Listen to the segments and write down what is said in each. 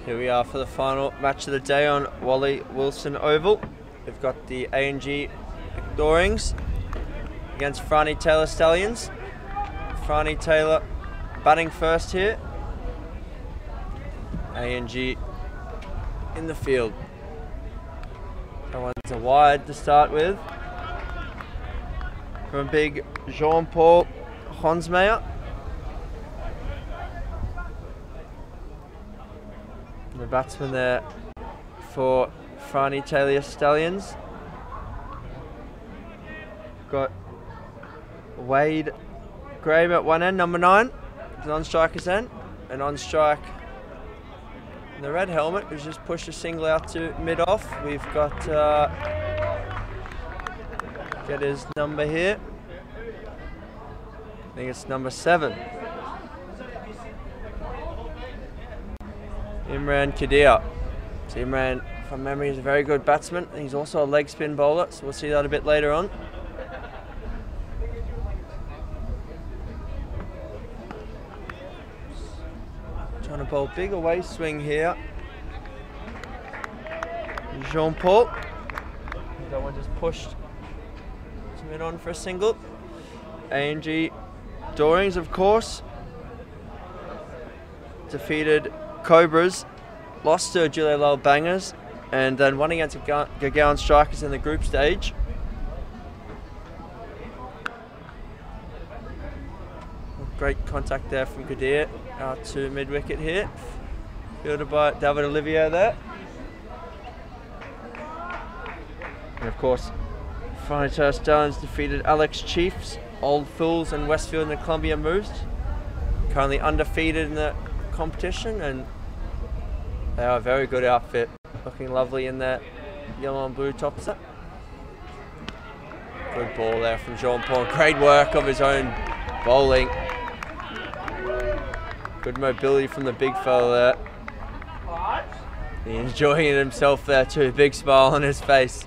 Here we are for the final match of the day on Wally Wilson Oval. We've got the A&G Dorings against Farani Taylor Stallions. Farani Taylor batting first here. A&G in the field. That one's a wide to start with. From big Jean-Paul Honsmeyer. The batsman there for Farani Taylor Stallions. Got Wade Graham at one end, number 9, non-striker's end, and on strike in the red helmet, who's just pushed a single out to mid-off. We've got, get his number here. I think it's number 7. Imran Kadir. So Imran, from memory, is a very good batsman. He's also a leg spin bowler, so we'll see that a bit later on. Trying to bowl big away swing here. Jean-Paul. That one just pushed to mid on for a single. A&G Dorings, of course. Defeated Cobras, lost to Julia Bangers, and then won against Gagawan Strikers in the group stage. Great contact there from Kadir out to mid-wicket here. Fielded by David Ollivier there. And of course, Farani Taylor Stallions defeated Alex Chiefs, Old Fools and Westfield in the Columbia Moose. Currently undefeated in the competition, and they are a very good outfit, looking lovely in their yellow and blue top set. Good ball there from Jean-Paul. Great work of his own bowling. Good mobility from the big fella there. He's enjoying it himself there too. Big smile on his face.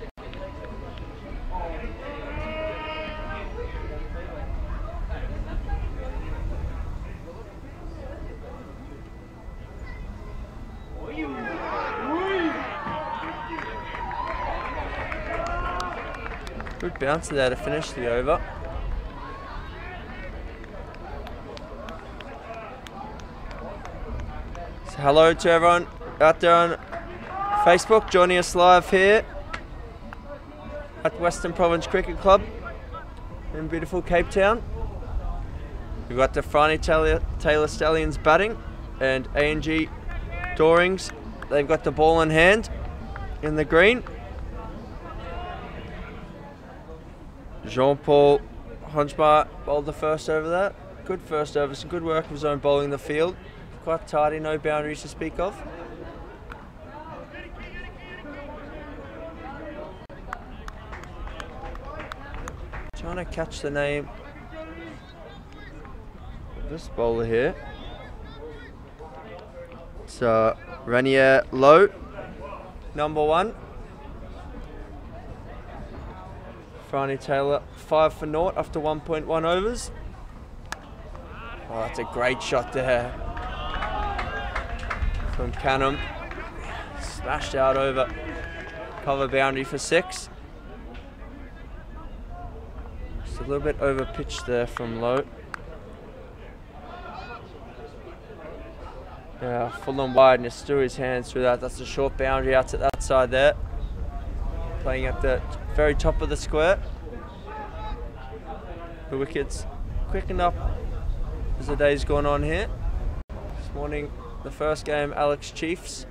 Good bouncer there to finish the over. So hello to everyone out there on Facebook joining us live here at Western Province Cricket Club in beautiful Cape Town. We've got the Farani Taylor Stallions batting and A&G Dorings. They've got the ball in hand in the green. Jean-Paul Honsmeyer bowled the first over there. Good first over, some good work of his own bowling in the field. Quite tidy, no boundaries to speak of. Trying to catch the name of this bowler here. It's Renier Lowe, number 1. Farani Taylor 5 for naught after 1.1 overs. Oh, that's a great shot there from Canham. Smashed out over cover boundary for 6. Just a little bit over pitch there from Lowe. Yeah, full and wide, and just threw his hands through that. That's a short boundary out to that side there. Playing at the very top of the square. The wickets quickened up as the day's gone on here. This morning, the first game, Alex Chiefs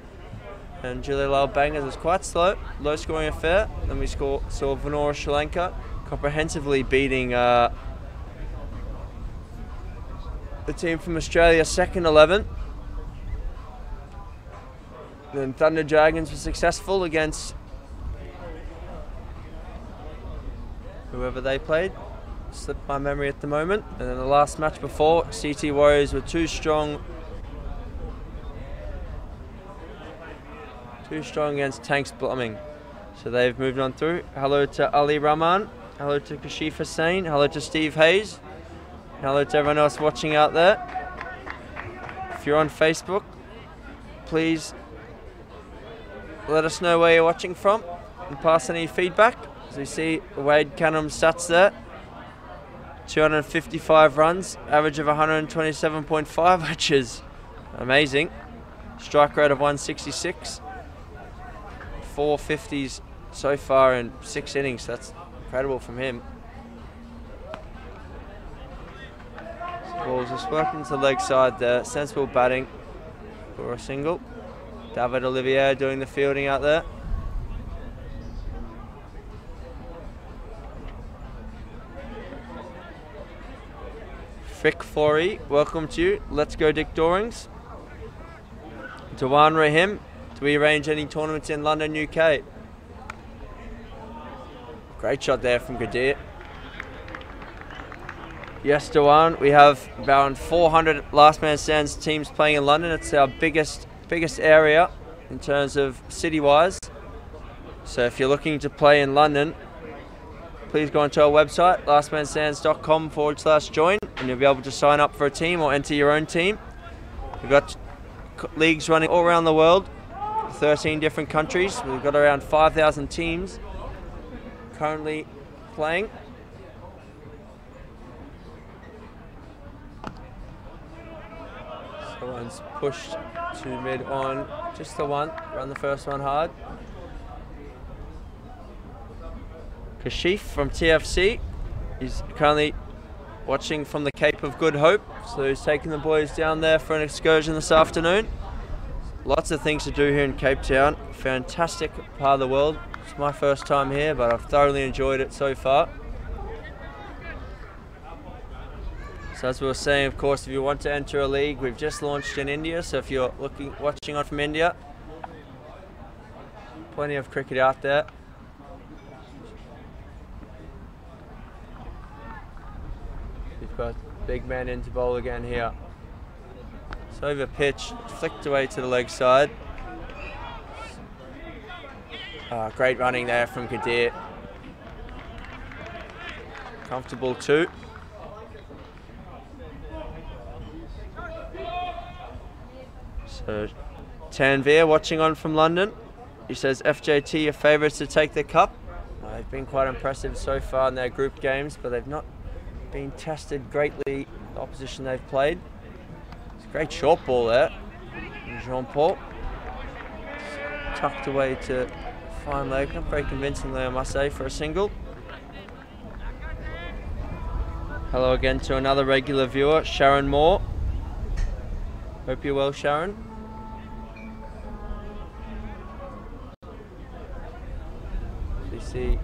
and Julia Bangers was quite slow, low scoring affair. Then we saw Venora Sri Lanka comprehensively beating the team from Australia, second 11. Then Thunder Dragons were successful against whoever they played. Slipped my memory at the moment. And then the last match before, CT Warriors were too strong against Tanks Plumbing. So they've moved on through. Hello to Ali Rahman. Hello to Kashif Hussain. Hello to Steve Hayes. Hello to everyone else watching out there. If you're on Facebook, please let us know where you're watching from and pass any feedback. As we see Wade Canham's stats there. 255 runs, average of 127.5, which is amazing. Strike rate of 166. 4 50s so far in 6 innings. That's incredible from him. Balls just working to the leg side there. Sensible batting for a single. David Ollivier doing the fielding out there. Frick Florey, welcome to you. Let's go Dick Dorings. Dewan Rahim, do we arrange any tournaments in London, UK? Great shot there from Gadir. Yes, Dewan, we have around 400 last man stands teams playing in London. It's our biggest area in terms of city-wise. So if you're looking to play in London, please go onto our website, lastmanstands.com/join, and you'll be able to sign up for a team or enter your own team. We've got leagues running all around the world, 13 different countries. We've got around 5,000 teams currently playing. So one's pushed to mid on, just the one, run the first one hard. Kashif from TFC is currently watching from the Cape of Good Hope, so he's taking the boys down there for an excursion this afternoon. Lots of things to do here in Cape Town. Fantastic part of the world. It's my first time here, but I've thoroughly enjoyed it so far. So as we were saying, of course, if you want to enter a league, we've just launched in India, so if you're watching on from India, plenty of cricket out there. We've got big man into bowl again here. It's over pitch, flicked away to the leg side. Great running there from Kadir. Comfortable too. So Tanvir watching on from London. He says FJT are favourites to take the cup. They've been quite impressive so far in their group games, but they've not been tested greatly the opposition they've played. It's a great short ball there. Jean-Paul tucked away to fine leg, not very convincingly I must say, for a single. Hello again to another regular viewer, Sharon Moore. Hope you're well, Sharon. You see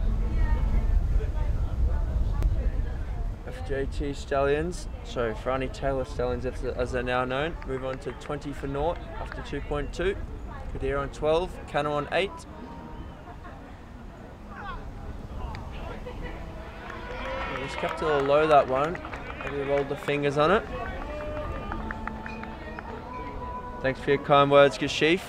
FJT Stallions, sorry, Farani Taylor Stallions as they're now known, move on to 20 for naught after 2.2. Kadir on 12, Cano on 8. Just kept a little low that one, maybe rolled the fingers on it. Thanks for your kind words, Kashif.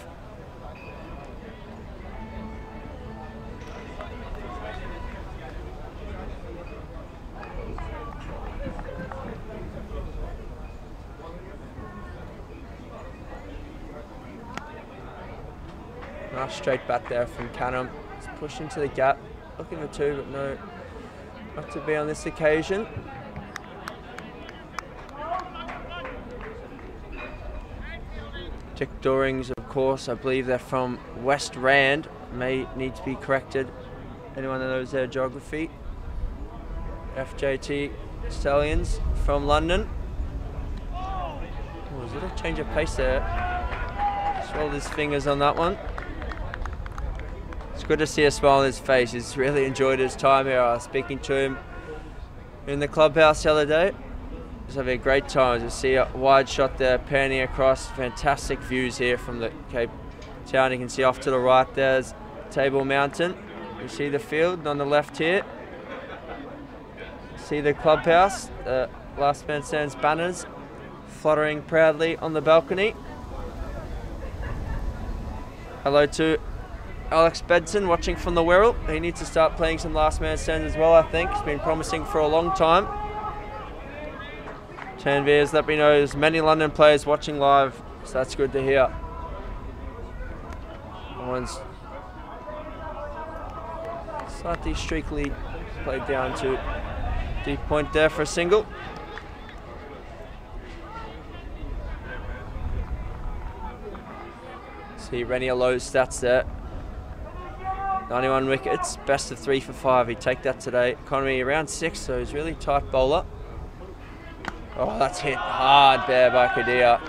Nice straight bat there from Canham. He's pushed into the gap, looking for two, but no, not to be on this occasion. Dick Dorings, of course, I believe they're from West Rand, may need to be corrected. Anyone that knows their geography. FJT Stallions from London. Oh, there's a little change of pace there. Just rolled his fingers on that one. It's good to see a smile on his face. He's really enjoyed his time here. I was speaking to him in the clubhouse the other day. Just having a great time. You see a wide shot there, panning across. Fantastic views here from the Cape Town. You can see off to the right there's Table Mountain. You see the field on the left here. See the clubhouse, the Last Man Stands banners fluttering proudly on the balcony. Hello to Alex Bedson watching from the Wirral. He needs to start playing some Last Man Stands as well, I think. He's been promising for a long time. Tanvir's let me know there's many London players watching live, so that's good to hear. One's Slightly streakily played down to deep point there for a single. See Renier Lowe's stats there. 91 wickets, best of 3 for 5. He'd take that today. Economy around 6, so he's really tight bowler. Oh, that's hit hard there by Kadir.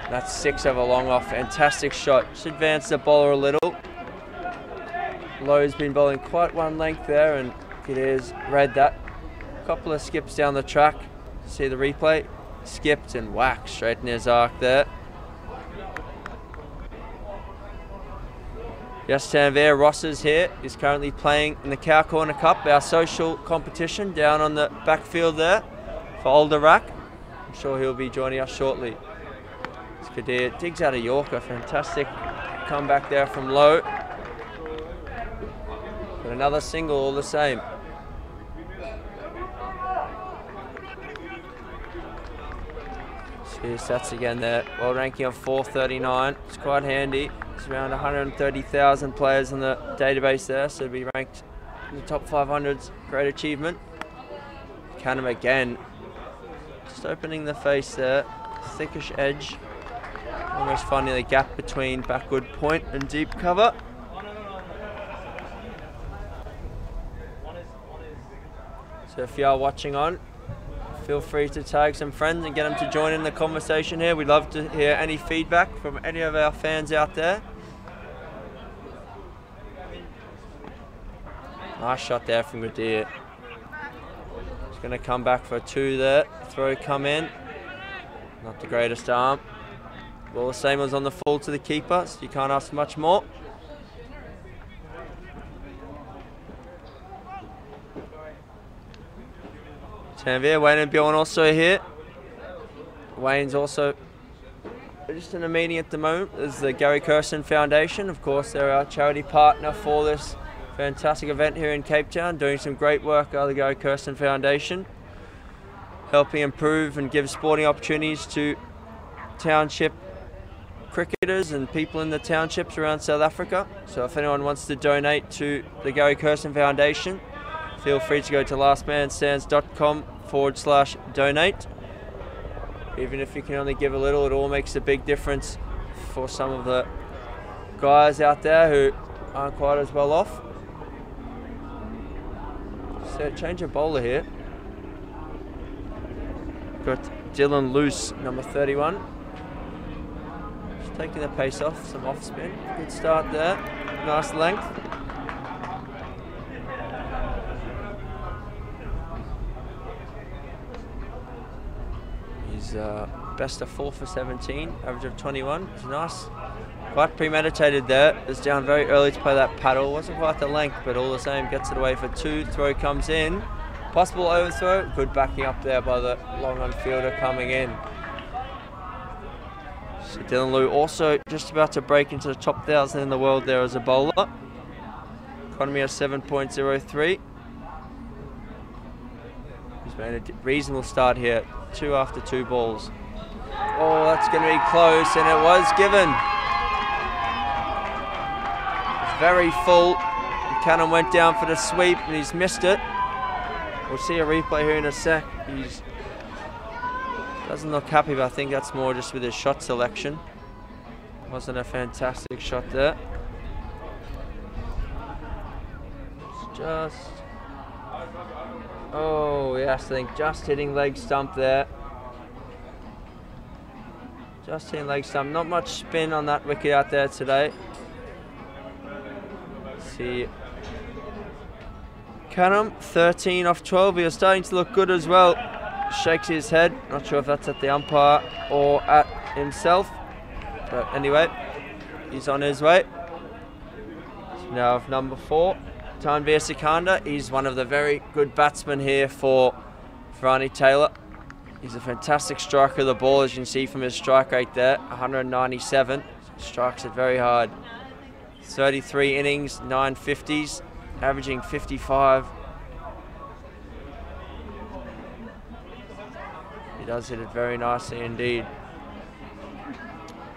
That's 6 over long off. Fantastic shot. Just advance the bowler a little. Lowe's been bowling quite one length there, and Kadir's read that. A couple of skips down the track. See the replay? Skipped and whacked straight in his arc there. Yes, Tanvir Ross's here. He's currently playing in the Cow Corner Cup, our social competition down on the backfield there for Older Rack. I'm sure he'll be joining us shortly. Kadir digs out a Yorker. Fantastic comeback there from Lowe. But another single all the same. See his stats again there. Well, ranking of 439. It's quite handy. It's around 130,000 players in the database there, so to be ranked in the top 500's great achievement. Canham again. Just opening the face there. Thickish edge. Almost finding the gap between backward point and deep cover. So if you are watching on, feel free to tag some friends and get them to join in the conversation here. We'd love to hear any feedback from any of our fans out there. Nice shot there from Kadir. He's going to come back for a 2 there. Throw come in. Not the greatest arm. Well, the same was on the full to the keeper, so you can't ask much more. Tanvir, Wayne and Bjorn also here. Wayne's also just in a meeting at the moment. There's the Gary Kirsten Foundation. Of course, they're our charity partner for this fantastic event here in Cape Town, doing some great work at the Gary Kirsten Foundation, helping improve and give sporting opportunities to township cricketers and people in the townships around South Africa. So if anyone wants to donate to the Gary Kirsten Foundation, feel free to go to lastmanstands.com/donate. Even if you can only give a little, it all makes a big difference for some of the guys out there who aren't quite as well off. So change of bowler here. Got Dylan Luce, number 31. Just taking the pace off, some off spin. Good start there. Nice length. He's best of 4 for 17, average of 21. It's nice. Quite premeditated there. It's down very early to play that paddle. Wasn't quite the length, but all the same gets it away for 2. Throw comes in. Possible overthrow. Good backing up there by the long on fielder coming in. So Dylan Liu also just about to break into the top 1,000 in the world there as a bowler. Economy of 7.03. He's made a reasonable start here. 2 after 2 balls. Oh, that's going to be close, and it was given. It's very full. Cannon went down for the sweep, and he's missed it. We'll see a replay here in a sec. He's doesn't look happy, but I think that's more just with his shot selection. Wasn't a fantastic shot there. It's just... Oh, yes, I think just hitting leg stump there. Just hitting leg stump. Not much spin on that wicket out there today. Let's see. Canham, 13 off 12. He was starting to look good as well. Shakes his head. Not sure if that's at the umpire or at himself. But anyway, he's on his way. So now number 4. Tanvir Sikandar, he's one of the very good batsmen here for Farani Taylor. He's a fantastic striker of the ball, as you can see from his strike rate there, 197. Strikes it very hard. 33 innings, 9 50s, averaging 55. He does hit it very nicely indeed.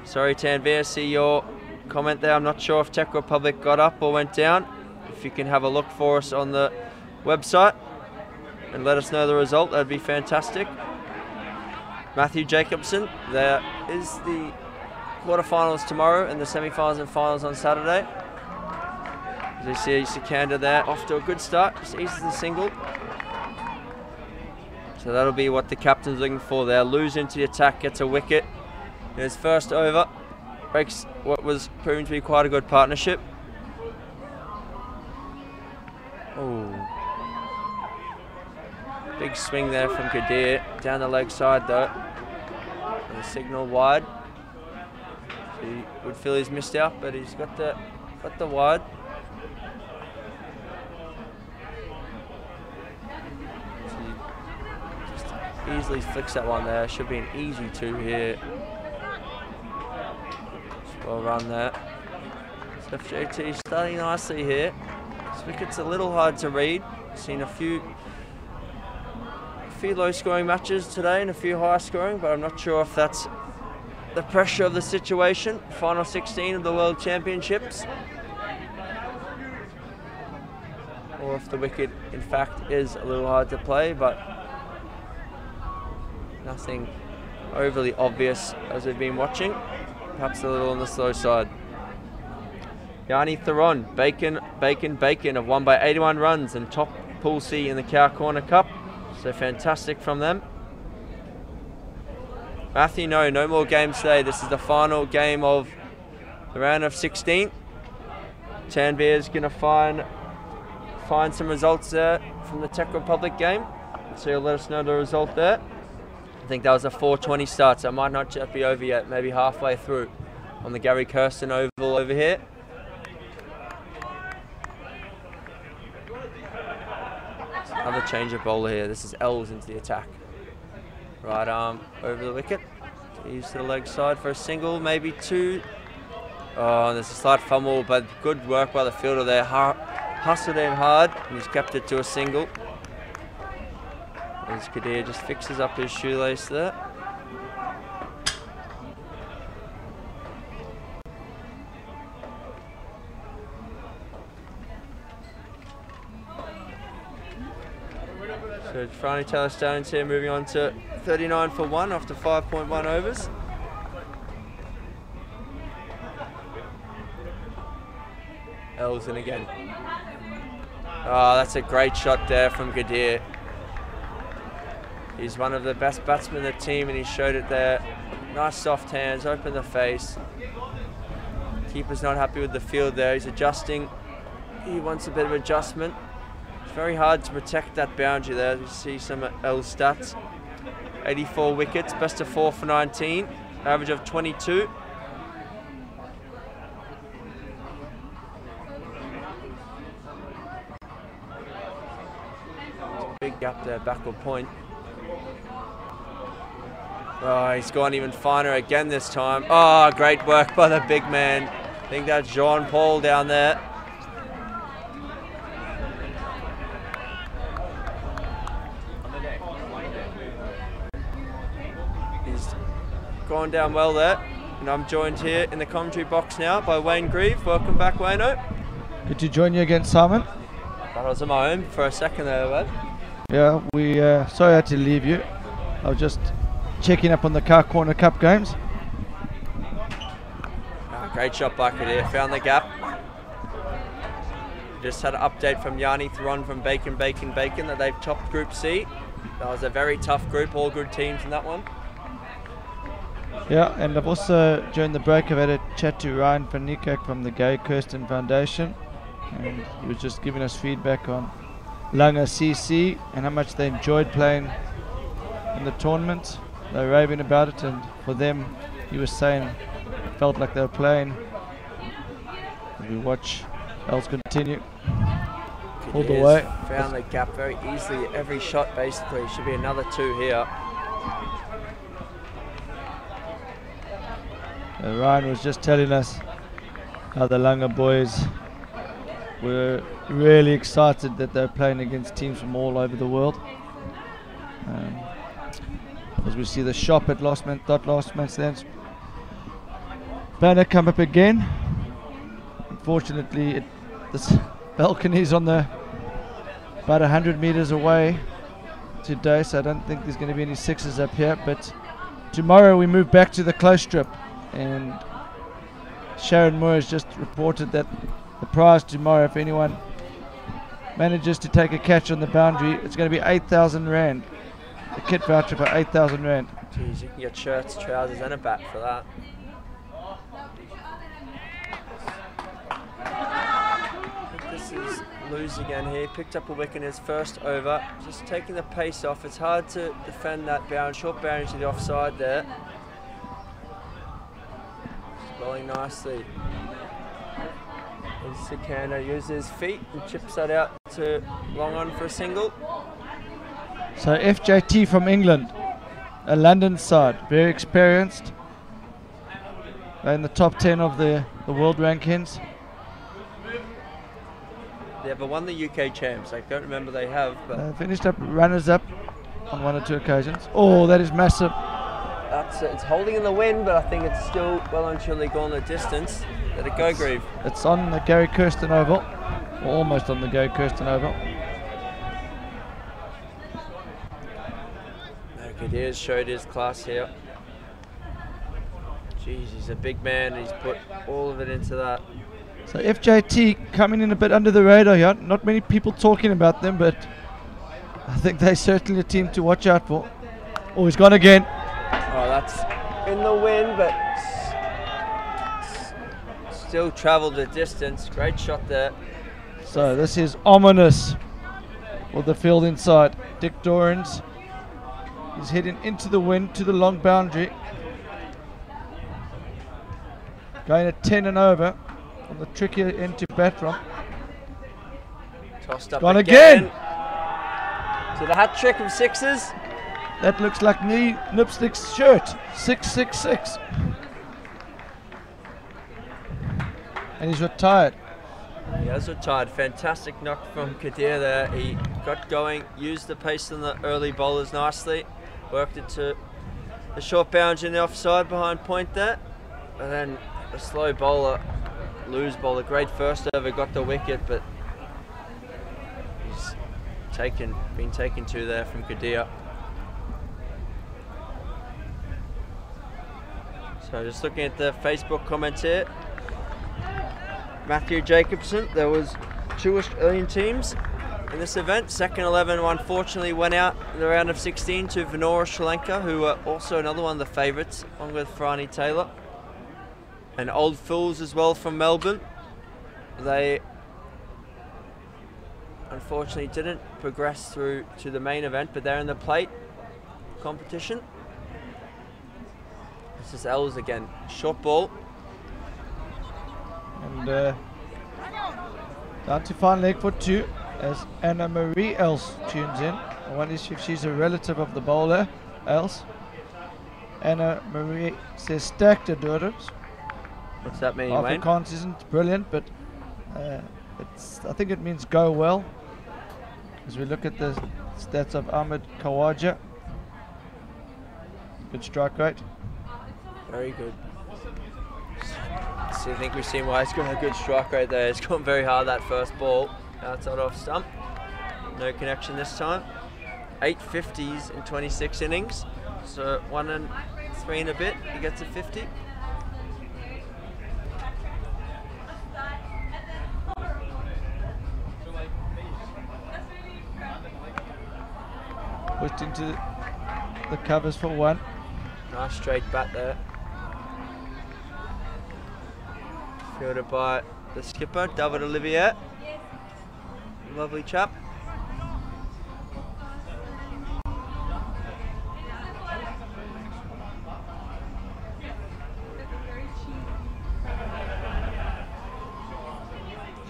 Sorry Tanvir, see your comment there. I'm not sure if Tech Republic got up or went down. If you can have a look for us on the website and let us know the result, that'd be fantastic. Matthew Jacobson, there is the quarterfinals tomorrow and the semi-finals and finals on Saturday. As you see, Sikandar there off to a good start, just eases the single. So that'll be what the captain's looking for there. Lose into the attack, gets a wicket in his first over. Breaks what was proving to be quite a good partnership. Oh, big swing there from Kadir. Down the leg side though. And the signal wide. So he would feel he's missed out, but he's got the wide. So he just easily flicks that one there. Should be an easy 2 here. Well run there. So FJT starting nicely here. This wicket's a little hard to read. Seen a few low scoring matches today and a few high scoring, but I'm not sure if that's the pressure of the situation. Final 16 of the World Championships. Or if the wicket in fact is a little hard to play, but nothing overly obvious as we've been watching. Perhaps a little on the slow side. Yanni Theron, Bacon have won by 81 runs and top Pool C in the Cow Corner Cup. So fantastic from them. Matthew, no more games today. This is the final game of the round of 16. Tanveer's going to find some results there from the Czech Republic game. So you'll let us know the result there. I think that was a 4:20 start, so it might not yet be over yet, maybe halfway through on the Gary Kirsten Oval over here. Another change of bowler here. This is Els into the attack. Right arm over the wicket. Use to the leg side for a single, maybe 2. Oh, there's a slight fumble, but good work by the fielder there. Hustled in hard, and he's kept it to a single. As Kadir just fixes up his shoelace there. So Farani Taylor Stallions here moving on to 39 for 1 after 5.1 overs. Els in again. Oh, that's a great shot there from Kadir. He's one of the best batsmen in the team and he showed it there. Nice soft hands, open the face. Keeper's not happy with the field there. He's adjusting. He wants a bit of adjustment. It's very hard to protect that boundary there. You see some Els stats. 84 wickets, best of 4 for 19, average of 22. Big gap there, backward point. Oh, he's gone even finer again this time. Oh, great work by the big man. I think that's Jean-Paul down there. He's gone down well there. And I'm joined here in the commentary box now by Wayne Grieve. Welcome back, Wayno. Good to join you again, Simon. That was on my own for a second there, bud. Yeah, sorry I had to leave you. I was just checking up on the Cow Corner Cup games. Oh, great shot by Kadir, found the gap. Just had an update from Yanni Theron from Bacon that they've topped Group C. That was a very tough group, all good teams in that one. Yeah, and I've also, during the break, I've had a chat to Ryan van Niekerk from the Gary Kirsten Foundation, and he was just giving us feedback on Langa CC and how much they enjoyed playing in the tournament. They were raving about it, and for them, he was saying, it felt like they were playing. We watch Els continue all the way. Found the gap very easily. Every shot basically should be another 2 here. Ryan was just telling us how the Langa boys were really excited that they're playing against teams from all over the world. As we see the shop at last man stands banner come up again. Unfortunately, this balconies on the about 100 meters away today, so I don't think there's going to be any sixes up here. But tomorrow we move back to the close strip, and Sharon Moore has just reported that the prize tomorrow, if anyone manages to take a catch on the boundary, it's going to be 8,000 Rand. A kit voucher for 8,000 Rand. Jeez, you can get shirts, trousers and a bat for that. This is Luz again here. Picked up a wicket in his first over. Just taking the pace off. It's hard to defend that bound, short boundary to the offside there. Bowling nicely. Sikanda uses his feet and chips that out to long on for a single. So FJT from England, a London side, very experienced. They're in the top 10 of the world rankings. They ever won the UK champs? I don't remember they have, but finished up runners-up on 1 or 2 occasions. Oh, that is massive. That's it's holding in the wind, but I think it's still well and truly gone the distance. Let it go, Grieve. It's on the Gary Kirsten Oval, or almost on the Gary Kirsten Oval. Kadir's showed his class here. Jeez, he's a big man. He's put all of it into that. So FJT coming in a bit under the radar here. Not many people talking about them, but I think they're certainly a team to watch out for. Oh, he's gone again. Oh, that's in the wind, but still travelled the distance. Great shot there. So this is ominous for the field inside. Dick Dorings is heading into the wind to the long boundary. Going at 10 and over on the trickier end to bat from. Tossed up gone again. So the hat trick of sixes. That looks like Nipstick's shirt. 666. And he's retired. He has retired. Fantastic knock from Kadir there. He got going, used the pace on the early bowlers nicely, worked it to the short boundary in the offside behind point there. And then a slow bowler, loose bowler, great first over, got the wicket, but he's been taken to there from Kadir. So just looking at the Facebook comments here. Matthew Jacobson, there was 2 Australian teams in this event. Second 11 unfortunately went out in the round of 16 to Venora, Sri Lanka, who were also another one of the favourites, along with Farani Taylor. And Old Fools as well from Melbourne. They unfortunately didn't progress through to the main event, but they're in the plate competition. This is Els again, short ball. And down to fine leg for 2 as Anna Marie Els tunes in. I wonder if she's a relative of the bowler, Els. Anna Marie says stacked her daughters. What's that mean, Wayne? Afrikaans isn't brilliant, but I think it means go well. As we look at the stats of Ahmed Khawaja. Good strike rate. Very good. So I think we've seen why he's got a good strike rate there. He's gone very hard that first ball outside off stump. No connection this time. 8 50s in 26 innings. So 1 and 3 and a bit. He gets a 50. Pushed into the covers for 1. Nice straight bat there. Fielded by the skipper, David Ollivier. Lovely chap.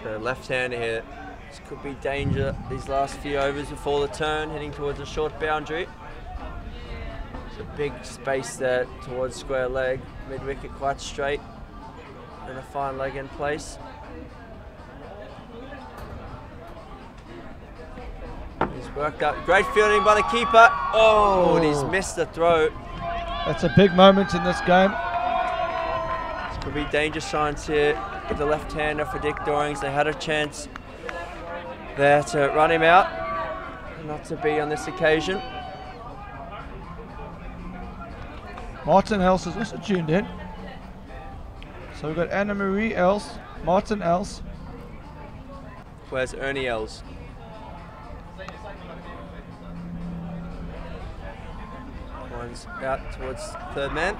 So left-hander here. This could be danger these last few overs before the turn, heading towards a short boundary. There's a big space there towards square leg, mid-wicket quite straight, and a fine leg in place. He's worked up, great fielding by the keeper. Oh, and he's missed the throw. That's a big moment in this game. This could be danger signs here with the left-hander for Dick Dorings. They had a chance there to run him out. Not to be on this occasion. Martin Else is also tuned in. So we've got Anna Marie Else, Martin Else. Where's Ernie Els? One's out towards third man.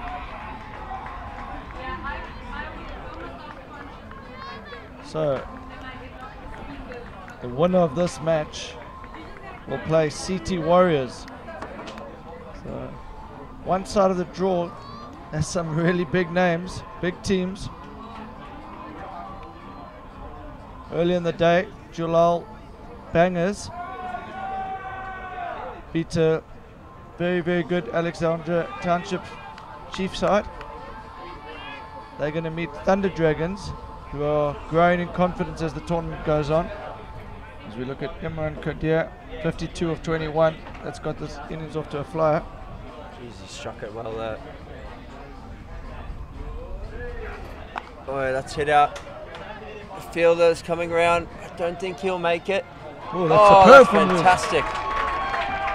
So the winner of this match will play CT Warriors. So one side of the draw has some really big names, big teams. Early in the day, Julal Bangers beat a very, very good Alexandra Township Chief side. They're going to meet Thunder Dragons, who are growing in confidence as the tournament goes on. As we look at Imran Kadir, 52 of 21. That's got this innings off to a flyer. Jeez, he struck it well there. Boy, that's hit out. The fielder's coming around. I don't think he'll make it. Ooh, that's fantastic.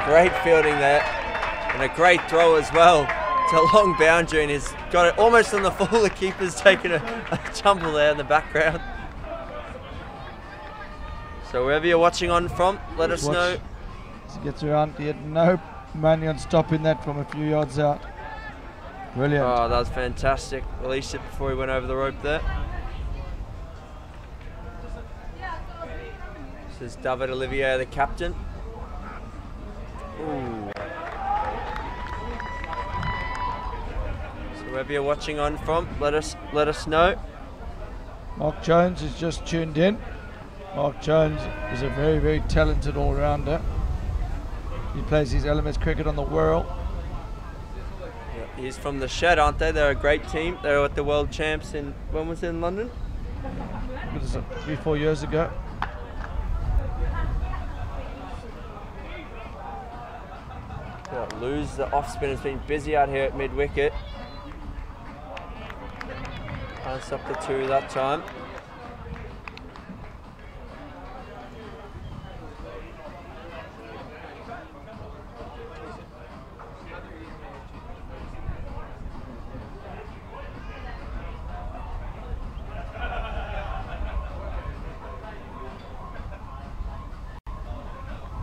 Great fielding there. And a great throw as well. It's a long boundary and he's got it almost on the full. The keeper's taking a tumble there in the background. So wherever you're watching on from, let us know. As he gets around, he had no money on stopping that from a few yards out. Brilliant. Oh, that was fantastic. Released it before he went over the rope there. This is David Ollivier, the captain. Ooh. So wherever you're watching on from, let us know. Mark Jones is just tuned in. Mark Jones is a very, very talented all-rounder. He plays his LMS cricket on the Whirl. Yeah, he's from the Shed, aren't they? They're a great team. They were at the World Champs in, when was it, in London? It was 3-4 years ago. Lose the off-spin has been busy out here at mid-wicket. Can't stop the two that time.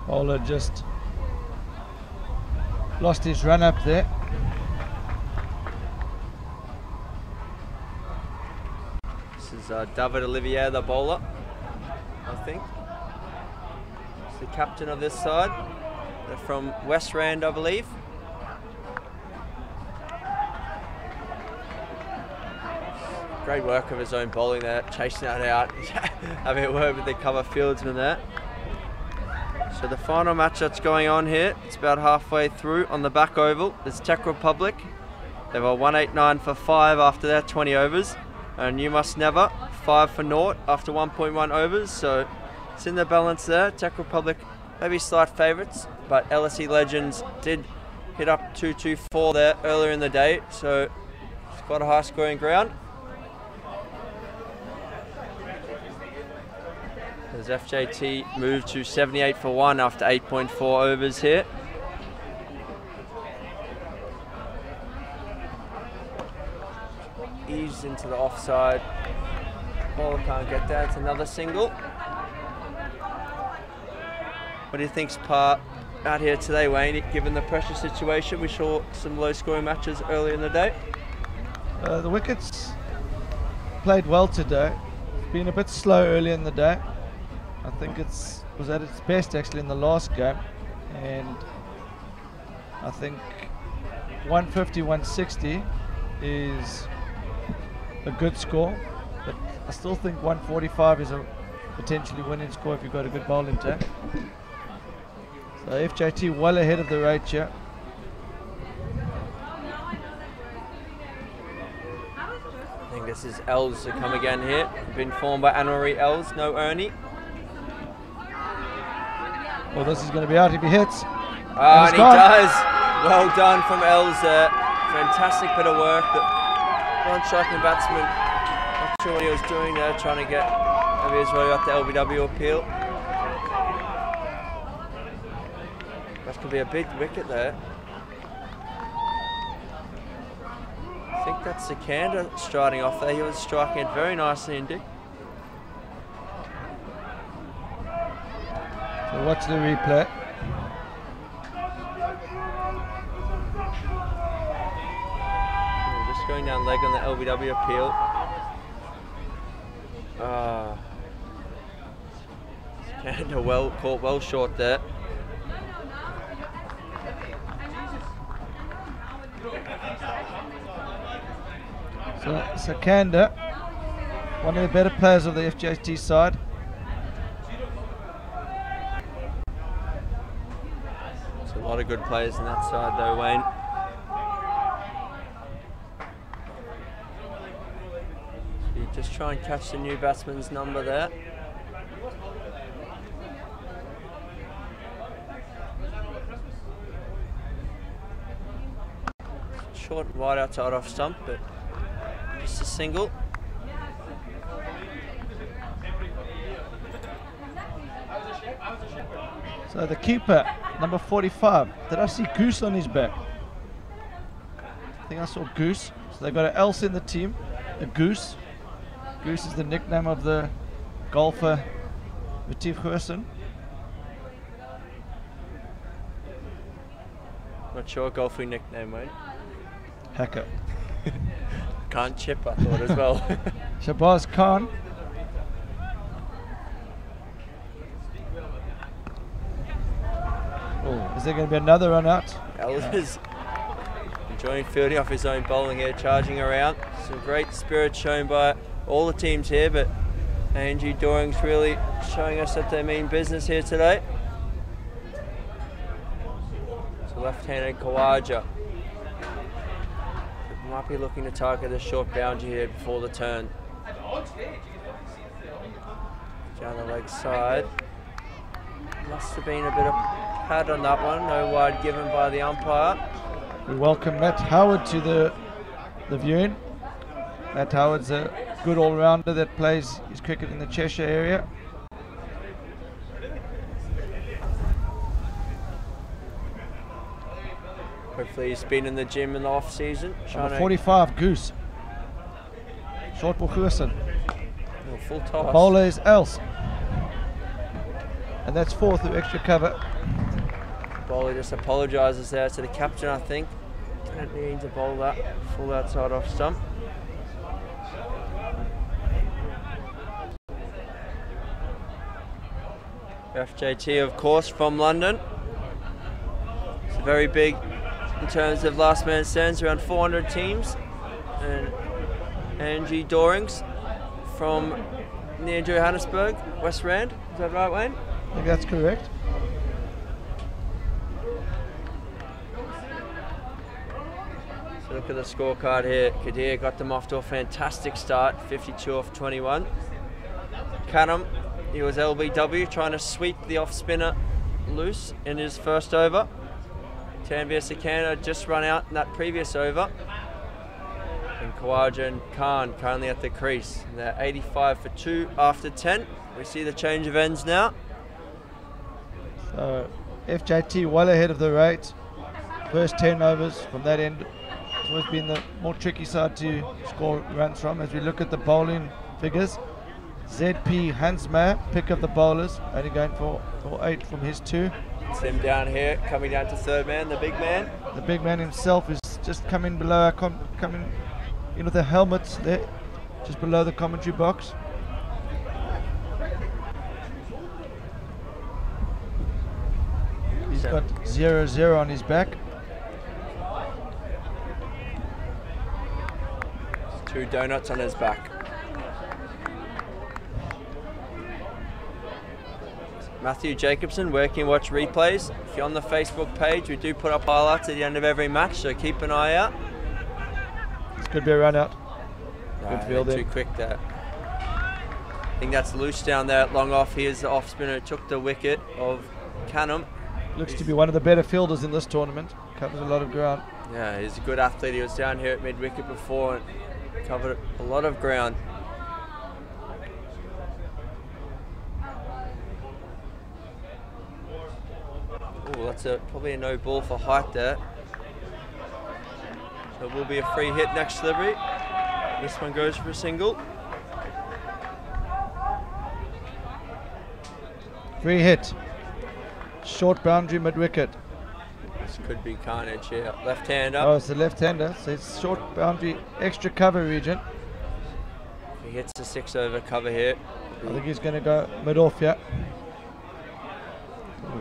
Bowler just lost his run up there. This is David Ollivier, the bowler, I think. He's the captain of this side. They're from West Rand, I believe. Great work of his own bowling there, chasing that out, having it work with the cover fieldsman there. So the final match that's going on here, it's about halfway through on the back oval. It's Czech Republic. They were 189 for 5 after their 20 overs. And You Must Never, 5 for 0 after 1.1 overs. So it's in the balance there. Czech Republic, maybe slight favourites, but LSE Legends did hit up 2-2-4 there earlier in the day. So it's quite a high scoring ground. As FJT moved to 78 for 1 after 8.4 overs here. Eased into the offside. Bowler can't get that. It's another single. What do you think's part out here today, Wayne? Given the pressure situation, we saw some low-scoring matches earlier in the day. The wickets played well today. It's been a bit slow early in the day. I think it was at its best actually in the last game, and I think 150, 160 is a good score, but I still think 145 is a potentially winning score if you've got a good bowling attack. So FJT well ahead of the rate here. I think this is Els to come again here. Been formed by Anne-Marie Els, no Ernie. Well, this is going to be out if he hits. And he does. Well done from Els there. Fantastic bit of work. The non-striking batsman, not sure what he was doing there, trying to get maybe his way up the LBW appeal. could be a big wicket there. I think that's Sikander striding off there. He was striking it very nicely indeed. So watch the replay. Just going down leg on the LBW appeal. Sikander caught well short there. So Sikander, one of the better players of the FJT side. There's a lot of good players on that side though, Wayne. So you just try and catch the new batsman's number there. Short and wide outside off stump, but just a single. So the keeper, number 45, did I see Goose on his back? I think I saw Goose. So they've got an else in the team, a Goose. Goose is the nickname of the golfer, Retief Goosen. Not sure golfing nickname, Wayne. Hacker. Can't chip, I thought as well. Shahbaaz Khan. Oh, is there going to be another run out? Elvis enjoying fielding off his own bowling here, charging around. Some great spirit shown by all the teams here, but A&G Dorings really showing us that they mean business here today. So left-handed Khawaja. Might be looking to target a short boundary here before the turn. Down the leg side. Must have been a bit of pad on that one. No wide given by the umpire. We welcome Matt Howard to the viewing. Matt Howard's a good all-rounder that plays his cricket in the Cheshire area. Hopefully he's been in the gym in the off-season. Number 45, Goose. Short for Goosen. Oh, full toss. Bowler is Else. And that's 4 through extra cover. Bowler just apologises there to the captain, I think. Didn't need to bowl that full outside off stump. FJT, of course, from London. It's very big in terms of last man stands, around 400 teams. And A&G Dorings from near Johannesburg, West Rand. Is that right, Wayne? I think that's correct. So look at the scorecard here. Kadir got them off to a fantastic start, 52 off 21. Khanum, he was LBW, trying to sweep the off spinner loose in his first over. Tanveer Sikander just run out in that previous over. And Khawaja and Khan currently at the crease. And they're 85 for 2 after 10. We see the change of ends now. So FJT well ahead of the rate. First 10 overs from that end. It's always been the more tricky side to score runs from. As we look at the bowling figures, ZP Hansma, pick of the bowlers, only going for 8 from his 2. It's him down here, coming down to third man, the big man. The big man himself is just coming below, coming in with the helmets there, just below the commentary box. He's got 0-0 on his back. 2 donuts on his back. Matthew Jacobson, where can you watch replays? If you're on the Facebook page, we do put up highlights at the end of every match, so keep an eye out. This could be a run out. Good fielding. Too quick there. I think that's loose down there at long off. Here's the off spinner who took the wicket of Khanum. Looks to be one of the better fielders in this tournament. Covers a lot of ground. Yeah, he's a good athlete. He was down here at mid wicket before and covered a lot of ground. Oh, that's probably a no ball for height there. So it will be a free hit next delivery. This one goes for a single. Free hit. Short boundary mid-wicket. This could be carnage here. Left-hander. Oh, it's the left-hander. So it's short boundary, extra cover region. If he hits the 6 over cover here. I think he's going to go mid-off, yeah.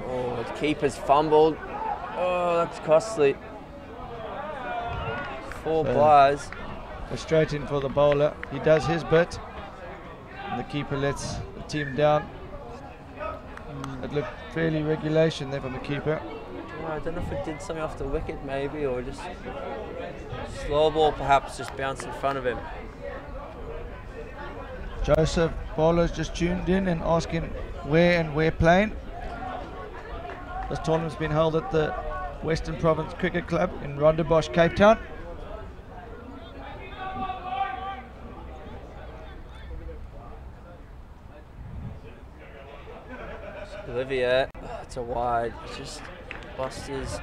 Oh, the keeper's fumbled. Oh, that's costly. 4 byes. Straight in for the bowler. He does his bit. And the keeper lets the team down. It looked fairly regulation there from the keeper. Oh, I don't know if it did something off the wicket maybe, or just slow ball perhaps just bounced in front of him. Joseph Bowler's just tuned in and asking where and where playing. This tournament's been held at the Western Province Cricket Club in Rondebosch, Cape Town. Ollivier, it's a wide, it's just lost his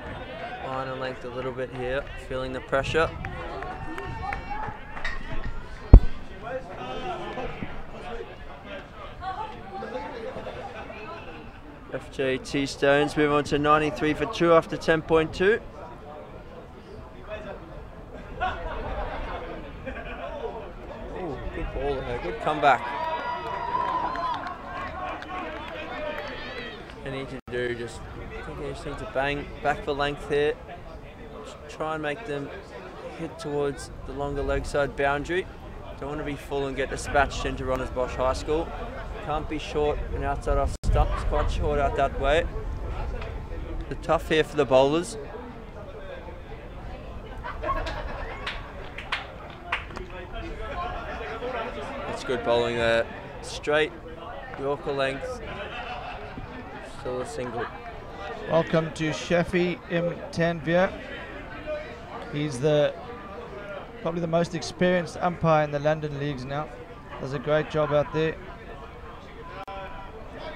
line and length a little bit here, feeling the pressure. FJT Stones move on to 93 for 2 after 10.2. Oh, good ball there, good comeback. They need to do just, I think they just need to bang back for length here. Just try and make them hit towards the longer leg side boundary. Don't want to be full and get dispatched into Rondebosch High School. Can't be short and outside off stump. It's quite short out that way. The tough here for the bowlers. That's good bowling there. Straight, Yorker length. Still a single. Welcome to Shafi M. Tanvir. He's probably the most experienced umpire in the London leagues now. Does a great job out there.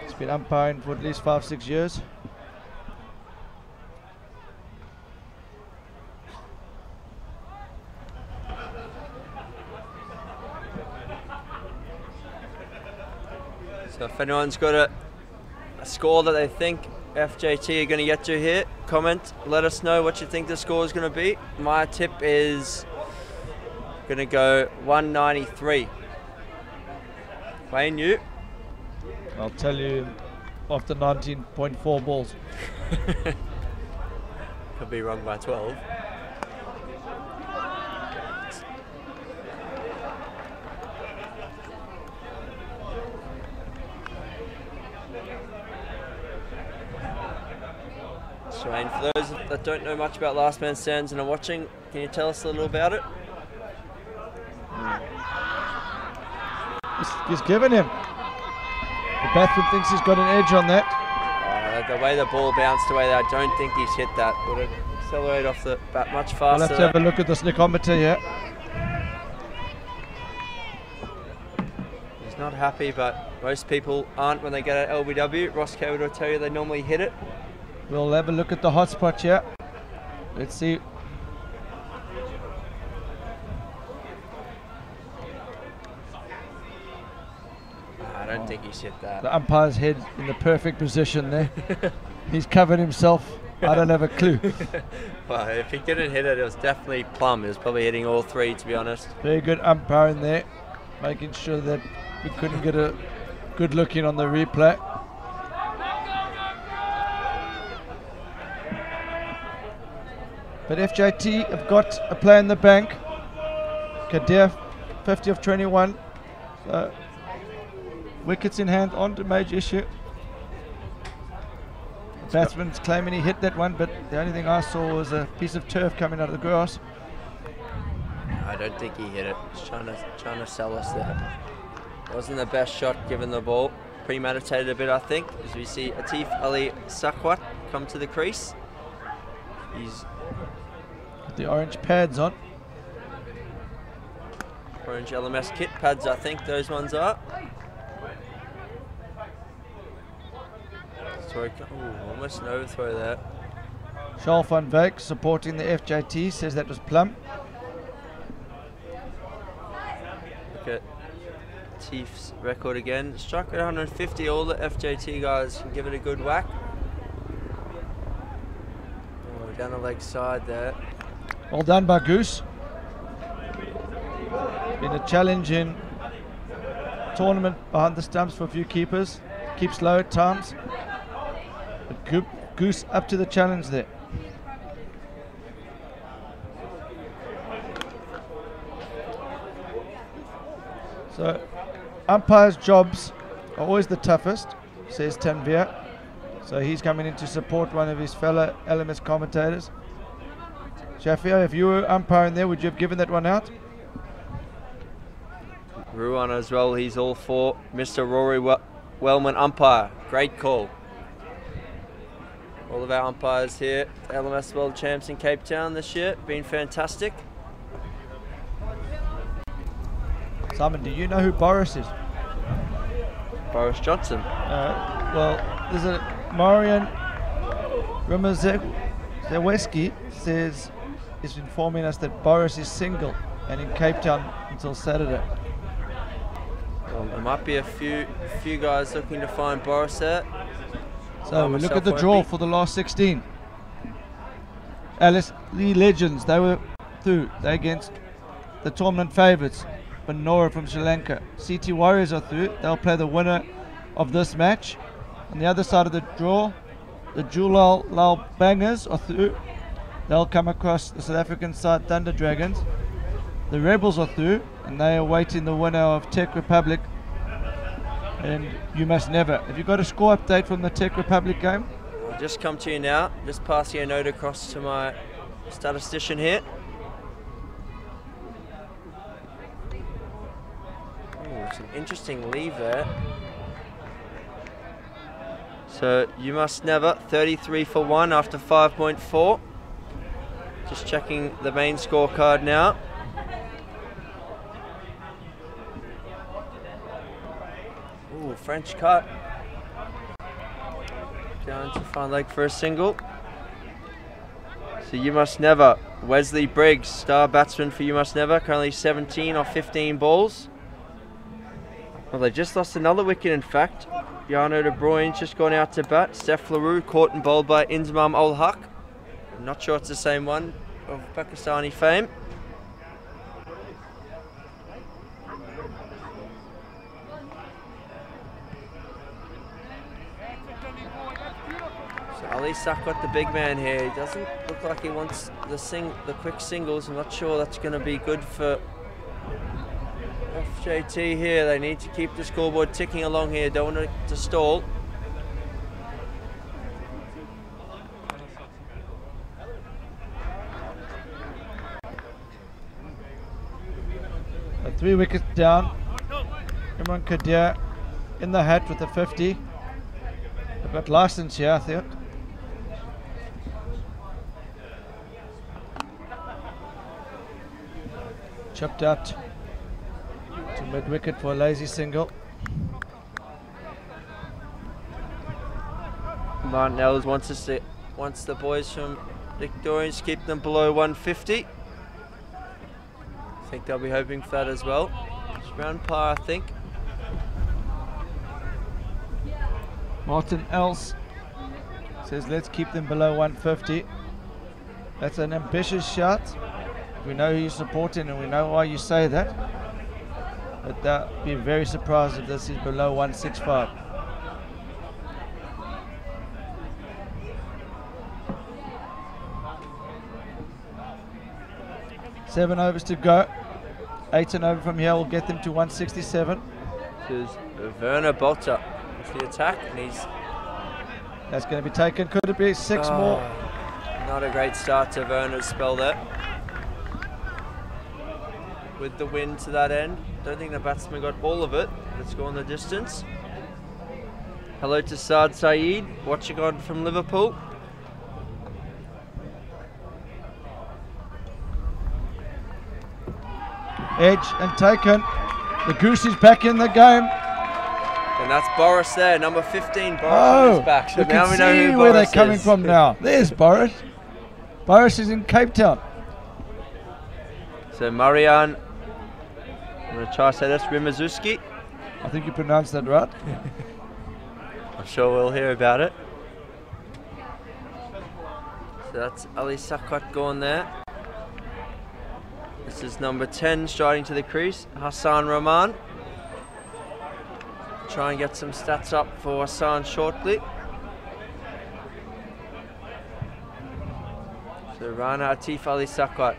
He's been umpiring for at least 5-6 years. So if anyone's got a score that they think FJT are going to get to here, comment, let us know what you think the score is going to be. My tip is going to go 193. Wayne, you? I'll tell you after 19.4 balls. Could be wrong by 12. Wayne, for those that don't know much about Last Man Stands and are watching, can you tell us a little about it? He's given him. The batsman thinks he's got an edge on that. The way the ball bounced away there, I don't think he's hit that. Would have accelerated off the bat much faster. We'll have to have a look at the snickometer here. He's not happy, but most people aren't when they get at LBW. Ross K will tell you they normally hit it. We'll have a look at the hotspot here. Let's see. I don't think he's hit that. The umpire's head in the perfect position there. He's covered himself. I don't have a clue. Well, if he didn't hit it, it was definitely plumb. He was probably hitting all three, to be honest. Very good umpiring there, making sure that we couldn't get a good look in on the replay. But FJT have got a play in the bank. Kadir, 50 of 21. So wickets in hand, on to major issue. The batsman's claiming he hit that one, but the only thing I saw was a piece of turf coming out of the grass. I don't think he hit it. He's trying to sell us there. Wasn't the best shot given the ball. Premeditated a bit, I think, as we see Atif Ali Sakwat come to the crease. He's got the orange pads on. Orange LMS kit pads, I think those ones are. Throw, almost an overthrow there. Charles van Wyk supporting the FJT says that was plumb. Look at Tief's record again. Struck at 150. All the FJT guys can give it a good whack. Oh, down the leg side there. Well done by Goose. Been a challenge in tournament behind the stumps for a few keepers. Keeps low at times. But Goose up to the challenge there. So, umpires' jobs are always the toughest, says Tanvir. So he's coming in to support one of his fellow LMS commentators. Shafia, if you were umpiring there, would you have given that one out? Ruan as well, he's all for Mr. Rory Wellman umpire. Great call. All of our umpires here, LMS World Champs in Cape Town this year, been fantastic. Simon, do you know who Boris is? Boris Johnson. Well, there's a Marian Ramazeweski is informing us that Boris is single and in Cape Town until Saturday. Well, there might be a few guys looking to find Boris there. So we look at the draw for the last 16. Alice Lee Legends, they were through. They against the tournament favourites, Benora from Sri Lanka. CT Warriors are through. They'll play the winner of this match. On the other side of the draw, the Julal Lal Bangers are through. They'll come across the South African side, Thunder Dragons. The Rebels are through, and they are waiting the winner of Tech Republic and You Must Never. Have you got a score update from the Tech Republic game? I'll just come to you now. Just passing a note across to my statistician here. Oh, it's an interesting leave there. So You Must Never, 33 for 1 after 5.4. Just checking the main scorecard now. Ooh, French cut. Down to fine leg for a single. So You Must Never. Wesley Briggs, star batsman for You Must Never, currently 17 off 15 balls. Well, they just lost another wicket, in fact. Jarno de Bruyne's just gone out to bat. Steph Leroux caught and bowled by Inzamam ul Haq. I'm not sure it's the same one of Pakistani fame. So Ali Sakot, the big man here, he doesn't look like he wants the quick singles. I'm not sure that's going to be good for FJT here. They need to keep the scoreboard ticking along here. Don't want it to stall. A 3 wickets down. Imran Kadir in the hat with a 50. They've got license here, I think. Chopped out to mid wicket for a lazy single. Martin Ellis wants the boys from Victorians to keep them below 150. I think they'll be hoping for that as well. It's round par, I think. Martin Els says let's keep them below 150. That's an ambitious shot. We know who you're supporting and we know why you say that. But they'll be very surprised if this is below 165. Seven overs to go. 8 and over from here will get them to 167. This is Werner Bolter for the attack, and that's going to be taken. Could it be 6 more? Not a great start to Werner's spell there. With the wind to that end, don't think the batsman got all of it. Let's go on the distance. Hello to Saad Saeed, watching on from Liverpool. Edge and taken. The Goose is back in the game. And that's Boris there, number 15, Boris on his back. So now we know who Boris where they're coming from now. There's Boris. Boris is in Cape Town. So Marian, I'm going to try to say this, Rimazuski. I think you pronounced that right. I'm sure we'll hear about it. So that's Ali Sakot going there. This is number 10 striding to the crease, Hassan Rahman. Try and get some stats up for Hassan shortly. So Rana Atif Ali Sakot.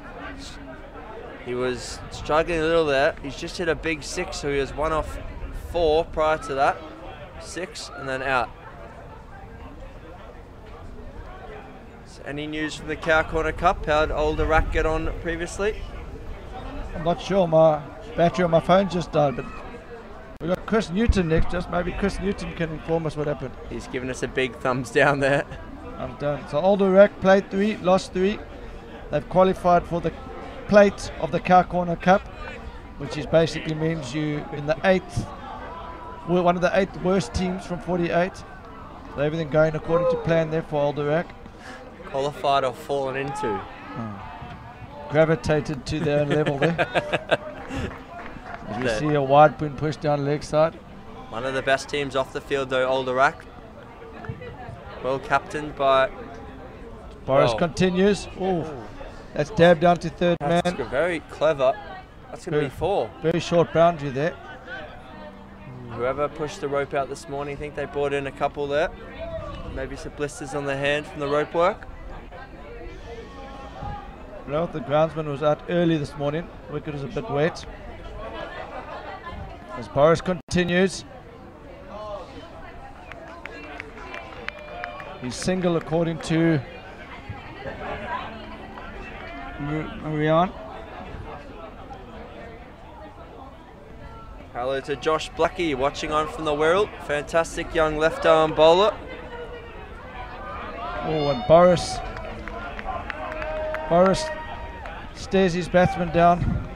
He was struggling a little there. He's just hit a big 6, so he was 1 off 4 prior to that. 6 and then out. So any news from the Cow Corner Cup? How did Older Rack get on previously? I'm not sure. My battery on my phone just died, but we got Chris Newton next. Just maybe Chris Newton can inform us what happened. He's given us a big thumbs down there. I'm done. So Older Rack played 3, lost 3. They've qualified for the plate of the Cow Corner Cup, which is basically means you in the 8th, one of the 8 worst teams from 48. So everything going according to plan there for Older Rack. Qualified or fallen into? Gravitated to their own level there. As we see a wide pin push down leg side. One of the best teams off the field though, Older Rack. Well captained by... Boris continues. Oh, that's dabbed down to third man. That's very clever. That's going to be 4. Very short boundary there. Whoever pushed the rope out this morning, I think they brought in a couple there. Maybe some blisters on the hand from the rope work. No, the groundsman was out early this morning. Wicket was a bit wet. As Boris continues. He's single according to Marianne. Hello to Josh Blackie watching on from the Wirral. Fantastic young left arm bowler. Oh, and Boris stares his batsman down.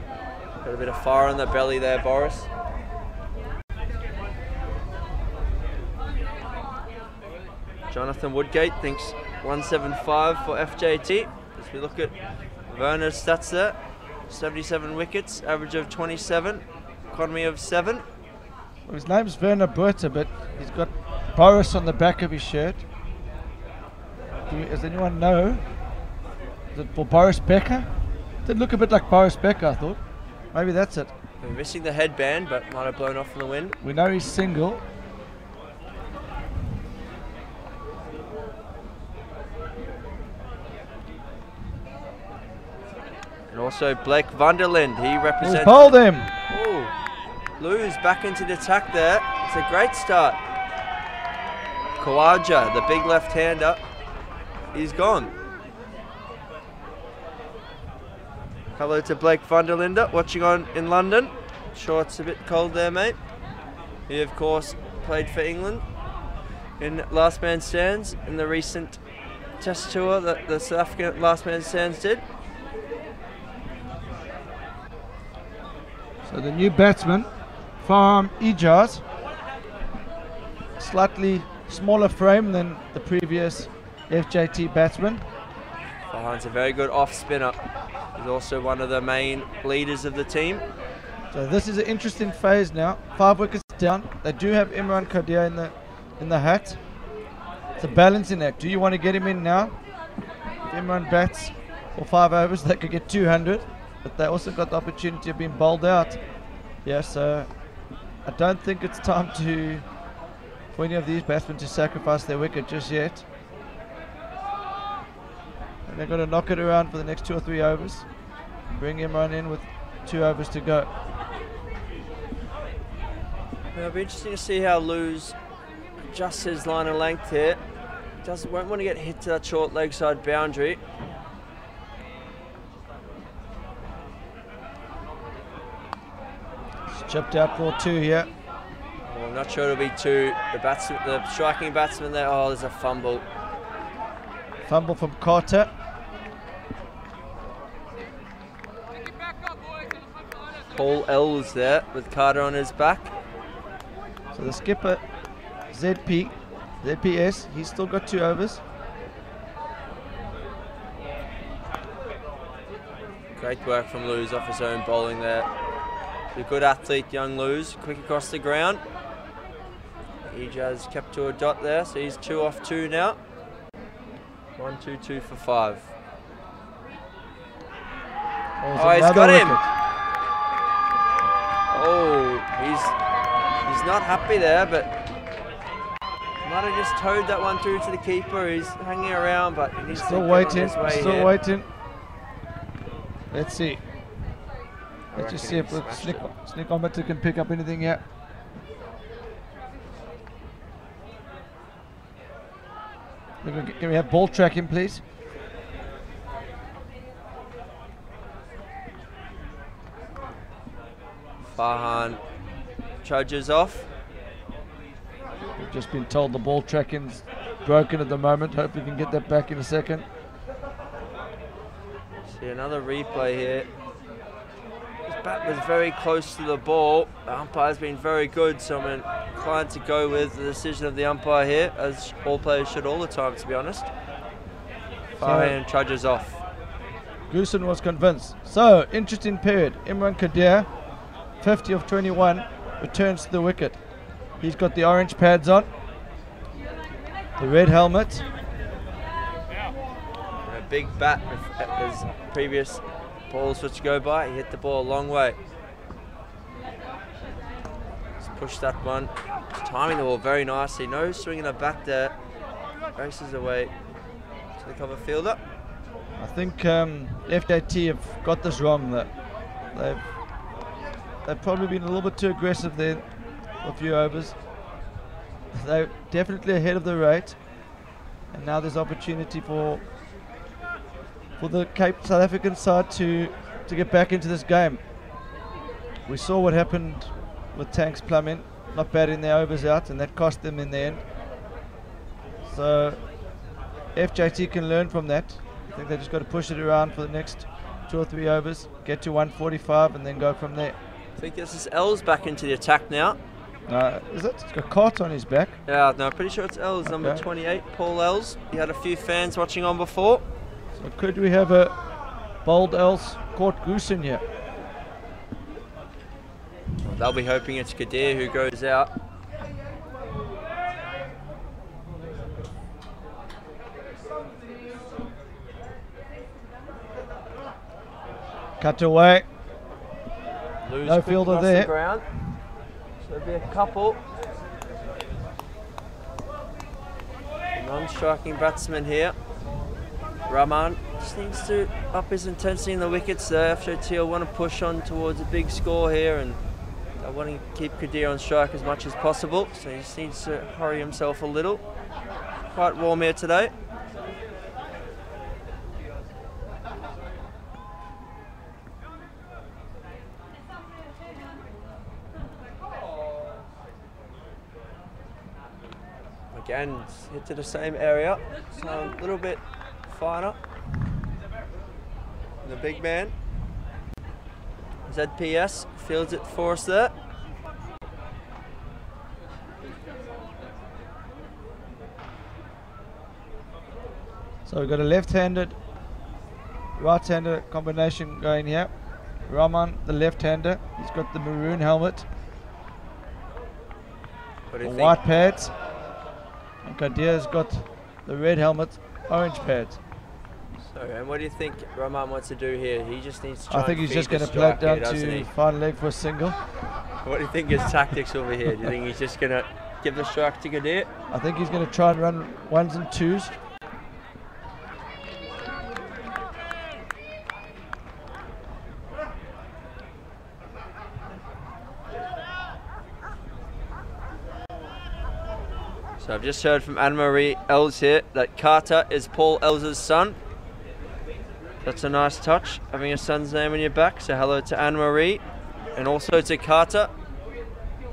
Got a bit of fire on the belly there, Boris. Jonathan Woodgate thinks 175 for FJT. As we look at Werner's stats there, 77 wickets, average of 27, economy of 7. Well, his name's Werner Buerta, but he's got Boris on the back of his shirt. Does anyone know? Is it for Boris Becker? Did look a bit like Boris Becker, I thought. Maybe that's it. We're missing the headband, but might have blown off in the wind. We know he's single. And also Blake Vanderlind, he represents... Bowled him! Oh, Lou's back into the attack there. It's a great start. Kawaja, the big left-hander, he's gone. Hello to Blake Vanderlinder, watching on in London. Sure it's a bit cold there, mate. He, of course, played for England in Last Man Stands in the recent test tour that the South African Last Man Stands did. So the new batsman, Farm Ijaz, slightly smaller frame than the previous FJT batsman. Farhan's a very good off-spinner. He's also one of the main leaders of the team. So this is an interesting phase now. 5 wickets down. They do have Imran Qadir in the hat. It's a balancing act. Do you want to get him in now? If Imran bats for 5 overs, they could get 200. But they also got the opportunity of being bowled out. Yeah, so I don't think it's time for any of these batsmen to sacrifice their wicket just yet. And they're going to knock it around for the next 2 or 3 overs. Bring Imran in with 2 overs to go. It'll be interesting to see how Lou's adjusts his line of length here. Won't want to get hit to that short leg side boundary. It's chipped out for 2 here. Well, I'm not sure it'll be 2. The striking batsman there. Oh, there's a fumble. Fumble from Carter. Paul Ells there with Carter on his back. So the skipper, ZPS, he's still got 2 overs. Great work from Luz off his own bowling there. He's a good athlete, young Luz, quick across the ground. Ijaz kept to a dot there, so he's 2 off 2 now. 1, 2, 2 for 5. Oh, he's got him. Oh, he's not happy there, but might have just towed that one through to the keeper. He's hanging around, but he's still waiting. Still waiting. Let's see. Let's just see if Sneakometer can pick up anything here. Can we have ball tracking, please? Farhan trudges off. We've just been told the ball tracking's broken at the moment. Hope we can get that back in a second. See another replay here. His bat was very close to the ball. The umpire's been very good, so I'm inclined to go with the decision of the umpire here, as all players should all the time, to be honest. Farhan trudges off. Goosen was convinced. So, interesting period. Imran Kadir, 50 of 21, returns to the wicket. He's got the orange pads on, the red helmet. And a big bat with his previous balls which go by. He hit the ball a long way. Just push that one. He's timing the ball very nicely. No swing in the back there. Races away to the cover fielder. I think FJT have got this wrong. That they've probably been a little bit too aggressive there for a few overs. They're definitely ahead of the rate, and now there's opportunity for the South African side to get back into this game. We saw what happened with Tanks Plumbing, not batting their overs out, and that cost them in the end. So FJT can learn from that. I think they just got to push it around for the next 2 or 3 overs, get to 145, and then go from there. I think this is Els back into the attack now. Is it? He's got Cart on his back. Yeah, no, pretty sure it's Els, okay. Number 28, Paul Els. He had a few fans watching on before. So could we have a bold Els caught Goosen here? Well, they'll be hoping it's Kadir who goes out. Cut away. Lose no fielder there. The ground. So there'll be a couple. Non-striking batsman here. Rahman just needs to up his intensity in the wickets there. FJT will want to push on towards a big score here, and they want to keep Kadir on strike as much as possible. So he just needs to hurry himself a little. Quite warm here today. Again, hit to the same area, so a little bit finer. And the big man, ZPS, fields it for us there. So we've got a left-handed, right-hander combination going here. Rahman, the left-hander, he's got the maroon helmet, the white pads. And Kadir's got the red helmet, orange pads. So, and what do you think Rahman wants to do here? He just needs to try I think he's just going to play it down to final leg for a single. What do you think his tactics will be here? Do you think he's just going to give the strike to Kadir? I think he's going to try and run 1s and 2s. So I've just heard from Anne-Marie Els here that Carter is Paul Els' son. That's a nice touch, having your son's name on your back. So hello to Anne-Marie and also to Carter.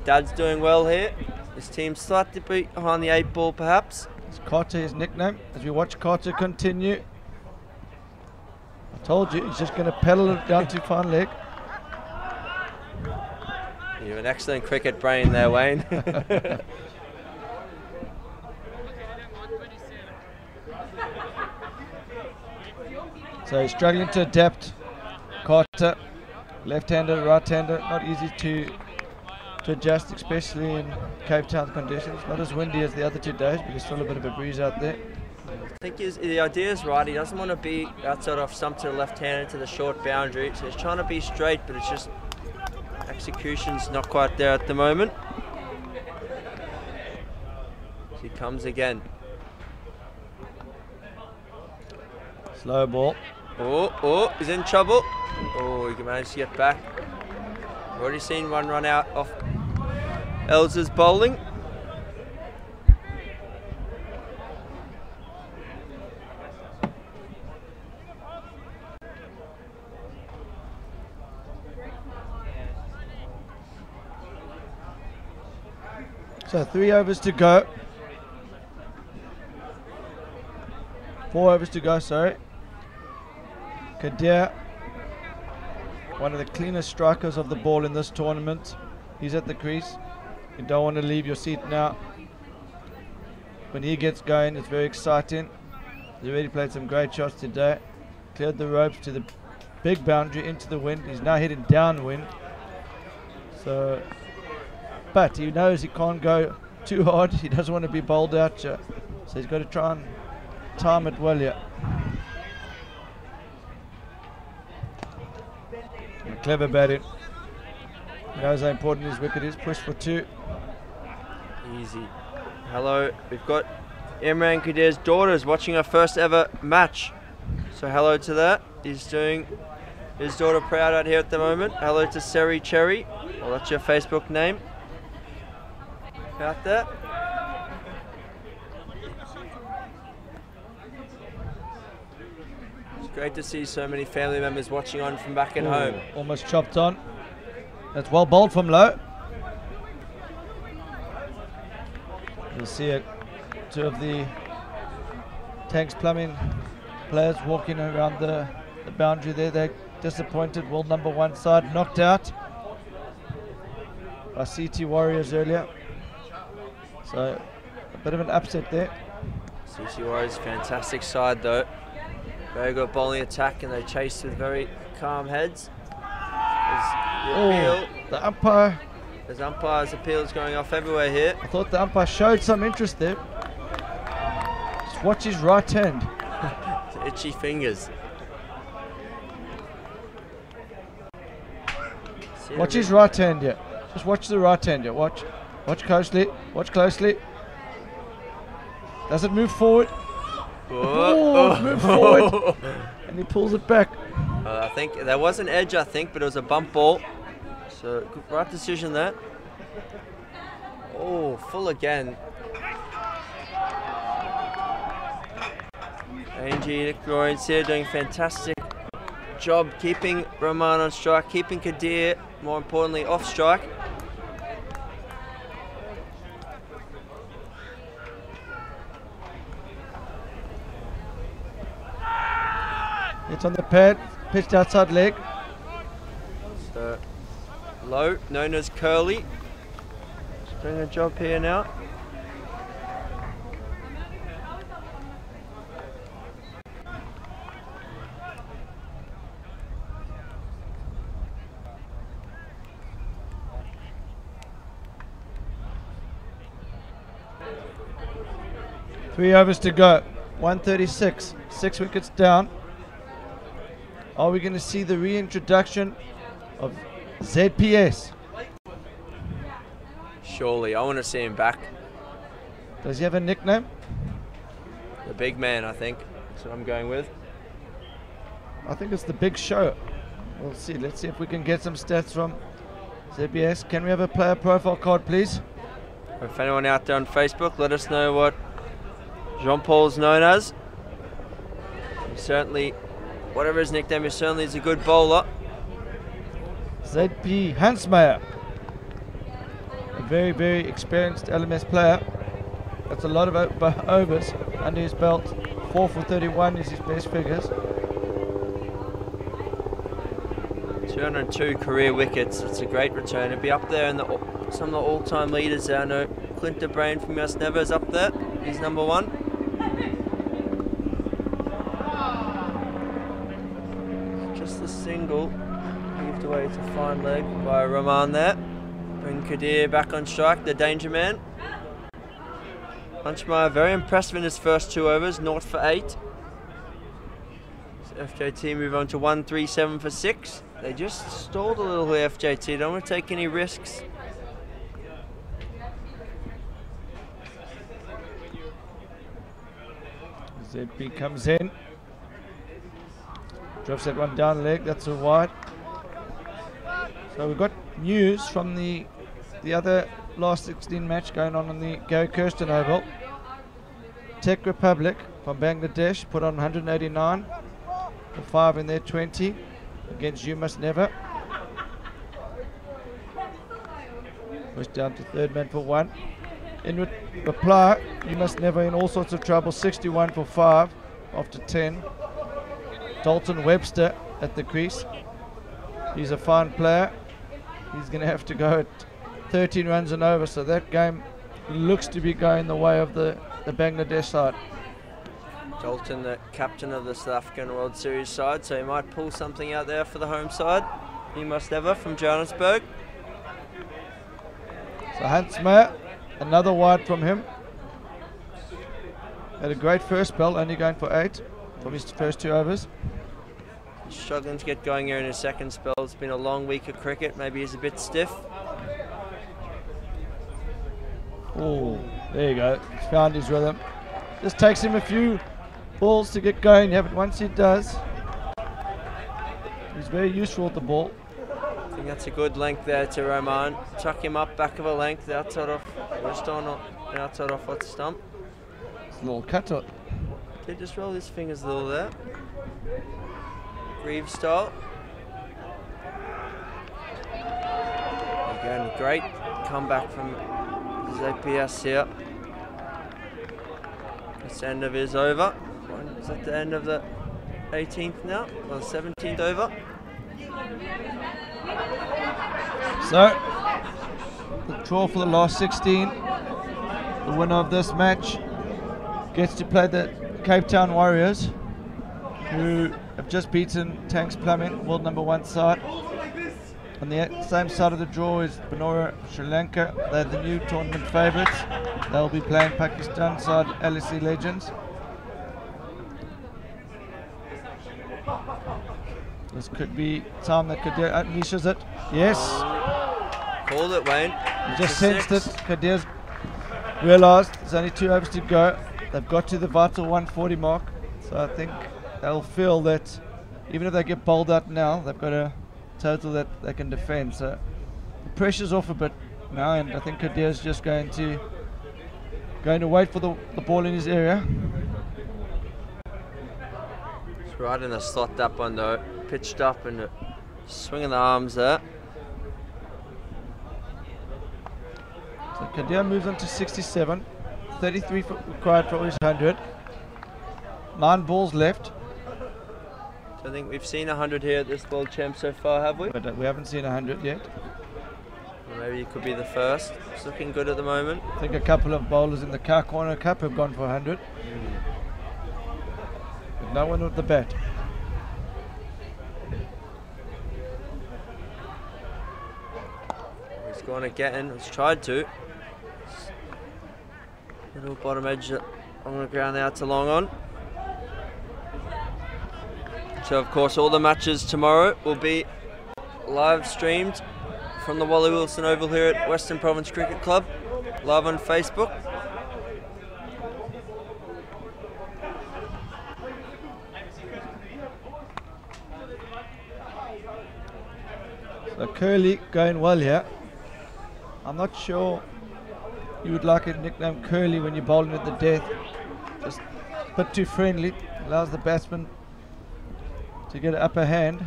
Dad's doing well here. His team's slightly behind the 8 ball perhaps. It's Carter, his nickname. As we watch Carter continue. I told you, he's just going to pedal it down to final leg. You have an excellent cricket brain there, Wayne. So he's struggling to adapt. Carter, left-hander, right-hander, not easy to adjust, especially in Cape Town conditions. Not as windy as the other 2 days, but there's still a bit of a breeze out there. I think the idea is right. He doesn't want to be outside off stump to the left-hander to the short boundary, so he's trying to be straight, but it's just execution's not quite there at the moment. He comes again. Slow ball. Oh, he's in trouble. Oh, he managed to get back. We've already seen one run out off Elsa's bowling. So 3 overs to go. 4 overs to go, sorry. Kadir, one of the cleanest strikers of the ball in this tournament. He's at the crease. You don't want to leave your seat now. When he gets going, it's very exciting. He's already played some great shots today. Cleared the ropes to the big boundary into the wind. He's now heading downwind. So, but he knows he can't go too hard. He doesn't want to be bowled out. So he's got to try and time it well here. Clever batting. He knows how important his wicket is. Push for 2. Easy. Hello, we've got Imran Kadir's daughters watching her first ever match. So hello to that. He's doing his daughter proud out here at the moment. Hello to Seri Cherry. Well, that's your Facebook name. Out there. Great to see so many family members watching on from back at home. Almost chopped on. That's well bowled from low. You'll see it. 2 of the Tanks Plumbing players walking around the boundary there. They're disappointed. World number 1 side knocked out by CT Warriors earlier. So a bit of an upset there. CT Warriors, fantastic side though. Very good bowling attack, and they chased with very calm heads. The umpire. There's umpire's appeals going off everywhere here. I thought the umpire showed some interest there. Just watch his right hand. Itchy fingers. Watch his right hand here. Just watch the right hand here. Watch closely. Watch closely. Does it move forward? Move forward. And he pulls it back. I think there was an edge, but it was a bump ball. So right decision there. Oh, full again. A&G Dorings here doing a fantastic job keeping Roman on strike, keeping Kadir, more importantly, off strike. It's on the pad, pitched outside leg. So low, known as Curly. He's doing a job here now. Three overs to go. 136. 6 wickets down. Are we going to see the reintroduction of ZPS? Surely, I want to see him back. Does he have a nickname? The big man, I think. That's what I'm going with. I think it's the Big Show. We'll see. Let's see if we can get some stats from ZPS. Can we have a player profile card, please? If anyone out there on Facebook, let us know what Jean-Paul's known as. Certainly, whatever his nickname is, certainly is a good bowler. ZP Hansmeyer, a very, very experienced LMS player. That's a lot of overs under his belt. 4 for 31 is his best figures. 2 202 career wickets. It's a great return. It'll be up there in some of the all-time leaders there. I know Clint de Brain from US Never is up there. He's number 1. Just a single. Moved away to fine leg by Rahman there. Bring Kadir back on strike, the danger man. Hunchmeyer very impressive in his first 2 overs, 0 for 8. So FJT move on to 137 for 6. They just stalled a little here, FJT. Don't want to take any risks. ZB comes in. Drops that one down leg, that's a wide. So we've got news from the other last 16 match going on the Gary Kirsten Oval. Czech Republic from Bangladesh put on 189 for 5 in their 20 against You Must Never. Pushed down to third man for 1. In reply, You Must Never in all sorts of trouble, 61 for 5 after 10. Dalton Webster at the crease. He's a fine player. He's going to have to go at 13 runs and over, so that game looks to be going the way of the Bangladesh side. Dalton, the captain of the South African World Series side, so he might pull something out there for the home side. You Must Never from Johannesburg. So Huntsmeyer, another wide from him. Had a great first spell, only going for 8 from his first 2 overs. Struggling to get going here in his second spell. It's been a long week of cricket. Maybe he's a bit stiff. Oh, there you go. He's found his rhythm. Just takes him a few balls to get going, yeah, but once he does, he's very useful with the ball. I think that's a good length there to Rahman. Chuck him up, back of a length, outside off wrist on or outside off what's stump. It's a little cut up. Did just roll his fingers a little there. Reeve style. Again, great comeback from ZPS here. This end of his over. Is that the end of the 18th now? Well, 17th over. So, the draw for the last 16. The winner of this match gets to play the Cape Town Warriors, who have just beaten Tanks Plumbing, world number 1 side. On the same side of the draw is Benora, Sri Lanka. They're the new tournament favourites. They'll be playing Pakistan side LSE Legends. This could be time that Kadir unleashes it. Yes. Called it, Wayne. You just sensed it. Kadir's realised there's only 2 overs to go. They've got to the vital 140 mark. So I think they'll feel that even if they get bowled out now, they've got a total that they can defend. So the pressure's off a bit now, and I think Kadir's just going to wait for the ball in his area. It's right in the slot, that one though. Pitched up and swinging the arms there. So Kadir moves on to 67. 33 required for his 100. 9 balls left. So I think we've seen 100 here at this World Champ so far, have we? But we haven't seen 100 yet. Well, maybe it could be the first. It's looking good at the moment. I think a couple of bowlers in the Car Corner Cup have gone for 100. But no one with the bat. He's gone again. He's tried to. Little bottom edge on the ground there to long on. So of course all the matches tomorrow will be live streamed from the Wally Wilson Oval here at Western Province Cricket Club, live on Facebook. So Curly going well here. I'm not sure you would like a nickname Curly when you're bowling at the death. Just a bit too friendly. Allows the batsman to get an upper hand.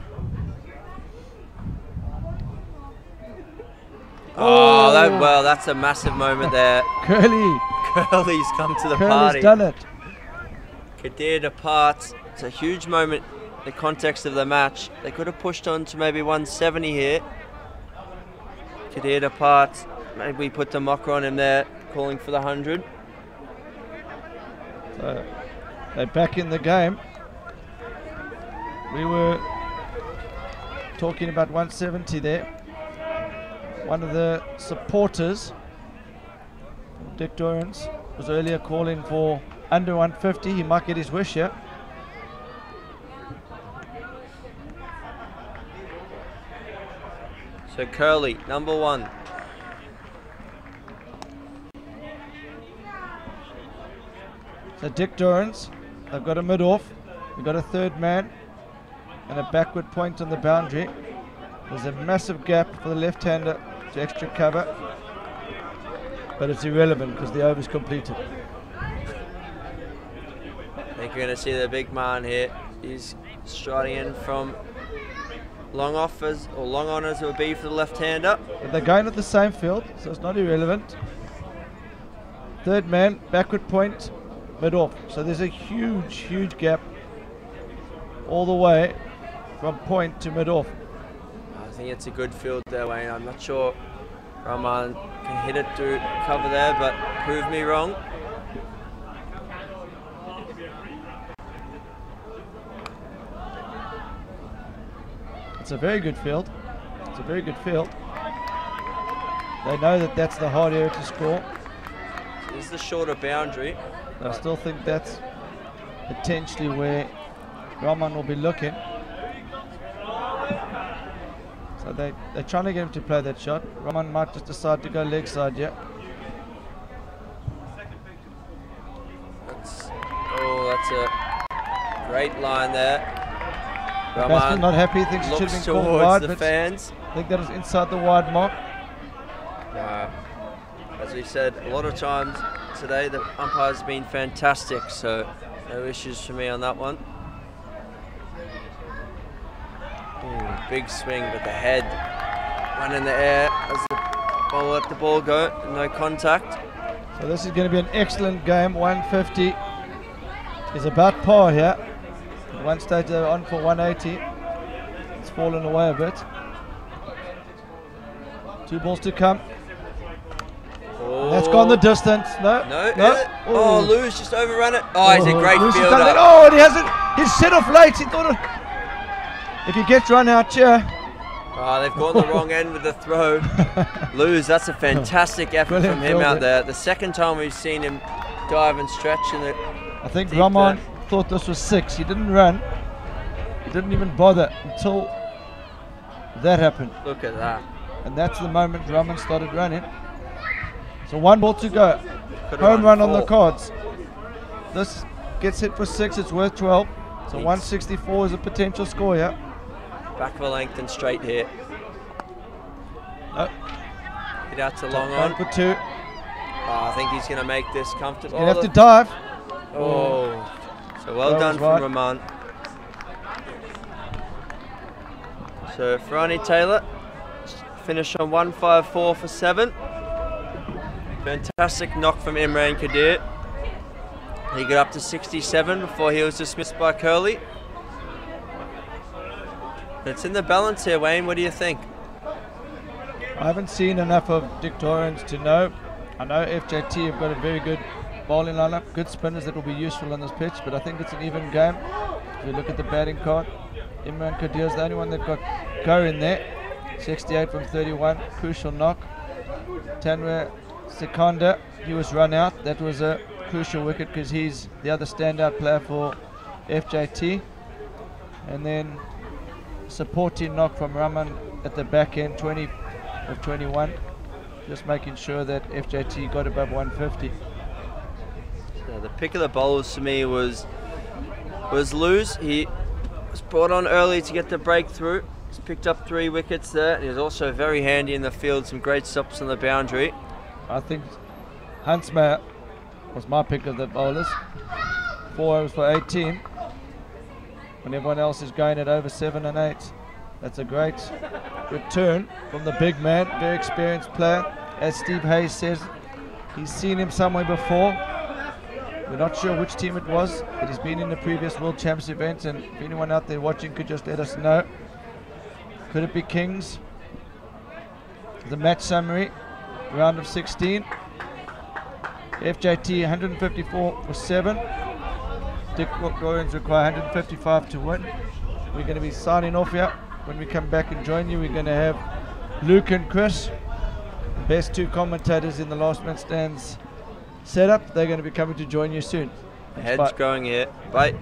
Oh, well, that's a massive moment there. Curly. Curly's come to the Curly's party. Done it. Kadir departs. It's a huge moment the context of the match, they could have pushed on to maybe 170 here. Kadir departs. Maybe we put the mocker on him there, calling for the 100. So they're back in the game. We were talking about 170 there. One of the supporters, Dick Dorings, was earlier calling for under 150. He might get his wish here. So Curly, number 1. So Dick Dorings, they've got a mid-off, we've got a third man and a backward point on the boundary. There's a massive gap for the left-hander to extra cover, but it's irrelevant because the over's completed. I think you're going to see the big man here. He's striding in from long offers, or long on as it would be for the left-hander. But they're going at the same field, so it's not irrelevant. Third man, backward point, mid-off. So there's a huge gap all the way from point to mid-off. I think it's a good field there, Wayne. I'm not sure Rahman can hit it through cover there, but prove me wrong. It's a very good field. It's a very good field. They know that that's the hard area to score. So this is the shorter boundary. I still think that's potentially where Rahman will be looking. So they're trying to get him to play that shot. Rahman might just decide to go leg side, yeah. That's a great line there. Batsman not happy, thinks it should have been called wide, the fans. I think that is inside the wide mark. As we said, a lot of times today the umpires have been fantastic, so no issues for me on that one. Ooh, big swing, but the head went in the air as the ball let the ball go, no contact. So this is going to be an excellent game. 150 is about par here. At one stage they were on for 180. It's fallen away a bit. 2 balls to come. Oh. That's gone the distance. No. Oh, Lou's just overrun it. Oh, he's a great fielder. Oh, and he hasn't. He's set off late. He thought if he gets run out here. Oh, they've gone the wrong end with the throw. Lou's, that's a fantastic effort from him out there. The second time we've seen him dive and stretch in it. I think Rahman thought this was 6. He didn't run. He didn't even bother until that happened. Look at that. And that's the moment Rahman started running. So 1 ball to go. Home run on the cards. This gets hit for 6. It's worth 12. So 164 is a potential score here. Back of a length and straight here. No. Hit out to long on. For 2. Oh, I think he's going to make this comfortable. He's going to have to dive. Oh. So well done from Rahman. So Farani Taylor finished on 154 for 7. Fantastic knock from Imran Kadir. He got up to 67 before he was dismissed by Curly. It's in the balance here, Wayne. What do you think? I haven't seen enough of Dick Dorings to know. I know FJT have got a very good bowling lineup, good spinners that will be useful on this pitch, but I think it's an even game. If you look at the batting card, Imran Kadir is the only one that got go in there. 68 from 31, crucial knock. Tanwir Sekanda, he was run out. That was a crucial wicket because he's the other standout player for FJT. And then supporting knock from Rahman at the back end, 20 of 21. Just making sure that FJT got above 150. So the pick of the bowlers for me was Luz. He was brought on early to get the breakthrough. He's picked up 3 wickets there, and he was also very handy in the field, some great stops on the boundary. I think Huntsmeyer was my pick of the bowlers. 4 overs for 18. When everyone else is going at over 7 and 8. That's a great return from the big man, very experienced player. As Steve Hayes says, he's seen him somewhere before. We're not sure which team it was. It has been in the previous World Champs event, and if anyone out there watching could just let us know. Could it be Kings? The match summary, round of 16. FJT 154 for 7. Dick Dorings require 155 to win. We're going to be signing off here. When we come back and join you, we're going to have Luke and Chris, the best 2 commentators in the Last Man Stands setup. They're going to be coming to join you soon. Heads going here. Bye.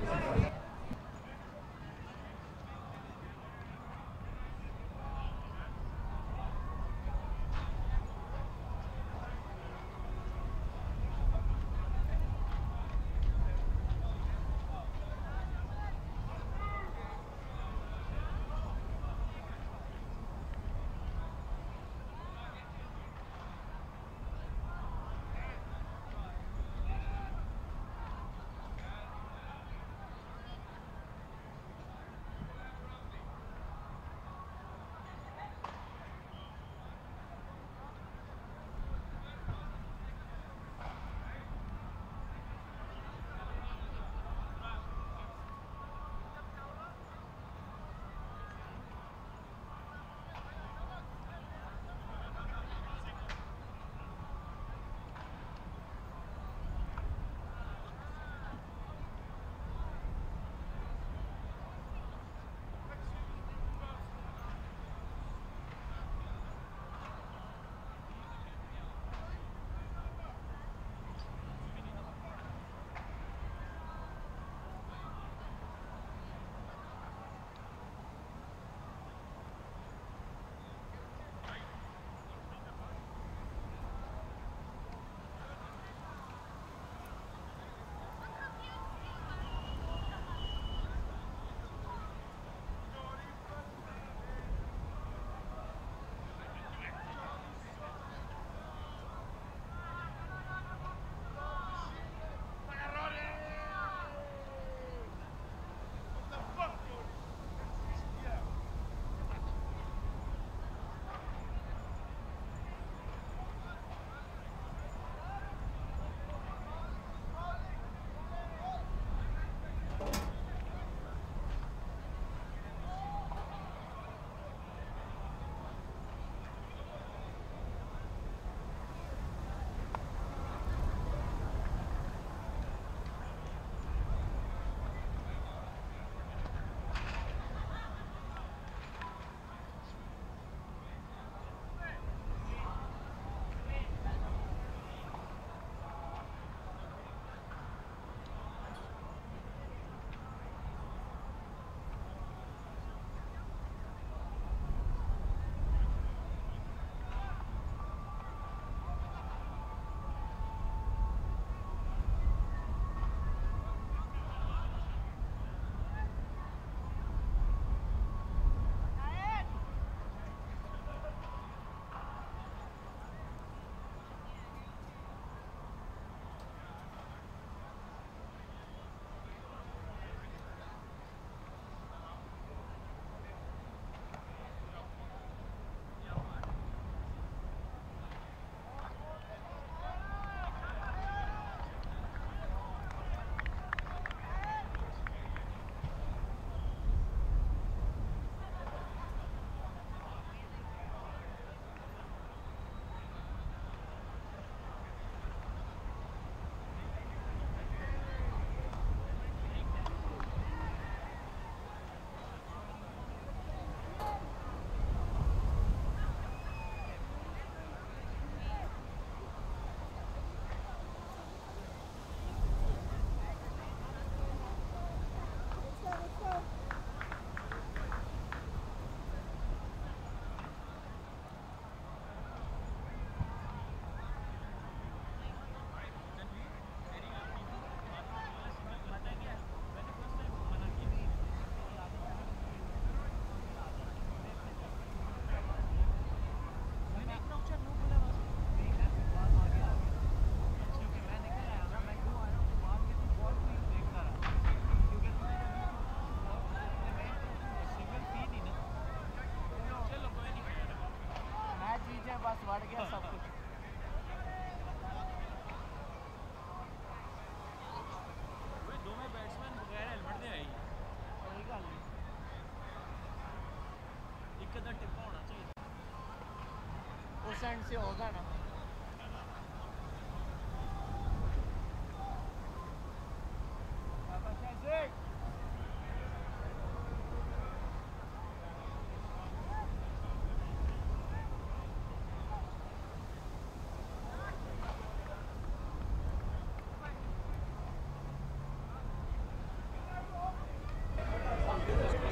बढ़ गया सब कुछ।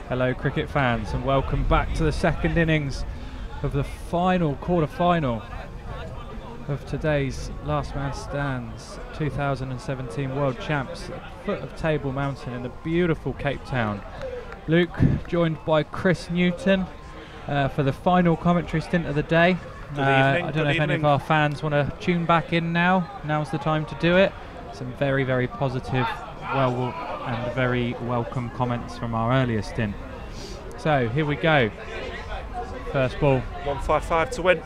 Hello cricket fans, and welcome back to the second innings of the final quarter-final of today's Last Man Stands 2017 World Champs at the foot of Table Mountain in the beautiful Cape Town. Luke, joined by Chris Newton for the final commentary stint of the day. I don't know if any of our fans want to tune back in now. Now's the time to do it. Some very, very positive, and very welcome comments from our earlier stint. So here we go. First ball. 155 to win.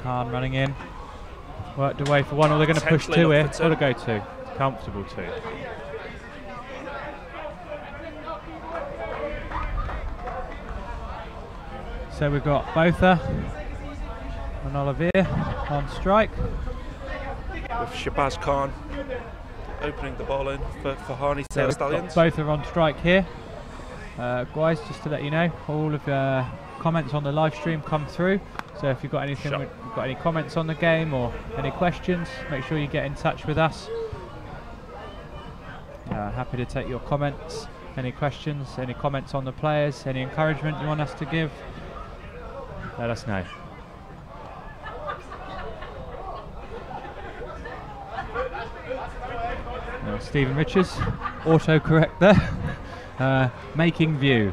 Khan running in. Worked away for one. Or they're going to push two here. Got to go two. Comfortable two. So we've got Botha and Ollivier on strike. With Shahbaaz Khan opening the ball in for Farani Taylor Stallions. Both are on strike here. Guys, just to let you know, all of the comments on the live stream come through. So if you've got anything, you've got any comments on the game or any questions, make sure you get in touch with us. Happy to take your comments, any questions, any comments on the players, any encouragement you want us to give. Let us know. Stephen Richards, autocorrect there. Making view.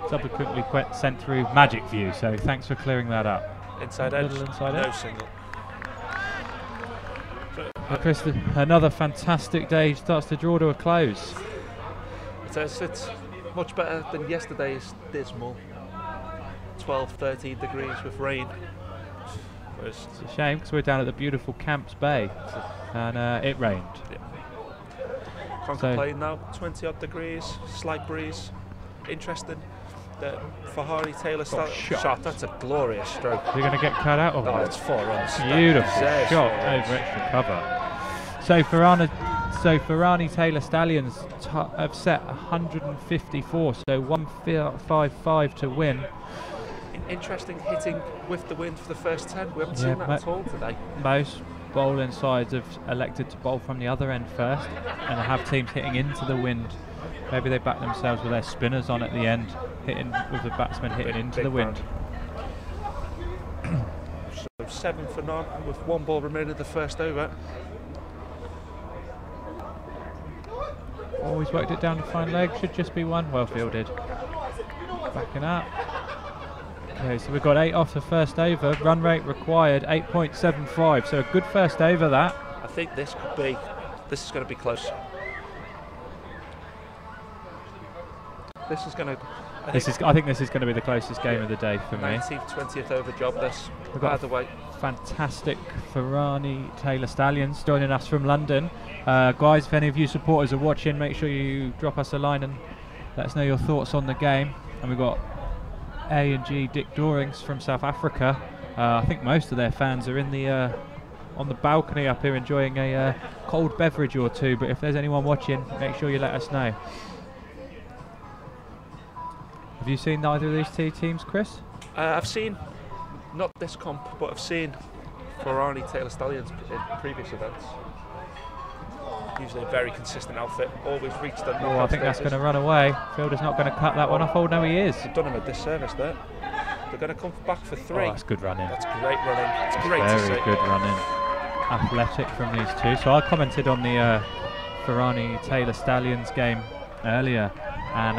Subsequently sent through magic view, so thanks for clearing that up. Inside edge, inside no edge. single. Chris, another fantastic day starts to draw to a close. It's much better than yesterday's dismal 12-13 degrees with rain. It's a shame because we're down at the beautiful Camps Bay and it rained. Yeah. Can't complain now, 20 odd degrees, slight breeze. Interesting. The Farani Taylor shot, that's a glorious stroke. You're going to get cut out of it. Oh, it's 4 runs. Beautiful shot over extra cover. So Farani Taylor Stallions have set 154, so 155 to win. Interesting hitting with the wind for the first 10. We haven't seen that at all today. Most bowling sides have elected to bowl from the other end first and have teams hitting into the wind. Maybe they back themselves with their spinners on at the end, hitting with the batsman hitting into the wind. So 7 for none with 1 ball remaining in the first over. Always worked it down to fine leg, should just be 1. Well fielded. Backing up. Okay, so we've got 8 off the first over. Run rate required 8.75. So a good first over that. I think this is going to be close. This is going to. I think this is going to be the closest game of the day for me. 19th, 20th over job. This. We've got either way. Fantastic Farani Taylor Stallions joining us from London. Guys, if any of you supporters are watching, make sure you drop us a line and let us know your thoughts on the game. And we've got A&G Dorings from South Africa. I think most of their fans are in the on the balcony up here enjoying a cold beverage or two, but if there's anyone watching, make sure you let us know. Have you seen either of these two teams, Chris? I've seen, not this comp, but I've seen Farani Taylor Stallions in previous events. Usually a very consistent outfit, always reached the knockout I think that's going to run away. Fielder's not going to cut that one off. Oh no, he is. They've done him a disservice there. They're going to come back for 3. Oh, that's good running. That's great running. It's great to see. Very good running. Athletic from these two. So I commented on the Farani Taylor Stallions game earlier, and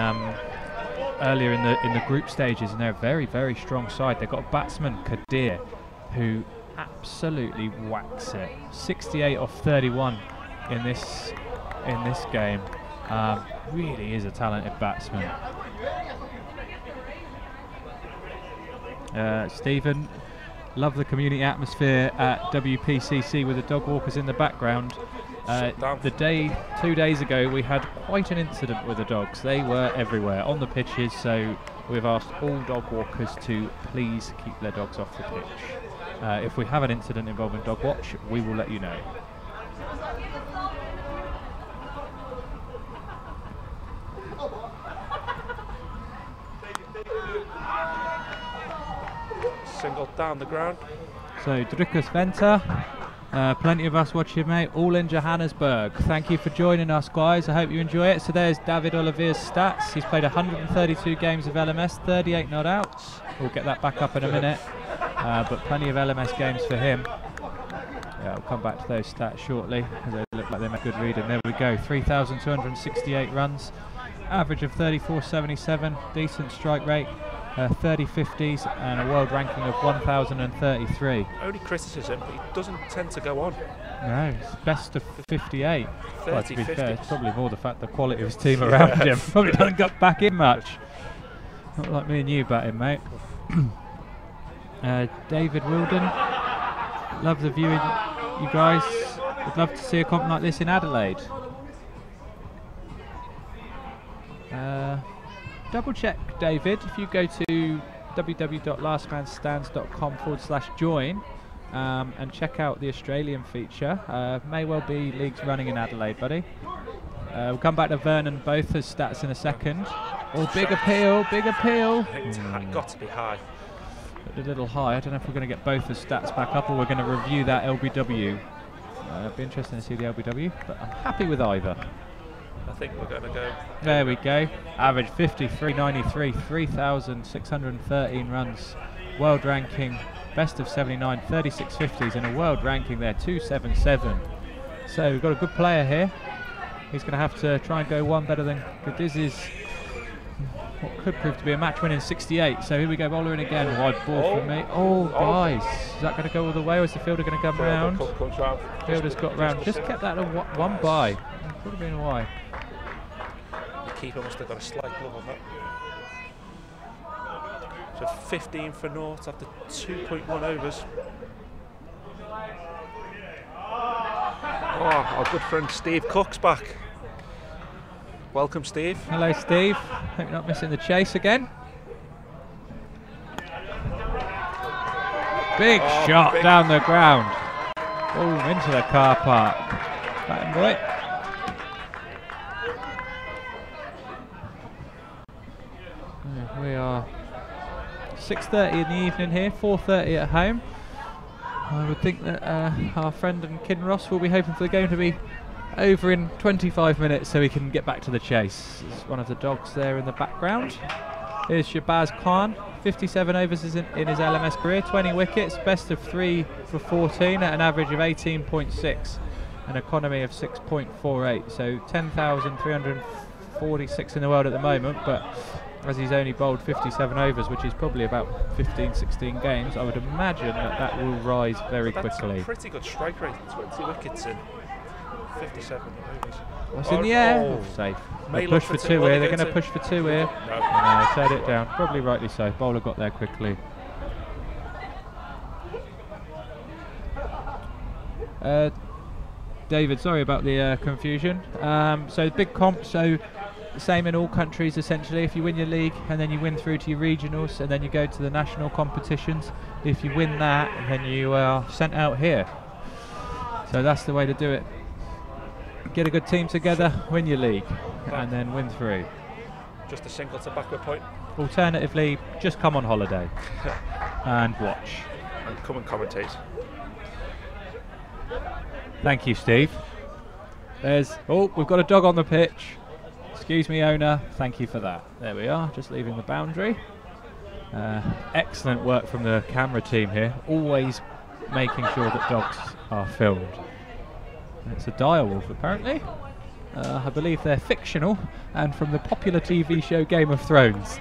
earlier in the group stages, and they're a very, very strong side. They've got batsman Kadir, who absolutely whacks it. 68 off 31 in this game. Really is a talented batsman. Stephen, love the community atmosphere at WPCC with the dog walkers in the background. 2 days ago we had quite an incident with the dogs. They were everywhere on the pitches, so we've asked all dog walkers to please keep their dogs off the pitch. If we have an incident involving dog watch, we will let you know. Single down the ground. So Drukkas Venter, plenty of us watching, mate, all in Johannesburg. Thank you for joining us, guys. I hope you enjoy it. So there's David Ollivier's stats. He's played 132 games of LMS, 38 not outs. We'll get that back up in a minute, but plenty of LMS games for him. Yeah, I'll come back to those stats shortly, as they look like they make good reading. There we go, 3,268 runs, average of 34.77, decent strike rate, 30 50s, and a world ranking of 1,033. Only criticism, but he doesn't tend to go on. No, it's best of 58. 30, well, to be 50s. fair, it's probably more the fact the quality of his team around him. Probably doesn't get back in much. Not like me and you batting, mate. David Wilden, love the viewing, you guys. Would love to see a comp like this in Adelaide. Double check, David, if you go to www.lastmanstands.com/join and check out the Australian feature. May well be leagues running in Adelaide, buddy. We'll come back to Vernon Botha's stats in a second. Oh, big appeal, big appeal. It's got to be high. A little high. I don't know if we're going to get Botha's stats back up or we're going to review that LBW. It'll be interesting to see the LBW, but I'm happy with either. I think we're going to go. There we go. Average 53.93, 3,613 runs. World ranking, best of 79, 36 50s, and a world ranking there, 277. So we've got a good player here. He's going to have to try and go one better than Gadiz's, what could prove to be a match-winning 68. So here we go, bowler in again. Wide ball from me. Oh, guys. Is that going to go all the way, or is the fielder going to come round? Fielder's got round. Just kept that at one by. Could have been a wide. The keeper must have got a slight glove on that. So 15 for naught after 2.1 overs. Oh, our good friend Steve Cook's back. Welcome, Steve. Hello, Steve. Hope you're not missing the chase again. Big shot down the ground. Boom, into the car park. Batting boy. We are 6:30 in the evening here, 4:30 at home. I would think that our friend and Kinross will be hoping for the game to be over in 25 minutes so we can get back to the chase. There's one of the dogs there in the background. Here's Shahbaaz Khan, 57 overs in his LMS career, 20 wickets, best of 3 for 14 at an average of 18.6, an economy of 6.48, so 10,346 in the world at the moment, but as he's only bowled 57 overs, which is probably about 15, 16 games, I would imagine that will rise very quickly. A pretty good strike rate, 20 wickets in 57 overs. What's in the air? Oh, safe. Push for two here. They're going to push for two here. No, turn it down. Probably rightly so. Bowler got there quickly. David, sorry about the confusion. So big comp. So same in all countries essentially. If you win your league and then you win through to your regionals and then you go to the national competitions, if you win that, then you are sent out here. So that's the way to do it. Get a good team together, win your league, and then win through. Just a single to backward point. Alternatively, just come on holiday and watch. And come and commentate. Thank you, Steve. We've got a dog on the pitch. Excuse me, owner. Thank you for that. There we are, just leaving the boundary. Excellent work from the camera team here, always making sure that dogs are filmed. It's a direwolf apparently. I believe they're fictional and from the popular TV show Game of Thrones.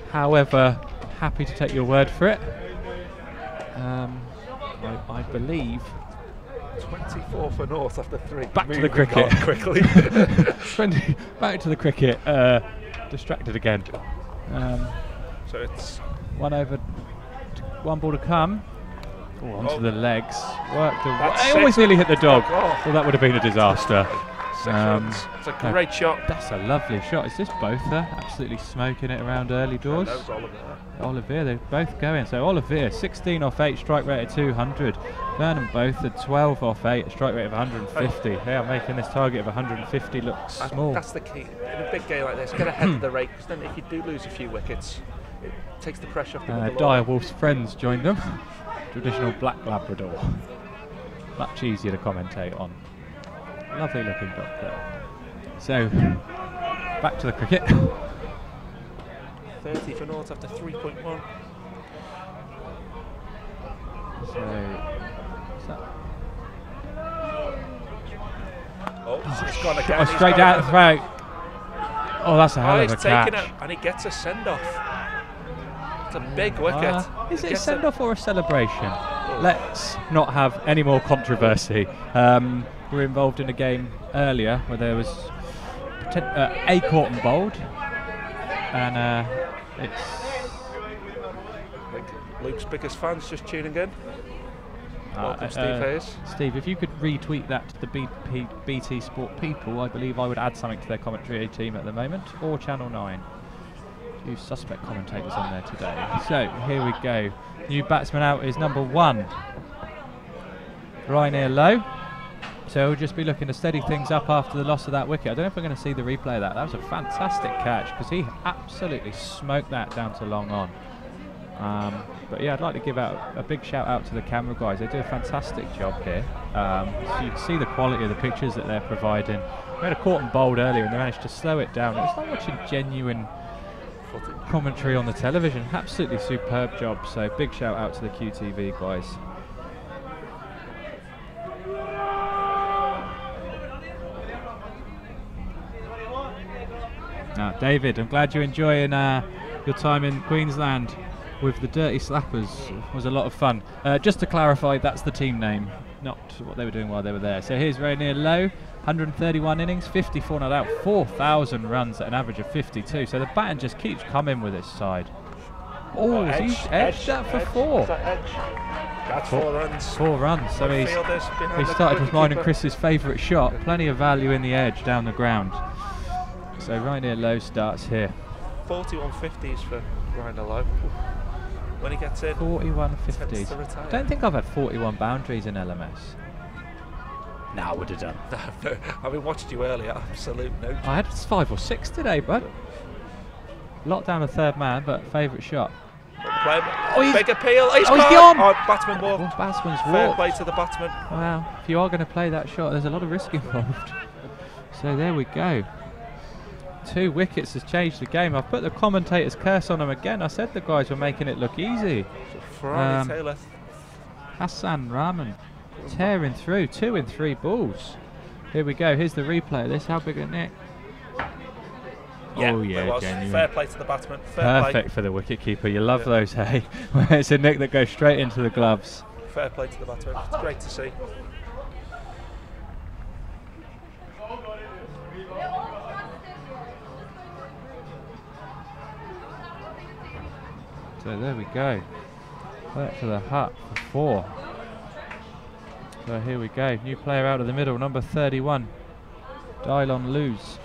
However, happy to take your word for it. I believe 24 for naught after 3. Back to the cricket. Quickly. Back to the cricket. Distracted again. So it's 1 over, 1 ball to come. Onto the legs. Worked away. I always nearly hit the dog. Well, that would have been a disaster. 6 runs. It's a great shot. That's a lovely shot. Is this Botha absolutely smoking it around early doors? That was Ollivier, they're both going. So Ollivier, 16 off 8, strike rate of 200. Vernon Botha, 12 off 8, strike rate of 150. They are making this target of 150 look small. That's the key. In a big game like this, get ahead of the rate, because then if you do lose a few wickets, it takes the pressure off the Dire Wolf's friends joined them. Traditional black Labrador. Much easier to commentate on. Lovely looking dog there. So, back to the cricket. 30 for naught after 3.1. It's gone again. Straight down the throat. Oh, that's a hell of a catch. It, and he gets a send-off. It's a big wicket. Is it a send-off or a celebration? Let's not have any more controversy. We were involved in a game earlier where there was a caught and bowled, and it's Luke's biggest fans just tuning in. Welcome, Steve Hayes. Steve, if you could retweet that to the BT Sport people, I believe I would add something to their commentary team at the moment, or Channel 9. Few suspect commentators on there today. So here we go. New batsman out is number 1, Rainier Lowe. So we'll just be looking to steady things up after the loss of that wicket. I don't know if we're going to see the replay of that. That was a fantastic catch, because he absolutely smoked that down to long on. But yeah, I'd like to give out a big shout out to the camera guys. They do a fantastic job here. So you can see the quality of the pictures that they're providing. We had a caught and bowled earlier and they managed to slow it down. It's like watching genuine commentary on the television. Absolutely superb job. So big shout out to the QTV guys. Now, David, I'm glad you're enjoying your time in Queensland with the Dirty Slappers. It was a lot of fun. Just to clarify, that's the team name, not what they were doing while they were there. So here's Rainier Lowe, 131 innings, 54 not out, 4,000 runs at an average of 52. So the batting just keeps coming with his side. Oh, he's edged that for 4. That's 4 runs. 4 runs. So he started with mine and Chris's favourite shot. Plenty of value in the edge down the ground. So Rainier Lowe starts here. 41 50s for Rainier Lowe. When he gets in, 41 50s. I don't think I've had 41 boundaries in LMS. Nah, I would have done. Having watched you earlier, absolute no. I had 5 or 6 today, bud. Locked down a third man, but favourite shot. Big appeal. He's gone. Oh, batsman walked. Oh, batsman's Fair walked. play to the batsman. Wow, if you are going to play that shot, there's a lot of risk involved. So there we go. 2 wickets has changed the game. I've put the commentator's curse on them again. I said the guys were making it look easy. Farani Taylor. Hassan Rahman tearing through 2 in 3 balls. Here we go. Here's the replay of this. How big a nick? Yeah, oh yeah, genuine. Fair play to the batsman. Fair Perfect play for the wicket-keeper. You love those, hey? Where it's a nick that goes straight into the gloves. Fair play to the batsman. It's great to see. So there we go. Back to the hut for 4. So here we go. New player out of the middle, number 31. Dylon Luz.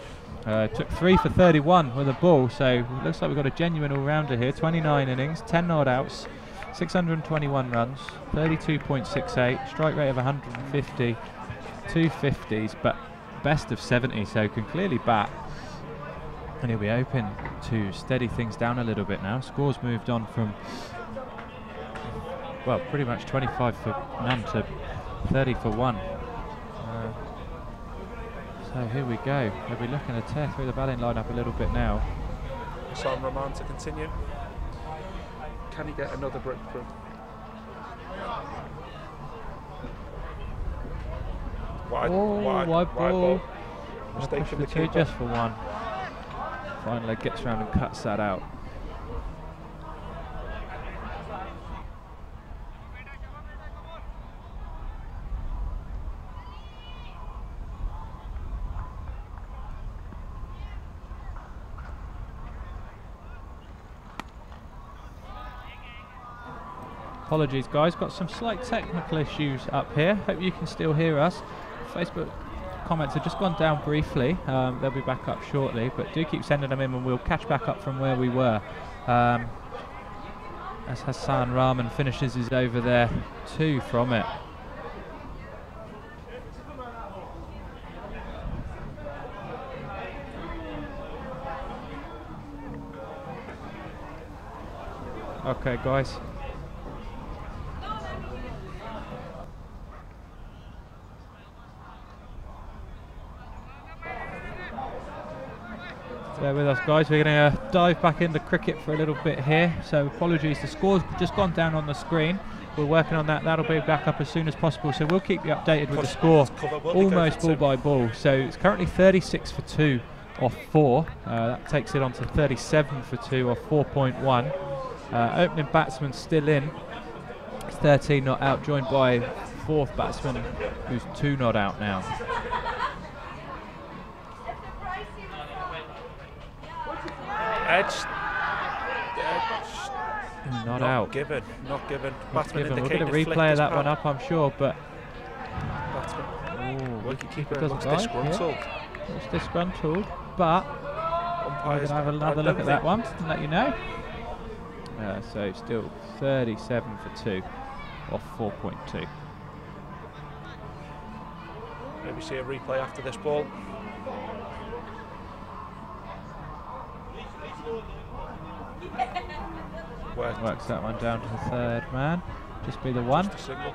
Took 3 for 31 with a ball, so looks like we've got a genuine all-rounder here. 29 innings, 10 not outs, 621 runs, 32.68, strike rate of 150, 250s, but best of 70, so can clearly bat. And he'll be open to steady things down a little bit now. Scores moved on from, well, pretty much 25 for none to 30 for 1. So here we go. They'll be looking to tear through the batting lineup a little bit now. Hassan Rahman to continue. Can he get another breakthrough? Wide ball. Mistake from the keeper. Just for 1. Finally gets round and cuts that out. Apologies guys, got some slight technical issues up here. Hope you can still hear us. Facebook comments have just gone down briefly. They'll be back up shortly, but do keep sending them in and we'll catch back up from where we were. As Hassan Rahman finishes his over there, 2 from it. Okay, guys. Bear with us, guys. We're going to dive back into cricket for a little bit here. So apologies, the score's just gone down on the screen. We're working on that. That'll be back up as soon as possible. So we'll keep you updated with the score, almost ball by ball. So it's currently 36 for 2 off 4. That takes it on to 37 for 2 off 4.1. Opening batsman still in. It's 13 not out, joined by 4th batsman who's 2 not out now. Edge. Not out. Given. We're going to replay that one up, I'm sure, but Wicketkeeper looks disgruntled. Yeah. Looks disgruntled, but we're going to have another look at that one and let you know. So still 37 for 2 off 4.2. Maybe see a replay after this ball. Works that one down to the 3rd man. Just be the one. Just a single.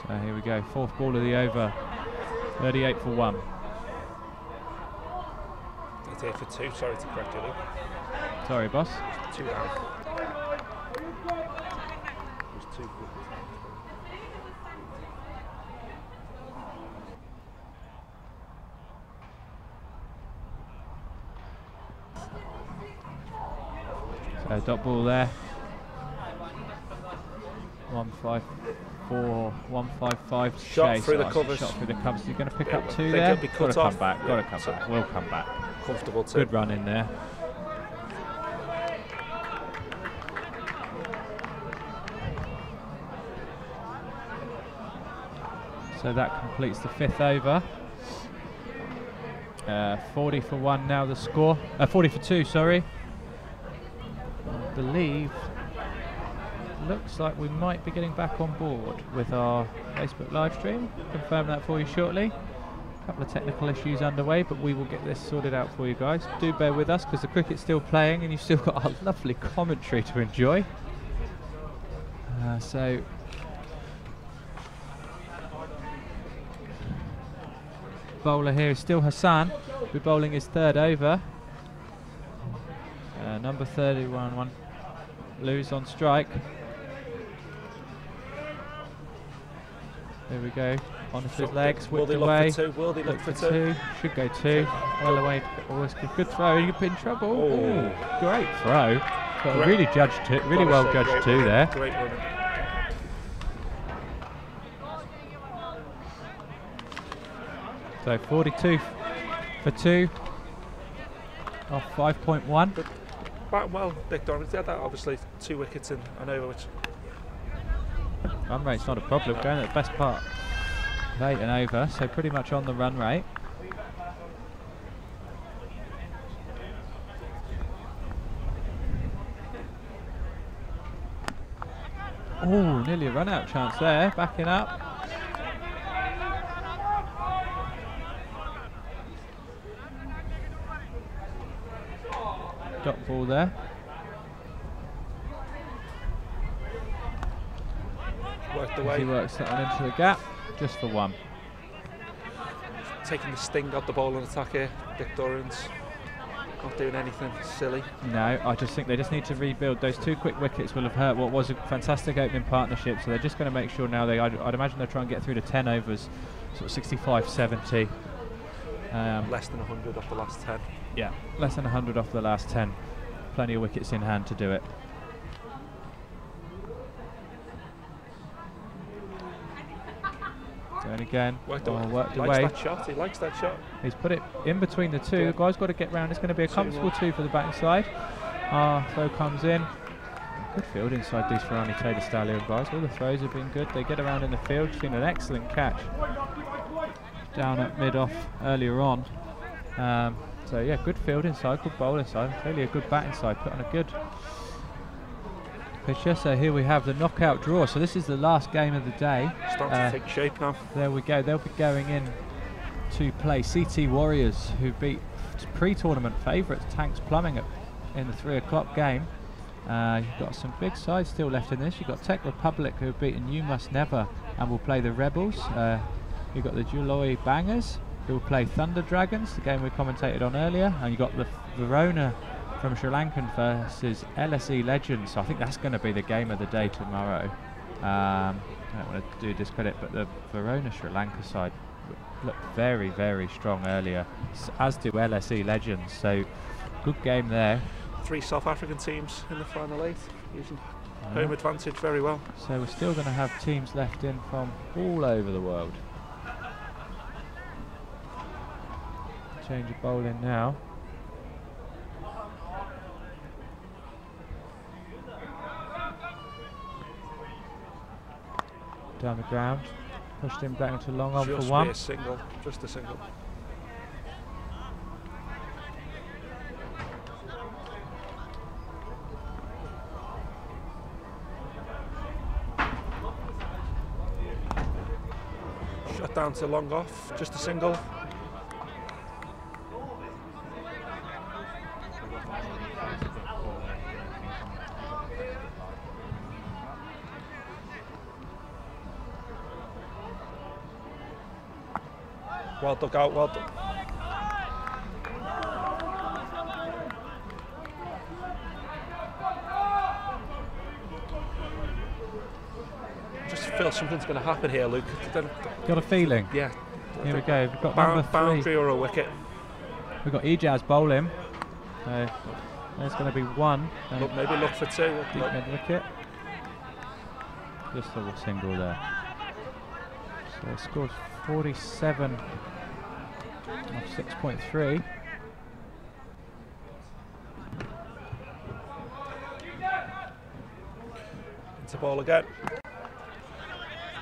So here we go, 4th ball of the over. 38 for 1. 38 for 2, sorry to correct you, Luke. Sorry, boss. 2 down. It was 2 good. So dot ball there. 154, 155 Shot chase. through the covers. Shot through the covers. You're going to pick Yeah, up 2 think there. it'll be Got cut to come off. back. Yeah, Got to come so back. We'll come back. Comfortable too. Good run in there. So that completes the 5th over. 40 for 1 now the score. 40 for 2, sorry. I believe looks like we might be getting back on board with our Facebook live stream. Confirm that for you shortly. A couple of technical issues underway, but we will get this sorted out for you guys. Do bear with us because the cricket's still playing and you've still got our lovely commentary to enjoy. So bowler here is still Hassan. He'll be bowling his 3rd over. Number 31, Lou's on strike. There we go. On his legs, whipped away. Will they look for 2? Should go 2. Well away. Always good throw. You could be in trouble. Ooh, great throw. But really judged it. Really well judged too there. Great running. So 42 for 2 off 5.1. Batting well, Dick Dorings. They had that obviously 2 wickets in an over, which run rate's not a problem. Going at the best part of 8 and over, so pretty much on the run rate. Oh, nearly a run out chance there. Backing up. Dot ball there. worked away. He works that one into the gap, just for 1. Taking the sting out the ball on attack here, Dick Dorings. Not doing anything silly. No, I just think they just need to rebuild. Those 2 quick wickets will have hurt what was a fantastic opening partnership, so they're just going to make sure now I'd imagine they'll try and get through to 10 overs, sort of 65, 70. Less than 100 off the last 10. Yeah, less than 100 off the last 10. Plenty of wickets in hand to do it. Going again. Worked away. That shot. He likes that shot. He's put it in between the two. The guy's got to get round. It's going to be a comfortable two for the back side. Throw comes in. Good field inside these Farani Taylor Stallions guys. All the throws have been good. They get around in the field. Seen an excellent catch down at mid-off earlier on. So yeah, good field inside, good bowl inside. Clearly a good bat inside. Put on a good picture. So here we have the knockout draw. So this is the last game of the day. Starting to take shape now. There we go. They'll be going in to play CT Warriors, who beat pre-tournament favourites Tanks Plumbing in the 3 o'clock game. You've got some big sides still left in this. You've got Tech Republic, who have beaten You Must Never and will play the Rebels. You've got the Juloy Bangers, who will play Thunder Dragons, the game we commentated on earlier. And you've got the Verona from Sri Lankan versus LSE Legends. So I think that's going to be the game of the day tomorrow. I don't want to do discredit, but the Verona Sri Lanka side looked very, very strong earlier, as do LSE Legends. So good game there. 3 South African teams in the final 8, using home advantage very well. So we're still going to have teams left in from all over the world. Change of bowl in now. Down the ground, pushed him back into long on for one. Just a single. Shot down to long off, just a single. Well dug out, well done. Just feel something's going to happen here, Luke. Got a feeling? Yeah. Here we go. We've got number 3. Boundary or a wicket. We've got Ijaz bowling. So there's going to be 1. Maybe look for 2. Deep mid wicket. Just a single there. So it scored 47 off 6.3. Into ball again.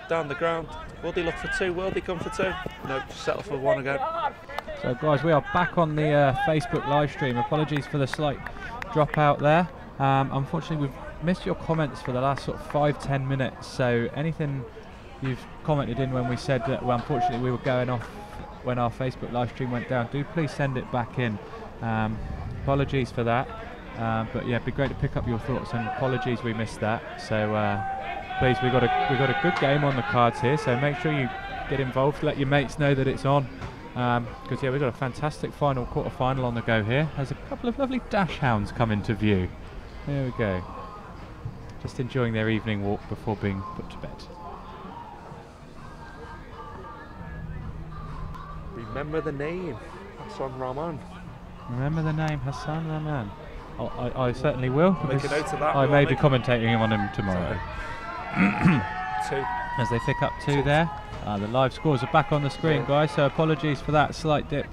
Down the ground. Will they look for 2? Will they come for 2? No, just settle for 1 again. So guys, we are back on the Facebook live stream. Apologies for the slight dropout there. Unfortunately, we've missed your comments for the last sort of 5-10 minutes. So anything you've commented in when we said that, well, unfortunately we were going off when our Facebook live stream went down, do please send it back in. Apologies for that, but yeah, it'd be great to pick up your thoughts, and apologies we missed that. So please, we got a good game on the cards here, so make sure you get involved, let your mates know that it's on, because yeah, we've got a fantastic quarter-final on the go here. There's a couple of lovely dash hounds come into view. There we go, just enjoying their evening walk before being put to bed. Remember the name, Hassan Rahman. Remember the name, Hassan Rahman. I certainly will. Make a note of that. I may be commentating on him tomorrow. 2. As they pick up 2 there. The live scores are back on the screen, guys, so apologies for that slight dip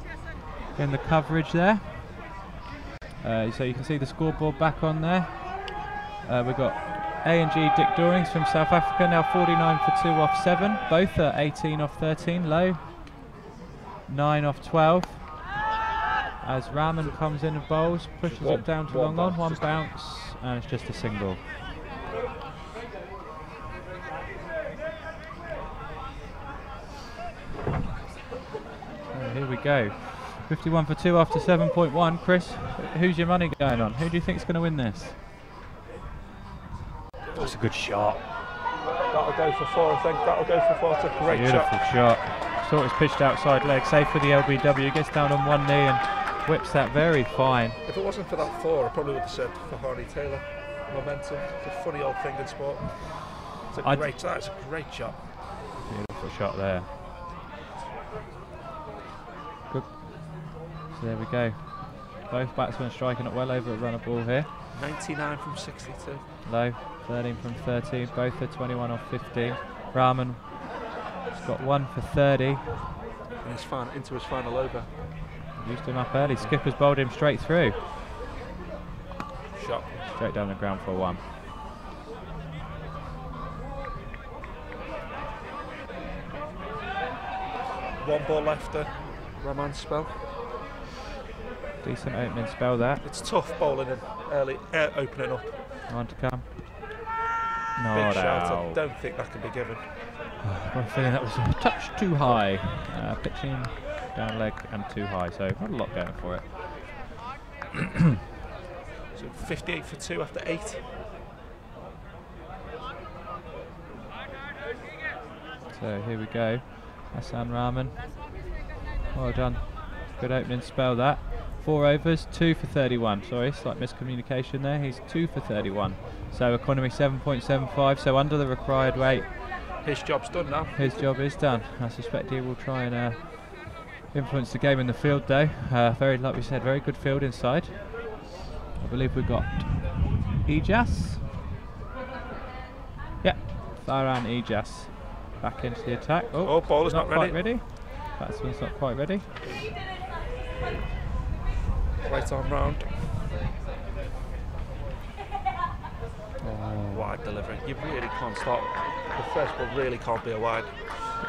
in the coverage there. So you can see the scoreboard back on there. We've got A&G Dorings from South Africa, now 49 for 2 off 7. Both are 18 off 13, low. 9 off 12. As Rahman comes in and bowls, pushes it down to long on, 1 bounce, and it's just a single. So here we go. 51 for 2 after 7.1. Chris, who's your money going on? Who do you think is going to win this? That's a good shot. That'll go for 4, I think. That'll go for 4. It's a great Beautiful shot. Sort of pitched outside leg, safe for the LBW, gets down on 1 knee and whips that very fine. If it wasn't for that 4, I probably would have said Farani Taylor. Momentum. It's a funny old thing in sport. It's a great shot. Beautiful shot there. Good. So there we go. Both batsmen striking it well over a run of ball here. 99 from 62. Low, 13 from 13. Both are 21 off 15. Rahman He's got 1 for 30. And he's into his final over. Used him up early. Skipper's bowled him straight through. Shot. Straight down the ground for 1. One ball left to Rahman's spell. Decent opening spell there. It's tough bowling in early, opening up. On to come. Big Not shout. I out. don't think that can be given. I've got a feeling that was a touch too high. Pitching down leg and too high, so not a lot going for it. So 58 for 2 after 8. So here we go. Hassan Rahman. Well done. Good opening spell that. 4 overs, 2 for 31. Sorry, slight miscommunication there. He's 2 for 31. So economy 7.75, so under the required weight. His job's done now. His job is done. I suspect he will try and influence the game in the field though. Like we said, very good field inside. I believe we've got Ijas. Yeah, Farani Ijas back into the attack. Oh, bowler's not quite ready. ready. Batsman's not quite ready. Right arm round. Wide delivery. You really can't stop. The first ball really can't be a wide.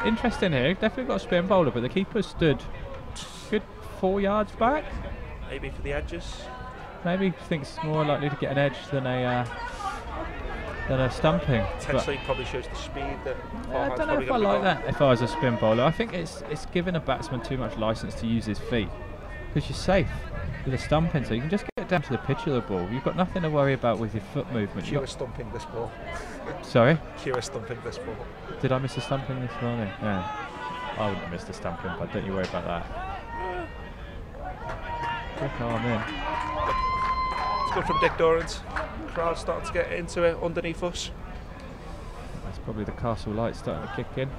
Interesting here. Definitely got a spin bowler, but the keeper stood good 4 yards back. Maybe for the edges. Maybe thinks more likely to get an edge than a stumping. Potentially probably shows the speed that. I don't know if I like that if I was a spin bowler. I think it's giving a batsman too much licence to use his feet, because you're safe with a stumping, so you can just get down to the pitch of the ball. You've got nothing to worry about with your foot movement. Cure stumping this ball. Sorry? Cure stumping this ball. Did I miss a stumping this morning? Yeah. I wouldn't have missed a stumping, but don't you worry about that. Quick arm in. It's good from Dick Dorings. Crowd starting to get into it underneath us. That's probably the castle lights starting to kick in.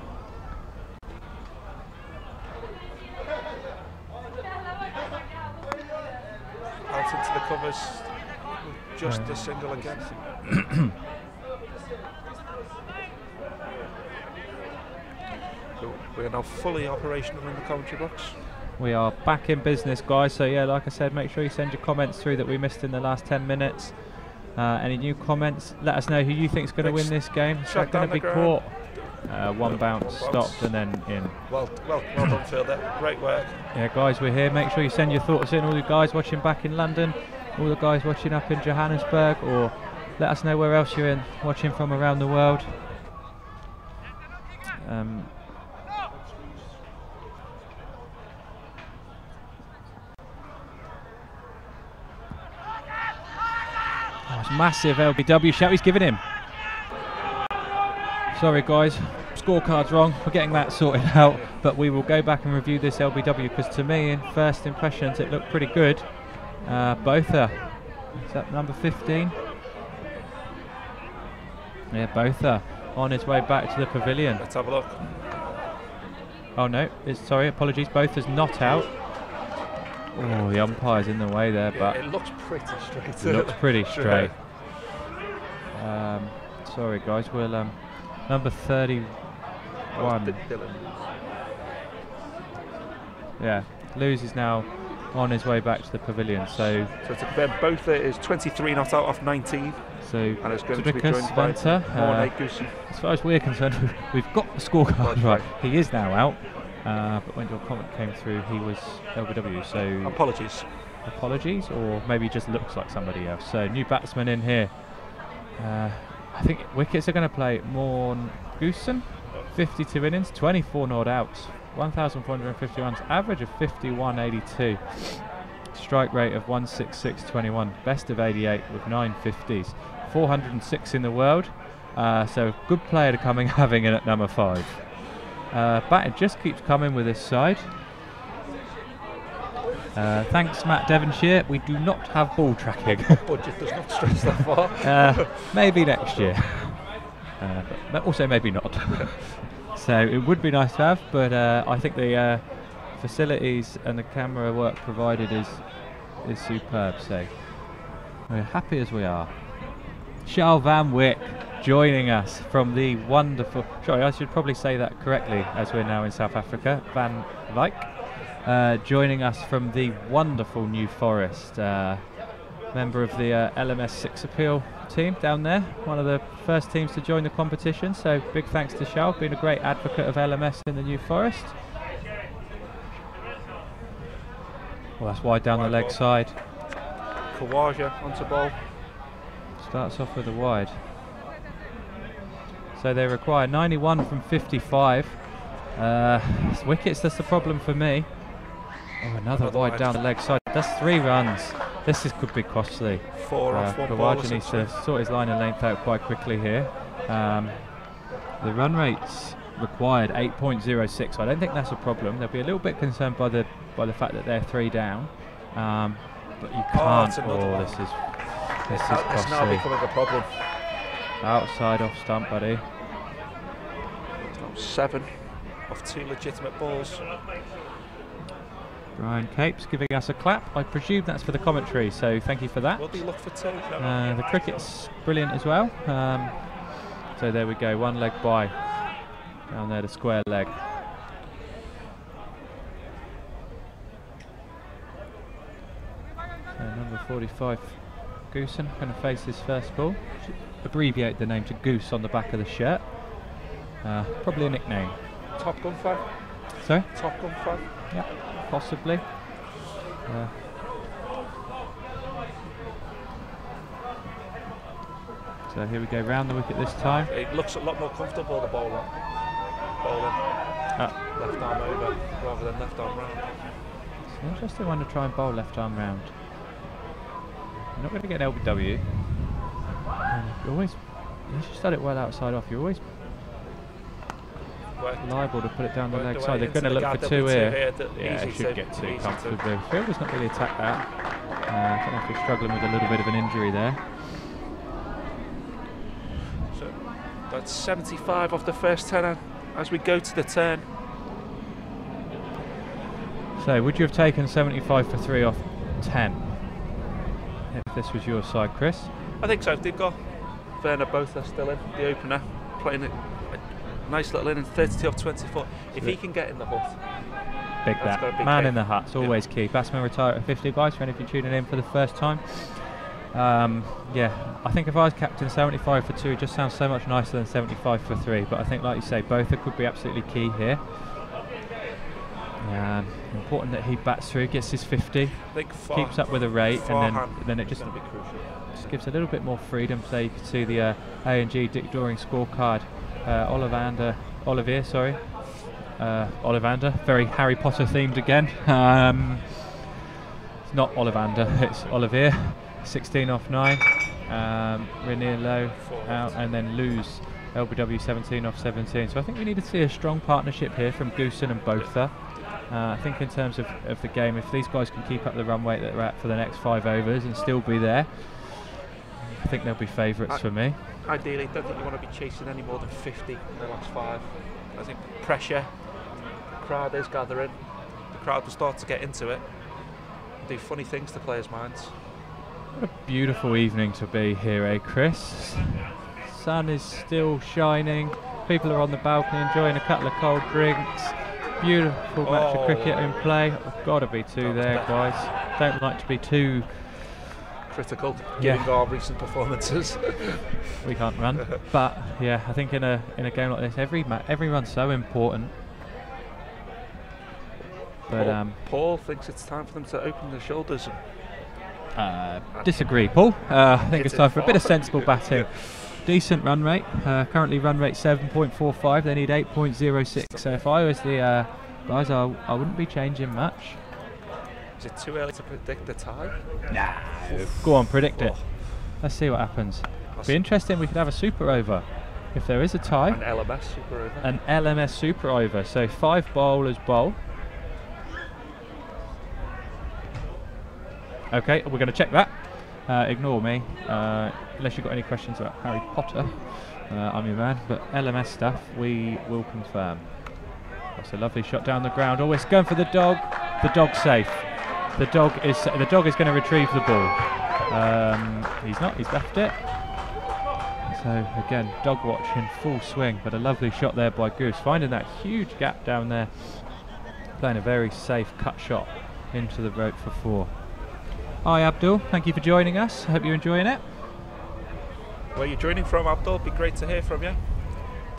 Out into the covers. Just a single again. So we are now fully operational in the commentary box. We are back in business, guys, so yeah, like I said, make sure you send your comments through that we missed in the last 10 minutes. Any new comments? Let us know who you think is going to win this game. Is that going to be caught? One bounce, stopped, and then in. Well done, fielder. Great work. Yeah, guys, we're here. Make sure you send your thoughts in. All you guys watching back in London, all the guys watching up in Johannesburg, or let us know where else you're watching from around the world. It's massive LBW shout he's giving him. Sorry guys, scorecard's wrong, we're getting that sorted out, but we will go back and review this LBW, because to me, in first impressions, it looked pretty good. Botha, is that number 15? Yeah, Botha on his way back to the pavilion. Let's have a look. Oh no, sorry, apologies, Botha's not out. Oh, the umpire's in the way there, but it looks pretty straight. It looks pretty straight. Sorry guys, we'll number 31. Yeah, Lewis is now on his way back to the pavilion. So to confirm, Botha is 23 not out off 19. So and it's going to be joined by Gussen. As far as we're concerned, we've got the scorecard right. He is now out. But when your comment came through, he was LBW, so apologies, or maybe just looks like somebody else. So new batsman in here. I think wickets are going to play Morn Gussen, 52 innings, 24 not outs, 1,450 runs, average of 51.82, strike rate of 166.21, best of 88 with 9 50s, 406 in the world. So good player to having in at number 5. Batting just keeps coming with this side. Thanks, Matt Devonshire. We do not have ball tracking. Budget does not stretch that far. Maybe next year. But also maybe not. So it would be nice to have, but I think the facilities and the camera work provided is superb. So we're happy as we are. Charles Van Wyck joining us from the wonderful, sorry, I should probably say that correctly as we're now in South Africa, Van Wyk, joining us from the wonderful New Forest, member of the LMS 6 Appeal team down there, one of the first teams to join the competition, so big thanks to Shal, being a great advocate of LMS in the New Forest. Well, that's wide down the leg side. Kawaja onto ball. Starts off with a wide. So they require 91 from 55. Wickets, that's the problem for me. Oh, another wide down the leg side. That's 3 runs. This could be costly. 4 off, 1 ball. Kawaja needs to sort his line and length out quite quickly here. The run rates required 8.06, so I don't think that's a problem. They'll be a little bit concerned by the fact that they're 3 down. But you can't. This is costly. It's now becoming a problem. Outside off stump, buddy. 7 off 2 legitimate balls. Brian Capes giving us a clap. I presume that's for the commentary, so thank you for that. What do you look for 2? The cricket's brilliant as well. So there we go, 1 leg by. Down there, the square leg. So number 45, Goosen, going to face his first ball. Should abbreviate the name to Goose on the back of the shirt. Probably a nickname. Top Gun fan? Sorry? Top Gun fan? Yeah, possibly. So here we go, round the wicket this time. It looks a lot more comfortable, the bowling. Left arm over rather than left arm round. It's an interesting one to try and bowl left arm round. You're not going to get an LBW. Unless you start it well outside off, you're always liable to put it down the leg side. They're going to look for 2 here. Yeah, it should get 2 comfortably. Fielder's not really attacked that. I don't know if he's struggling with a little bit of an injury there. So that's 75 off the first 10 as we go to the turn. So would you have taken 75 for 3 off 10 if this was your side, Chris? I think so. They've got Werner Botha still in, the opener, playing a nice little innings, 32 off 24. If he can get in the hut, big that. Man in the hut's always key. Batsman retire at 50, guys, for any of you tuning in for the first time. Yeah, I think if I was captain, 75 for 2 it just sounds so much nicer than 75 for 3, but I think, like you say, Botha could be absolutely key here. Important that he bats through, gets his 50, keeps up with a rate, and then it just gives a little bit more freedom. So you can see the A&G Dorings scorecard. Ollivier, sorry. Ollivander, very Harry Potter themed again. It's not Ollivander, it's Ollivier. 16 off 9. Rainier low out, and then lose LBW 17 off 17. So I think we need to see a strong partnership here from Goosen and Botha. I think in terms of the game, if these guys can keep up the run rate that they're at for the next 5 overs and still be there, I think they'll be favourites for me. Ideally, don't think you want to be chasing any more than 50 in the last 5. I think pressure, the crowd is gathering, the crowd will start to get into it, do funny things to players' minds. What a beautiful evening to be here, eh, Chris? Sun is still shining, people are on the balcony enjoying a couple of cold drinks. Beautiful match of cricket in play. Got to be 2 there, guys. Don't like to be too critical, given our recent performances. We can't run, but yeah, I think in a game like this, every run's so important. But Paul thinks it's time for them to open their shoulders. Disagree, Paul. I think it's time for a bit of sensible batting. Decent run rate. Currently run rate 7.45. They need 8.06. So if I was the guys, I wouldn't be changing much. Is it too early to predict the tie? Nah. Go on, predict it. Let's see what happens. Be interesting. We could have a super over if there is a tie. An LMS super over. An LMS super over. So 5 bowlers bowl. Okay, we're going to check that. Ignore me, unless you've got any questions about Harry Potter. I'm your man, but LMS stuff we will confirm. That's a lovely shot down the ground. Always going for the dog. The dog's safe. The dog is going to retrieve the ball. He's not. He's left it. So again, dog watch in full swing, but a lovely shot there by Goose, finding that huge gap down there, playing a very safe cut shot into the rope for 4. Hi Abdul, thank you for joining us. Hope you're enjoying it. Where are you joining from, Abdul? Be great to hear from you.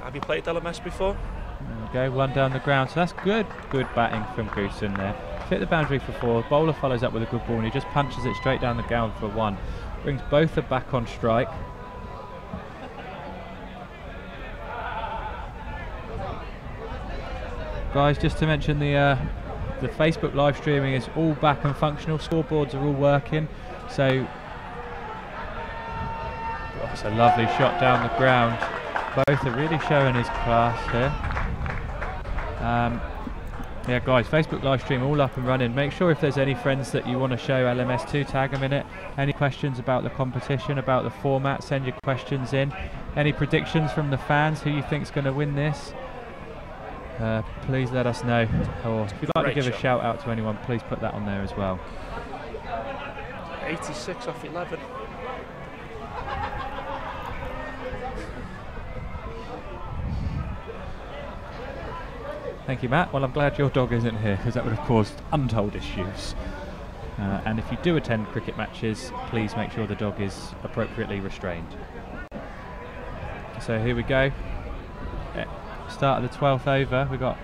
Have you played LMS before? There we go, 1 down the ground, so that's good batting from Goose in there. Hit the boundary for 4, bowler follows up with a good ball and he just punches it straight down the ground for 1. Brings both are back on strike. Guys, just to mention the Facebook live streaming is all back and functional, scoreboards are all working, so that's a lovely shot down the ground. Both are really showing his class here. Yeah guys, Facebook live stream all up and running. Make sure if there's any friends that you want to show LMS2, tag them in it. Any questions about the competition, about the format, send your questions in. Any predictions from the fans, who you think's going to win this? Please let us know, or if you'd like to give a shout out to anyone, please put that on there as well. 86 off 11. Thank you, Matt. Well, I'm glad your dog isn't here, because that would have caused untold issues. And if you do attend cricket matches, please make sure the dog is appropriately restrained. So here we go. Start of the 12th over. We've got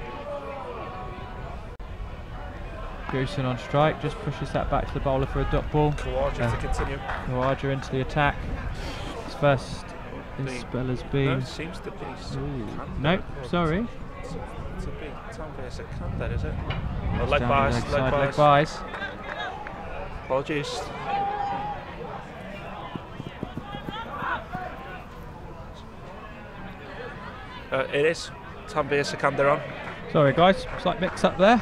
Goosen on strike, just pushes that back to the bowler for a dot ball. Kawaja to continue. Kawaja into the attack. His first spell has been... No, it seems to be... Nope, sorry. It's a big Tanveer Sikandar, is it? Oh, leg buys. Apologies. It is Tanveer Sikandar on. Sorry guys, slight mix up there.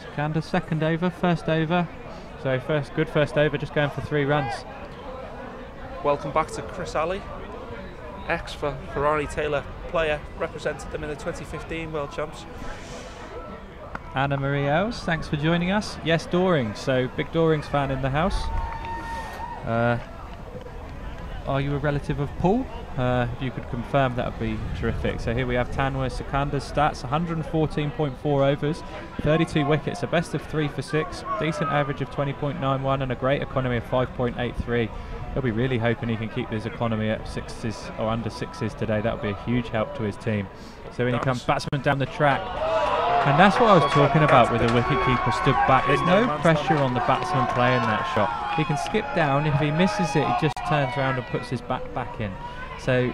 Sikandar's second over, first over. So good first over, just going for 3 runs. Welcome back to Chris Alley, ex for Farani Taylor player, represented them in the 2015 World Champs. Anna Marie Els, thanks for joining us. Yes, Dorings, so big Dorings fan in the house. Are you a relative of Paul? If you could confirm, that would be terrific. So here we have Tanveer Sikandar's stats: 114.4 overs, 32 wickets, a best of 3 for 6, decent average of 20.91 and a great economy of 5.83. He'll be really hoping he can keep his economy at 6s or under 6s today. That would be a huge help to his team. So when he comes batsman down the track, and that's what I was talking about with the wicketkeeper stood back. There's no pressure on the batsman playing that shot. He can skip down. If he misses it, he just turns around and puts his bat back in. So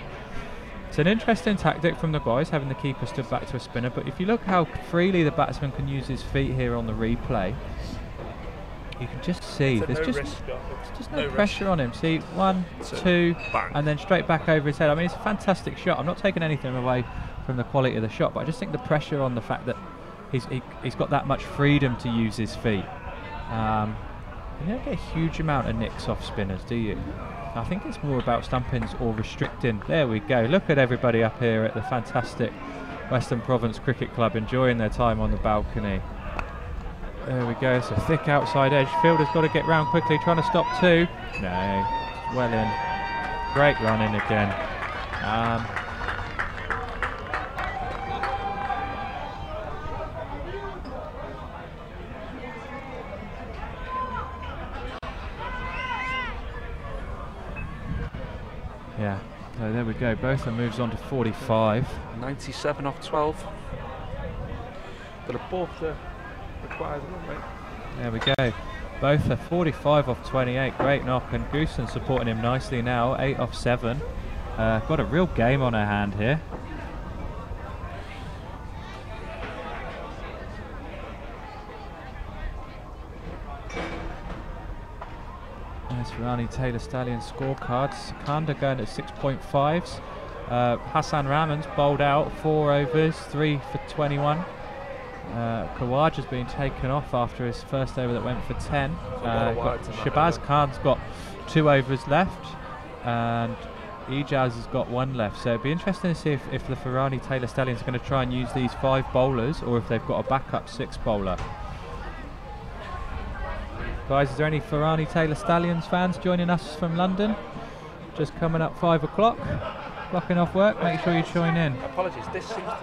it's an interesting tactic from the guys, having the keeper stood back to a spinner. But if you look how freely the batsman can use his feet here on the replay, you can just see there's just no pressure on him. See, 1, 2, and then straight back over his head. I mean, it's a fantastic shot. I'm not taking anything away from the quality of the shot, but I just think the pressure on the fact that he's got that much freedom to use his feet. You don't get a huge amount of nicks off spinners, do you? I think it's more about stumpings or restricting. There we go. Look at everybody up here at the fantastic Western Province Cricket Club enjoying their time on the balcony. There we go. It's a thick outside edge. Fielder's got to get round quickly, trying to stop 2. No, well in. Great run in again. Yeah, so there we go. Both moves on to 45. 97 off 12. But both requires a run, mate. There we go. Both are 45 off 28. Great knock, and Goosen supporting him nicely now. 8 off 7. Got a real game on her hand here. There's Farani Taylor Stallions scorecards. Sikandar going at 6.5s. Hassan Rahman's bowled out 4 overs, 3 for 21. Kawaja's been taken off after his first over that went for 10. Shahbaaz Khan's got 2 overs left, and Ijaz has got 1 left. So it'd be interesting to see if the Farani Taylor Stallions are going to try and use these 5 bowlers, or if they've got a backup 6 bowler. Guys, is there any Farani Taylor Stallions fans joining us from London? just coming up 5 o'clock. Clocking off work, make sure you join in. Apologies, this seems to...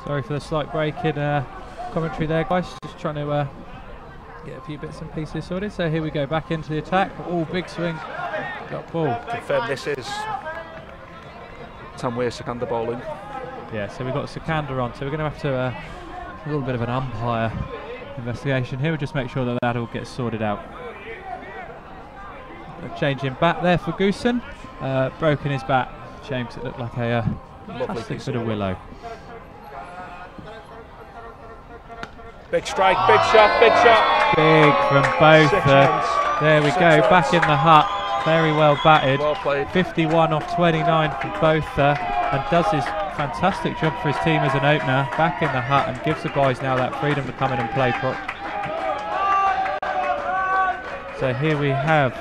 Sorry for the slight break in commentary there, guys. Just trying to get a few bits and pieces sorted. So here we go, back into the attack. All big swing. Got ball. Confirm this is Tanweer Sikandar bowling. Yeah, so we've got Sikandar on. So we're going to have to a little bit of an umpire investigation here. We'll just make sure that that all gets sorted out. Changing bat there for Goosen. Broken his bat. Shame, because it looked like a fantastic bit of willow. Big strike, big shot, big shot. Big from both. There we go, back in the hut. Very well batted. Well played. 51 off 29 for both and does his fantastic job for his team as an opener. Back in the hut and gives the guys now that freedom to come in and play. So here we have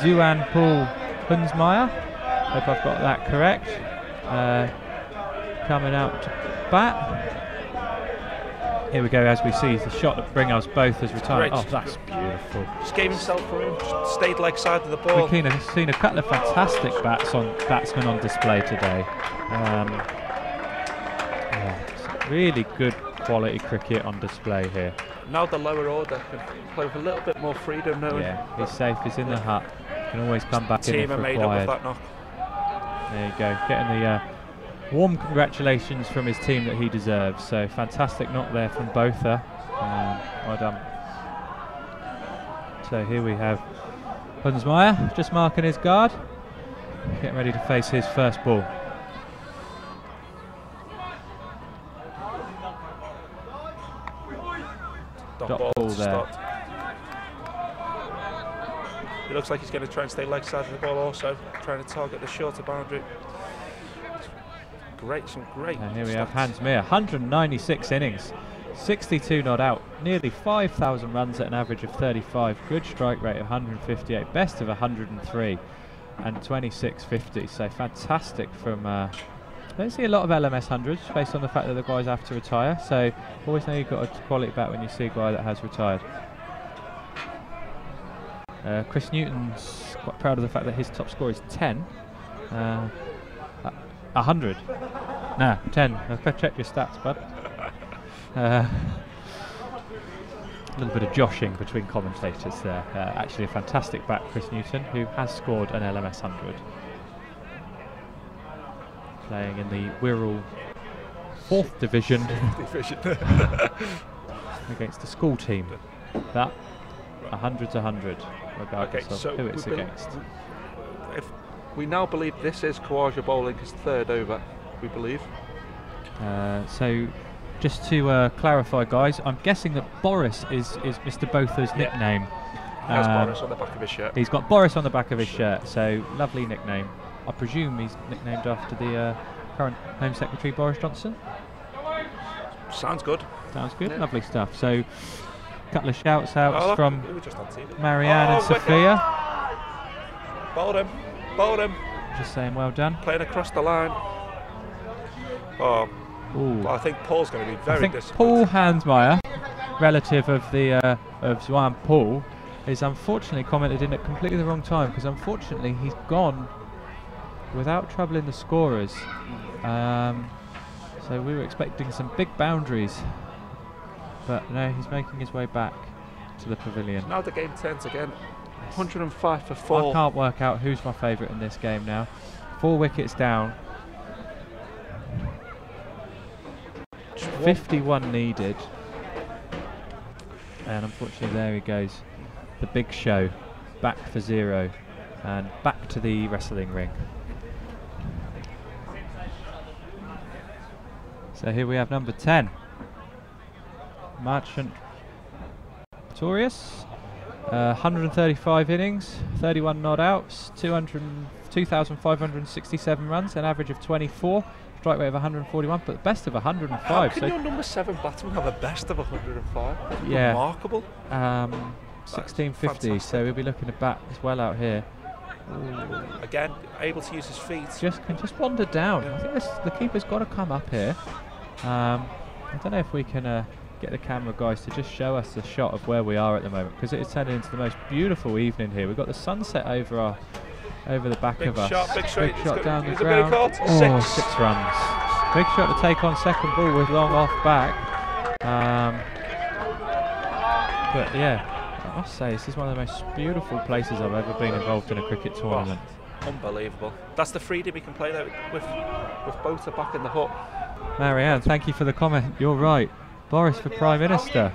Zuan Paul Hunsmeyer. Hope I've got that correct. Coming out to bat. Here we go, as we see the shot that Bringhouse both has retired. Oh, that's beautiful. Just gave himself room, just stayed leg side of the ball. We've seen a couple of fantastic batsmen on display today. Yeah, really good quality cricket on display here. Now the lower order can play with a little bit more freedom now. Yeah, he's safe, he's in the hut. Can always come back in if required. Team are made up of that knock. There you go, getting the warm congratulations from his team that he deserves. So fantastic knock there from both. Well done. So here we have Hunsmeyer just marking his guard, getting ready to face his first ball. Dot ball there. It looks like he's going to try and stay leg side of the ball also, trying to target the shorter boundary. Great, some great. And here we have Hansmeer, 196 innings, 62 not out, nearly 5,000 runs at an average of 35, good strike rate of 158, best of 103 and 26.50. So fantastic from I don't see a lot of LMS hundreds based on the fact that the guys have to retire, so always know you've got a quality bat when you see a guy that has retired. Chris Newton's quite proud of the fact that his top score is 10. 100. No, 10. I've checked your stats, bud. A little bit of joshing between commentators there. Actually a fantastic bat, Chris Newton, who has scored an LMS 100. Playing in the Wirral 4th Division against the school team. That 100's 100, regardless of who it's against. We now believe this is Khawaja bowling his third over, we believe. So, just to clarify, guys, I'm guessing that Boris is Mr. Botha's nickname. He has Boris on the back of his shirt. He's got Boris on the back of his shirt, so lovely nickname. I presume he's nicknamed after the current Home Secretary, Boris Johnson? Sounds good. Sounds good, yeah. Lovely stuff. So, a couple of shouts outs from we Marianne and Sophia. Bowled him. Bowled him. Just saying well done. Playing across the line. Oh, well, I think Paul's going to be very disappointed. Paul Hansmeyer, relative of the of Zuan Paul, is unfortunately commented in at completely the wrong time, because unfortunately he's gone without troubling the scorers. So we were expecting some big boundaries, but no, he's making his way back to the pavilion. Now the game turns again. 105 for 4. I can't work out who's my favourite in this game now. 4 wickets down. 51 needed. And unfortunately there he goes. The big show. Back for 0. And back to the wrestling ring. So here we have number 10. Marchant Pretorius. 135 innings, 31 not outs, 2,567 runs, an average of 24, strike rate of 141, but best of 105. How can your number 7 batsman have a best of 105? That's remarkable. 1650, fantastic. so we'll be looking to bat as well out here. Ooh. Again, able to use his feet. Can just wander down. I think the keeper's got to come up here. I don't know if we can get the camera guys to just show us the shot of where we are at the moment, because it is turning into the most beautiful evening here. We've got the sunset over the back of us. Big shot down the ground. 6 runs. Big shot to take on second ball with long off back. But yeah, I must say this is one of the most beautiful places I've ever been involved in a cricket tournament. Oh, unbelievable. That's the freedom we can play there with Bota back in the hut. Marianne, thank you for the comment. You're right. Boris for Prime Minister.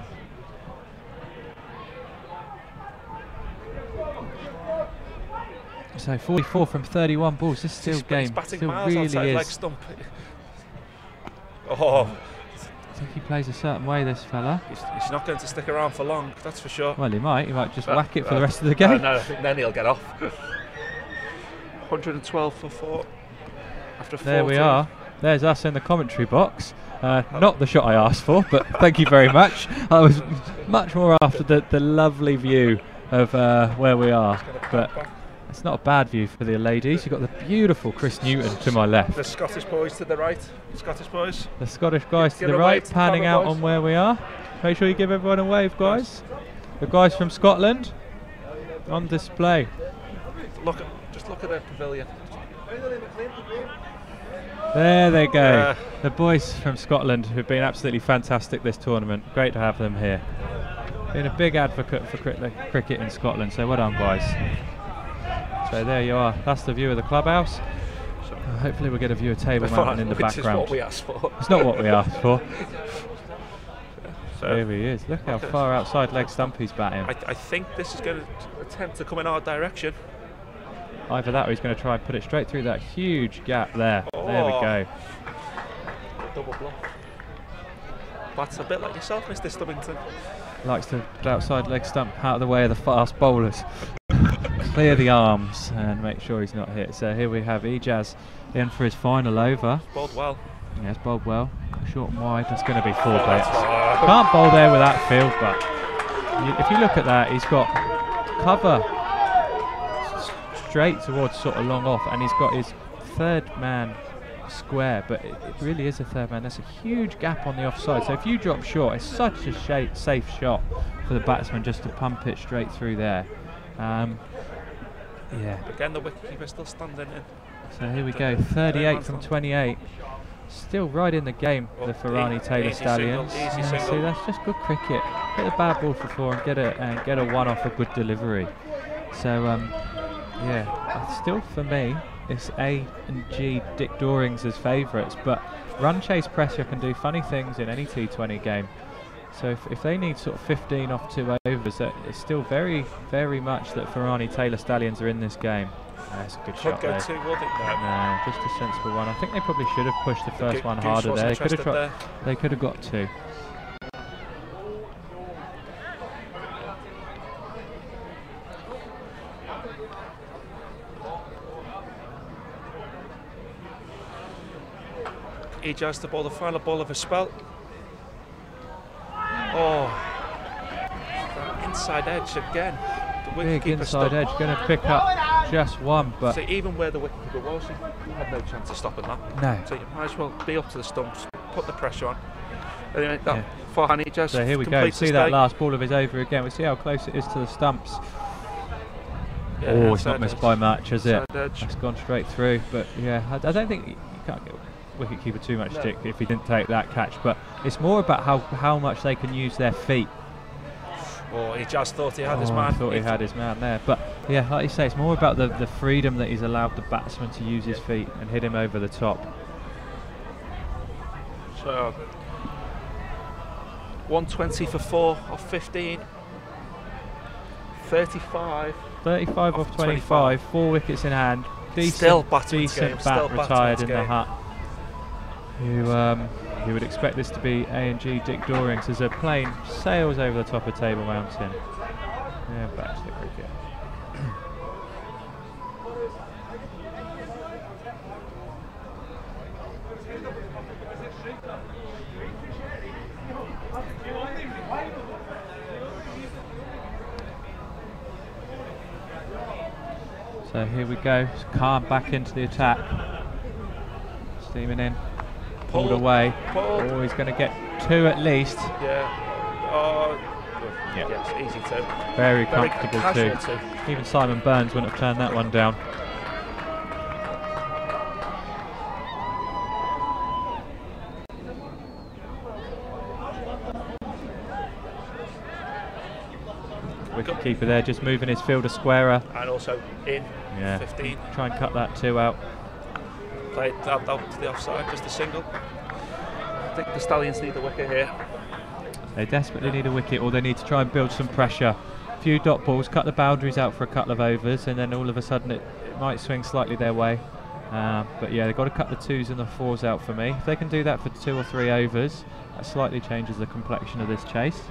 So 44 from 31 balls. This still game still really is. Leg stump. Oh, I think he plays a certain way, this fella. He's not going to stick around for long, that's for sure. Well, he might just whack it for the rest of the game. No, then he'll get off. 112 for 4 after 14. There we are. There's us in the commentary box. Not the shot I asked for, but thank you very much. I was much more after the lovely view of where we are. But it's not a bad view for the ladies. You've got the beautiful Chris Newton to my left. The Scottish boys to the right. Scottish boys. The Scottish guys to the right, panning out on where we are. Make sure you give everyone a wave, guys. The guys from Scotland on display. Just look at the pavilion. There they go. The boys from Scotland who've been absolutely fantastic this tournament. Great to have them here. Been a big advocate for cricket in Scotland, so well done, guys. So there you are. That's the view of the clubhouse. Hopefully we'll get a view of Table Mountain in the background. Which is what we asked for. It's not what we asked for. So here he is. Look how far outside leg stump he's batting. I think this is going to attempt to come in our direction. Either that or he's going to try and put it straight through that huge gap there. Oh. There we go. Double block. Bats a bit like yourself, Mr. Stubbington. Likes to put outside leg stump out of the way of the fast bowlers. Clear the arms and make sure he's not hit. So here we have Ijaz in for his final over. Bowled well. Yes, bowled well. Short and wide. That's going to be 4 bits. Can't bowl there with that field, but if you look at that, he's got cover straight towards sort of long off, and he's got his third man square, but it really is a third man. There's a huge gap on the offside, so if you drop short, it's such a safe shot for the batsman just to pump it straight through there. Yeah. Again, the wicketkeeper still standing in. So here we go, 38 from 28. Still right in the game, the Farani Taylor Stallions. Easy single. See, that's just good cricket. Hit the bad ball for 4 and get a one off a good delivery. So yeah, still for me, it's A&G Dorings as favourites, but run chase pressure can do funny things in any T20 game. So if they need sort of 15 off 2 overs, it's still very, very much that Farani Taylor Stallions are in this game. That's a good shot there. Could go 2, would it? No, just a sensible one. I think they probably should have pushed the first one harder there. They could have got 2. Ijaz to bowl the final ball of a spell. Oh, that inside edge again. The big inside edge, going to pick up just 1, but so even where the wicketkeeper was, he had no chance of stopping that. No. So you might as well be up to the stumps, put the pressure on. Anyway, that Farani Ijaz. So here we go. See that last ball of his over again. We see how close it is to the stumps. Yeah, oh, it's not missed by much, has it? It's gone straight through. But yeah, I don't think you can't get wicketkeeper too much stick if he didn't take that catch. But it's more about how much they can use their feet. Oh, he just thought he had his man. I thought he had his man there. But yeah, like you say, it's more about the freedom that he's allowed the batsman to use his feet and hit him over the top. So 120 for 4 off 15. 35 off 25, 4 wickets in hand. Decent bat retired in the hut. You would expect this to be A&G Dorings as a plane sails over the top of Table Mountain. Yeah, back to the cricket. So here we go, Khan back into the attack. Steaming in, pulled away. Oh, he's going to get 2 at least. Yeah. Oh, yeah. Yes, easy 2. Very comfortable 2. Even Simon Burns wouldn't have turned that one down. Wicketkeeper there, just moving his fielder squarer. And also in 15. Try and cut that 2 out. Play out to the offside, just a single. I think the Stallions need a wicket here. They desperately need a wicket, or they need to try and build some pressure. A few dot balls, cut the boundaries out for a couple of overs, and then all of a sudden it might swing slightly their way. But yeah, they've got to cut the 2s and the 4s out for me. If they can do that for 2 or 3 overs, that slightly changes the complexion of this chase.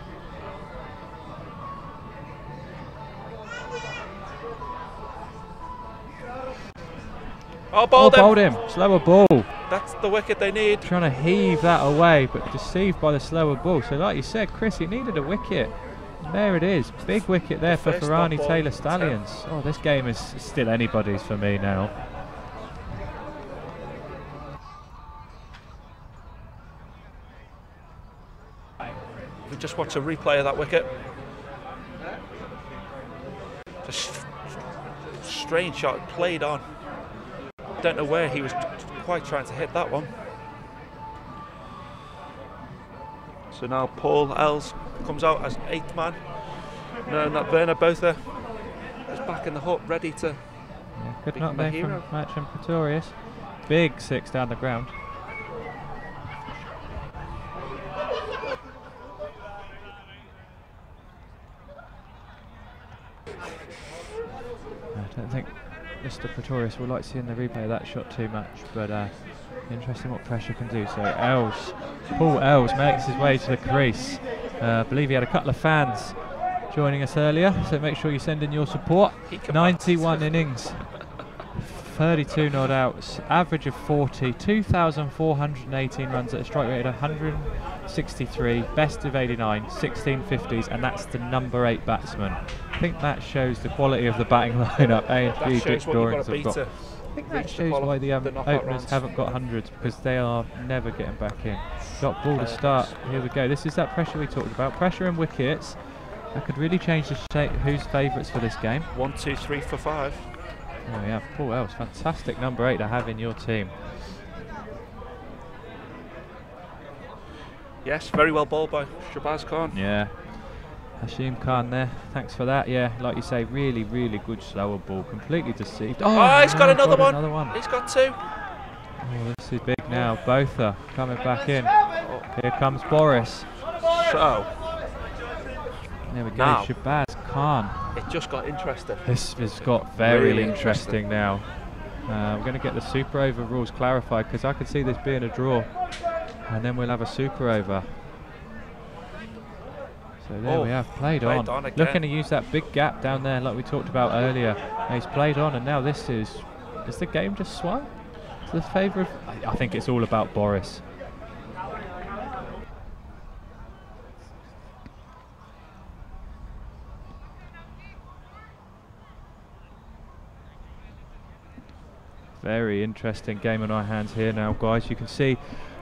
Oh, bowled him. Slower ball. That's the wicket they need. Trying to heave that away, but deceived by the slower ball. So like you said, Chris, he needed a wicket. There it is. Big wicket there for Farani Taylor Stallions. Oh, this game is still anybody's for me now. We just watch a replay of that wicket. Just strange shot, played on. Don't know where he was quite trying to hit that one. So now Paul Els comes out as 8th man. No, not Werner Botha is back in the hut, ready to. Yeah, good knock there from Matcham Pretorius. Big 6 down the ground. I don't think Mr. Pretorius will like seeing the replay of that shot too much, but interesting what pressure can do. So Paul Els makes his way to the crease. I believe he had a couple of fans joining us earlier, so make sure you send in your support. 91 innings, 32 not outs, average of 40, 2,418 runs at a strike rate of 163, best of 89, 16 50s, and that's the number 8 batsman. I think that shows the quality of the batting lineup A&G Dorings have got. I think that shows why the openers haven't got hundreds, because they are never getting back in. Dot ball to start. Here we go. This is that pressure we talked about. Pressure and wickets. That could really change the shape. Who's favourites for this game? 1, 2, 3 for 5. There we have Paul Els. Fantastic number 8 to have in your team. Yes, very well bowled by Shahbaaz Khan. Yeah. Hashim Khan there, thanks for that. Yeah, like you say, really, really good slower ball. Completely deceived. Oh, he's got another one. He's got 2. Oh, this is big now. Both are coming back in. Here comes Boris. So, there we go. Now, Shahbaaz Khan. It just got interesting. This has got very really interesting now. We're going to get the super over rules clarified, because I could see this being a draw, and then we'll have a super over. So there we have, played on looking to use that big gap down there like we talked about earlier. And he's played on, and now this is the game just swung to the favour of, I think it's all about Boris. Very interesting game on our hands here now, guys. You can see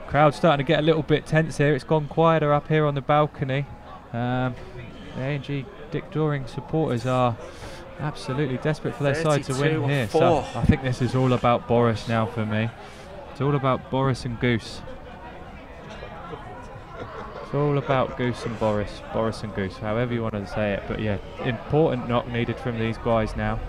crowd starting to get a little bit tense here. It's gone quieter up here on the balcony. The A&G Dorings supporters are Absolutely desperate for their side to win 32 here. and So 4. I think this is all about Boris now for me. It's all about Boris and Goose. It's all about Goose and Boris. Boris and Goose, however you want to say it. But yeah, important knock needed from these guys now.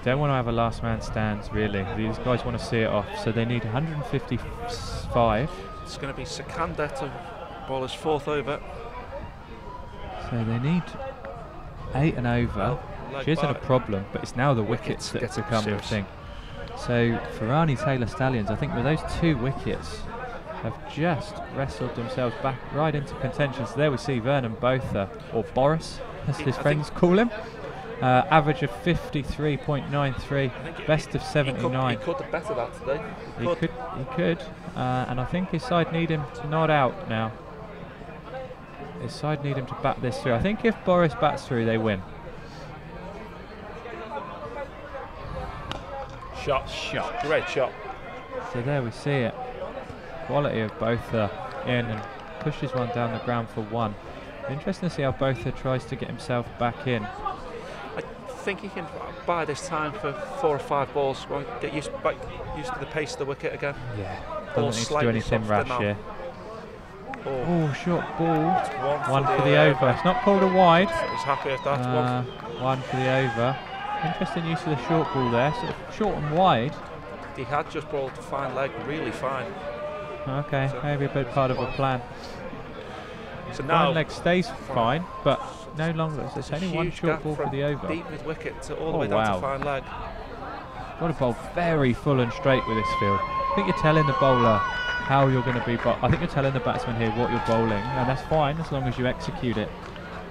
Don't want to have a last man stands really. These guys want to see it off, so they need 155. It's going to be Sikandar to bowl his 4th over. So they need 8 and over, which isn't a by problem, but it's now the wickets that gets become the serious. thing. So Farani Taylor Stallions, I think with those 2 wickets, have just wrestled themselves back right into contention. So there we see Vernon Botha, or Boris, as his friends call him. Average of 53.93, best of 79. He could have bettered that today. He could, and I think his side need him to nod out now. His side need him to bat this through. I think if Boris bats through, they win. Shot. Great shot. So there we see it. Quality of Botha in and pushes one down the ground for 1. Interesting to see how Botha tries to get himself back in. I think he can buy this time for 4 or 5 balls. Won't get used to the pace of the wicket again. Yeah, Ball doesn't need to do slightly anything softer rash now. here. Oh, Oh, short ball. it's One for the over. It's not called a wide. He's happy with that. One for the over. Interesting use of the short ball there. Sort of short and wide. He had just bowled fine leg, really fine. Okay, maybe a bit part of a plan. So now One leg stays fine, but no longer. There's only one huge short gap ball for from the over. deep mid wicket to all the Oh, way down wow. to fine leg. Got to bowl very full and straight with this field. I think you're telling the bowler how you're going to be. I think you're telling the batsman here what you're bowling, and that's fine as long as you execute it.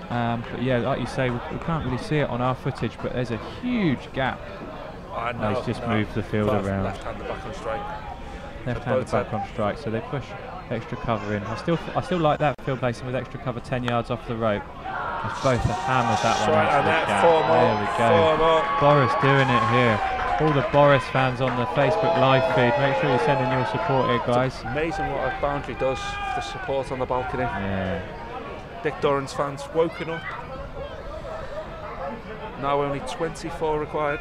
But yeah, like you say, we can't really see it on our footage, but there's a huge gap. I know. He's just moved the field around. Left-hander back on strike. Left-handed back on strike, so they push extra cover in. I still like that field placing with extra cover 10 yards off the rope. It's both a hammer that one Right, into and the that gap. 4 more. There we go. 4 more. Boris doing it here. All the Boris fans on the Facebook live feed, make sure you're sending your support here, guys. It's amazing what a boundary does for the support on the balcony. Yeah. Dick Dorings fans woken up. Now only 24 required.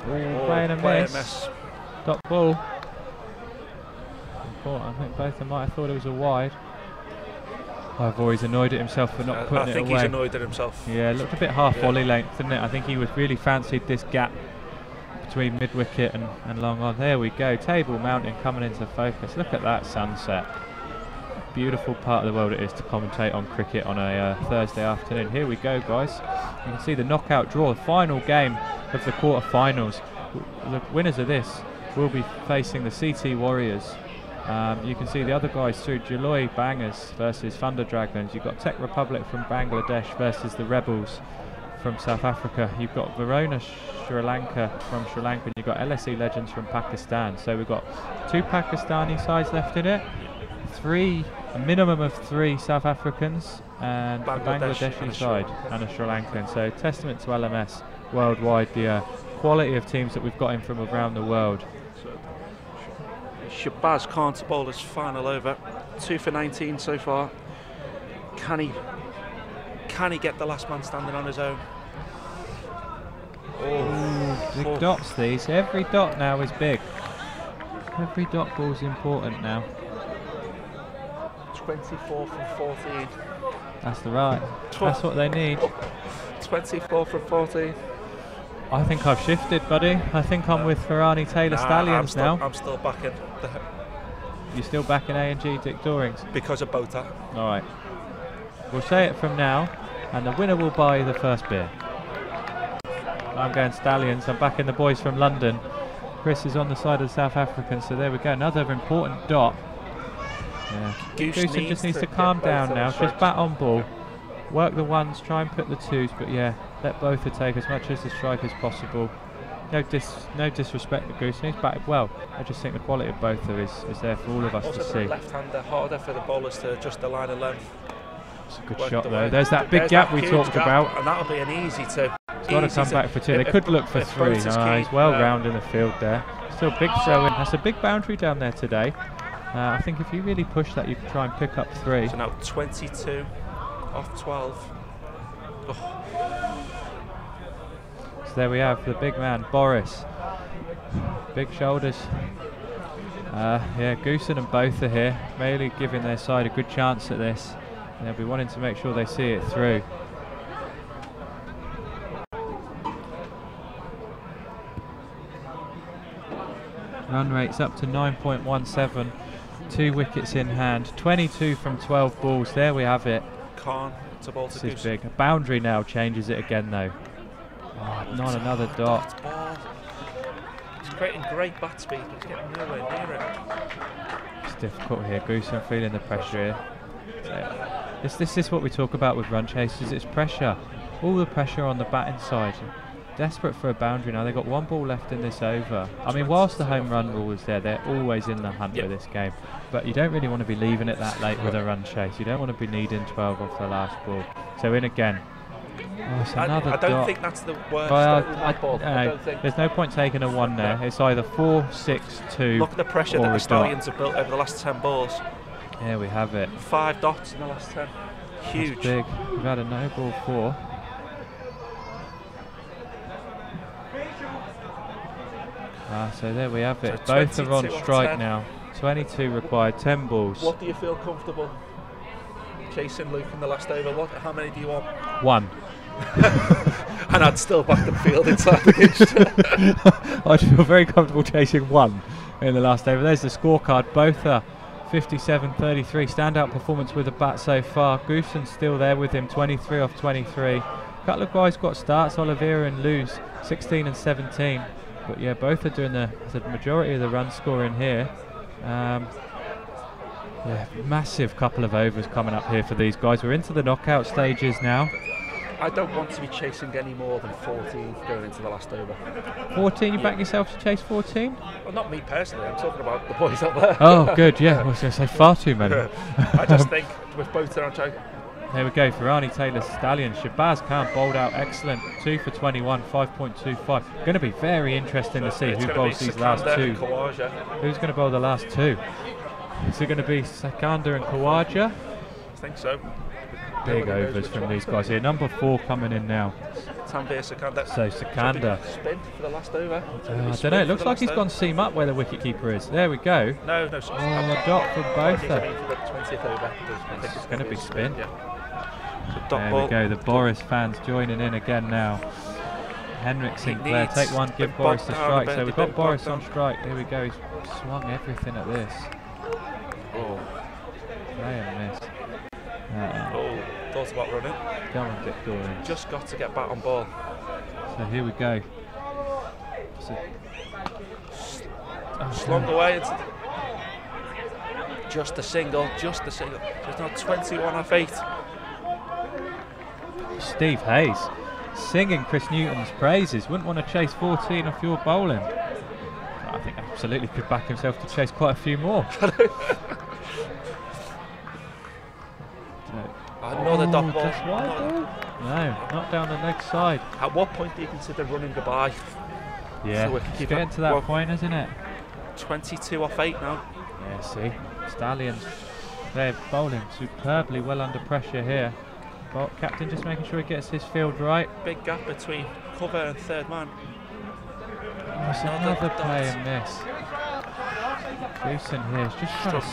Playing a Play miss. Dot ball. Important. I think both of them might have thought it was a wide. I've always annoyed at himself for not putting it away. I think he's annoyed at himself. Yeah, it looked a bit half volley length, didn't it? I think he was really fancied this gap between mid wicket and long on. There we go. Table Mountain coming into focus. Look at that sunset. Beautiful part of the world it is to commentate on cricket on a Thursday afternoon. Here we go, guys. You can see the knockout draw, the final game of the quarter-finals. The winners of this will be facing the CT Warriors. You can see the other guys through. Jaloi Bangers versus Thunder Dragons. You've got Tech Republic from Bangladesh versus the Rebels from South Africa. You've got Verona Sri Lanka from Sri Lanka, and you've got LSE Legends from Pakistan. So we've got 2 Pakistani sides left in it, a minimum of 3 South Africans, and a Bangladeshi side and a Sri Lankan. So testament to LMS worldwide, the quality of teams that we've got in from around the world. Shahbaaz Khan to bowl his final over. 2 for 19 so far. Can he get the last man standing on his own? Oh, Big dots these. Every dot now is big. Every dot ball's important now. 24 from 14. That's the right. That's what they need. 24 from 14. I think I've shifted, buddy. I think I'm with Farani Taylor Stallions now. I'm still backing You're still backing A&G Dorings? because of Botha. All right. We'll say it from now, and the winner will buy the first beer. I'm going Stallions. I'm backing the boys from London. Chris is on the side of the South Africans, so there we go. Another important dot. Yeah. Goosen just needs to calm down now. Just bat on ball. Work the ones, try and put the twos, but yeah, let Botha take as much as the strike as possible. No disrespect to Goose, he's batted well. I just think the quality of Botha is there for all of us Also to see. left-hander, harder for the bowlers to adjust the line of length. It's a good shot though. There's that big gap we talked about. And that'll be an easy 2. He's got to come back for 2. They could look for 3. No, he's well round in the field there. Still big throw in. That's a big boundary down there today. I think if you really push that, you can try and pick up 3. So now 22 off 12. Oh. So there we have the big man, Boris. Big shoulders. Yeah, Goosen and both are here, really giving their side a good chance at this. And they'll be wanting to make sure they see it through. Run rate's up to 9.17, 2 wickets in hand, 22 from 12 balls. There we have it. Khan to ball to This is Goose. big. A boundary now changes it again, though. Oh, not another dot. Ball. He's creating great bat speed, but he's getting nowhere near it. It's difficult here. Goosen feeling the pressure here. So, this is what we talk about with run chasers. It's pressure. All the pressure on the batting side. Desperate for a boundary now. They've got 1 ball left in this over. I mean, whilst the home run rule is there, they're always in the hunt for this game. But you don't really want to be leaving it that late with a run chase. You don't want to be needing 12 off the last ball. So in again. Oh, it's another I don't dot. think that's the worst. There's no point taking a 1 there. It's either 4, 6, 2. Look at the pressure that the Stallions have built over the last 10 balls. Here we have it. 5 dots in the last 10. Huge. That's big. We've had a no ball 4. So there we have it. So both are on 22 on strike 10. now. 22 required, 10 balls. What do you feel comfortable chasing Luke in the last over? How many do you want? 1. And I'd still back them field inside the pitch. I'd feel very comfortable chasing 1 in the last over. There's the scorecard. Both are 57-33. Standout performance with the bat so far. Goosen's still there with him, 23 off 23. A couple of guys got starts, Ollivier and Luz, 16 and 17. But yeah, both are doing the majority of the run scoring here. Yeah, massive couple of overs coming up here for these guys. We're into the knockout stages now. I don't want to be chasing any more than 14 going into the last over. 14, you back yourself to chase 14? Well, not me personally, I'm talking about the boys up there. Oh, good, yeah. I was going to say far too many. I just think with both on track. There we go, Farani Taylor Stallions. Shahbaaz Khan bowled out excellent. 2 for 21, 5.25. Going to be very interesting to see who bowls these last 2. Who's going to bowl the last 2? Is it going to be Sakanda and Khawaja? I think so. Big overs from these guys here. Number 4 coming in now. Tanvir Sakanda. So Sakanda. Spin for the last over. I don't know. It looks like he's gone seam up where the wicketkeeper is. There we go. No. Oh, a dot for both. For the 20th over. It's going to be spin. Yeah. There we go. The Boris fans joining in again now. Henrik Sinclair, take 1, give Boris the strike. So we've got Boris on strike. Here we go. He's swung everything at this. Oh. Play and miss. Thought about running. Go on, Dick Dorings. Just got to get back on ball. So here we go. Slung away. It's just a single. There's not 21 off 8. Steve Hayes singing Chris Newton's praises. Wouldn't want to chase 14 off your bowling. I think absolutely could back himself to chase quite a few more. Another dot ball. Just wide ball? No, not down the leg side. At what point do you consider running goodbye? Yeah, it's getting to that point, isn't it? 22 off 8 now. Yeah, see, Stallions, they're bowling superbly well under pressure here. But captain just making sure he gets his field right. Big gap between cover and third man. Oh, it's another play and miss. Goosen here is just trying to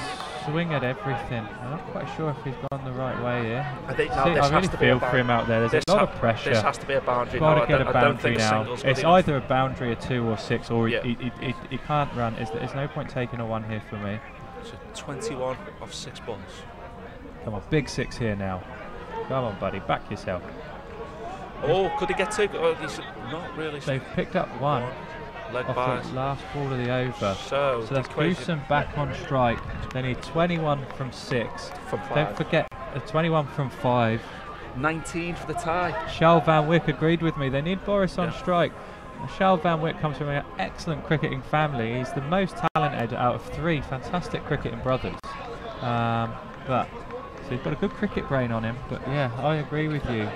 swing at everything. I'm not quite sure if he's gone the right way here. I really feel for him out there. There's a lot of pressure. This has to be a boundary. Got to get a boundary now. It's either a boundary, a 2 or 6, or he can't run. There's no point taking a 1 here for me. So 21 off 6 balls. Come on, big 6 here now. Come on, buddy, back yourself. Oh, could he get 2? Oh, he's not really. They've picked up 1 off the last ball of the over. So that's Goosen back on strike. They need 21 from 6. Don't forget a 21 from 5. 19 for the tie. Shal Van Wyk agreed with me. They need Boris on strike. Shal Van Wyk comes from an excellent cricketing family. He's the most talented out of 3 fantastic cricketing brothers. So he's got a good cricket brain on him, but yeah, I agree with you.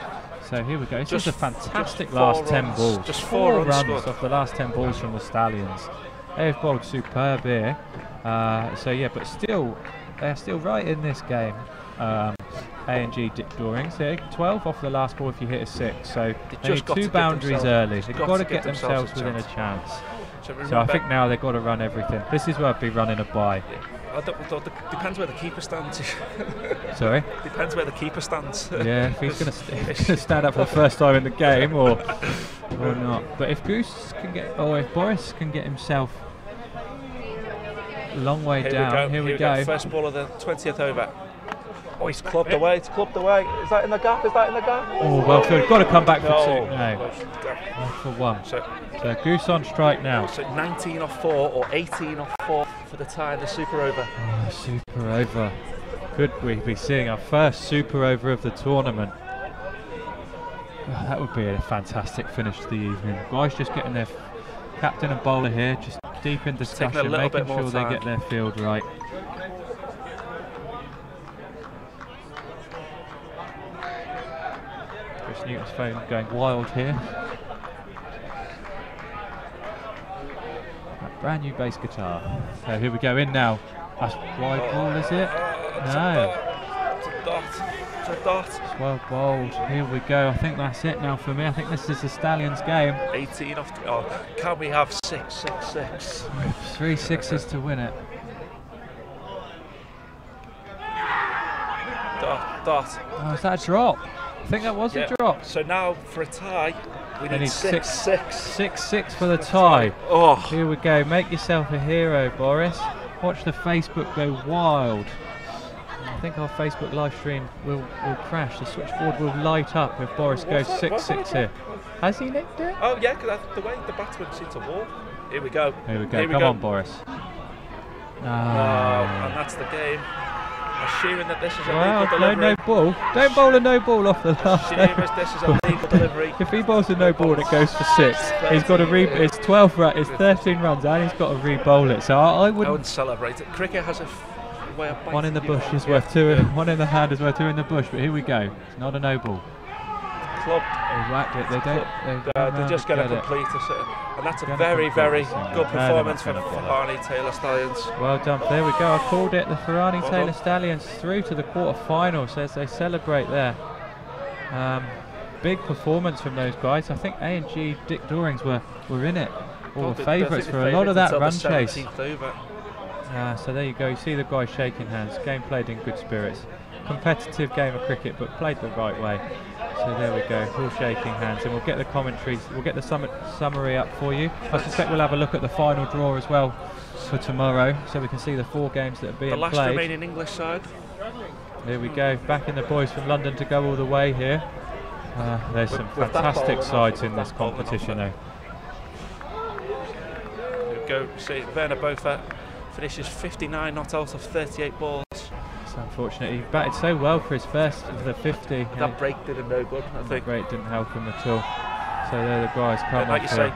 So here we go. This is a fantastic last 10 balls. Just 4 runs off the last 10 balls from the Stallions. They've bowled superb here. So yeah, but still, they're still right in this game. A&G Dorings, they're 12 off the last ball if you hit a 6. So they need 2 boundaries early. They've got to get themselves within a chance. So I think now they've got to run everything. This is where I'd be running a bye. Depends where the keeper stands. Sorry? Depends where the keeper stands. Yeah, if he's going to stand up for the first time in the game or not. But if Goose can get, or if Boris can get himself a long way down, here we go. First ball of the 20th over. Oh, he's clubbed away, it's clubbed away. Is that in the gap? Is that in the gap? Oh, well fielded. Got to come back for 2. No. No. 1 for 1. So Goose on strike now. So 19 off 4 or 18 off 4 for the tie in the super over. Oh, super over. Could we be seeing our first super over of the tournament? Oh, that would be a fantastic finish to the evening. Guys just getting their captain and bowler here, just deep in discussion, making sure they get their field right. Chris Newton's phone going wild here. That brand new bass guitar. So here we go in now. That's wide ball, is it? No. It's a dot. It's a dot. It's well bowled. Here we go. I think that's it now for me. I think this is the Stallions game. 18 off. Oh, can we have 6, 6, 6? 3 6s to win it. Dot, dot. Oh, is that a drop? I think that was a drop. So now for a tie, we need 6, 6. 6 6 for the tie. Oh. Here we go. Make yourself a hero, Boris. Watch the Facebook go wild. I think our Facebook live stream will crash. The switchboard will light up if Boris goes 6 6 here. Has he nicked it? Oh yeah, because the way the batsman seems to walk. Here we go. Here we go. Come on, Boris. Oh, and that's the game. Assuming that this is a legal delivery. No ball. Don't bowl a no ball off the last. Assuming this is a legal delivery. If he bowls a no ball and it goes for 6, he's got to it's 12 it's 13 runs and he's got to re-bowl it. So I wouldn't celebrate it. Cricket has a way of one in the bush is worth 2. One in the hand is worth 2 in the bush. But here we go. It's not a no ball. Club. They whacked it. They're just going to complete it, and that's a very, very good performance from Farani Taylor Stallions. Well done. There we go. I called it. The Farani Taylor Stallions through to the quarter-finals as they celebrate there. Big performance from those guys. I think A&G Dorings were in it, or were favourites for a lot of that run chase. So there you go. You see the guys shaking hands. Game played in good spirits. Competitive game of cricket, but played the right way. So there we go, all shaking hands, and we'll get the commentaries, we'll get the summary up for you. I suspect we'll have a look at the final draw as well for tomorrow, so we can see the 4 games that are being played. The last remaining English side. There we go, backing the boys from London to go all the way here. There's some fantastic sides in this competition though. There we go, see Werner Beaufort finishes 59 not out of 38 balls. It's unfortunate, he batted so well for his first of the 50. That break did him no good, I think. That break didn't help him at all. So there the guys come like you say, a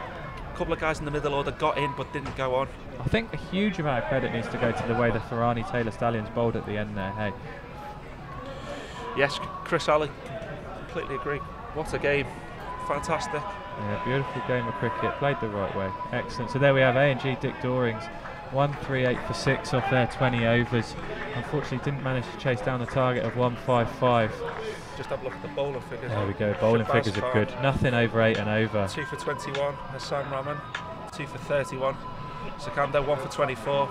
couple of guys in the middle order got in but didn't go on. I think a huge amount of credit needs to go to the way the Farani Taylor Stallions bowled at the end there, hey. Yes, Chris Alley, completely agree. What a game, fantastic. Yeah, beautiful game of cricket, played the right way, excellent. So there we have A&G Dorings, 138 for 6 off their 20 overs. Unfortunately didn't manage to chase down the target of 155. Just have a look at the bowling figures. There we go, bowling figures are good. Nothing over 8 and over. 2 for 21, Hassan Rahman. 2 for 31. Sakanda 1 for 24.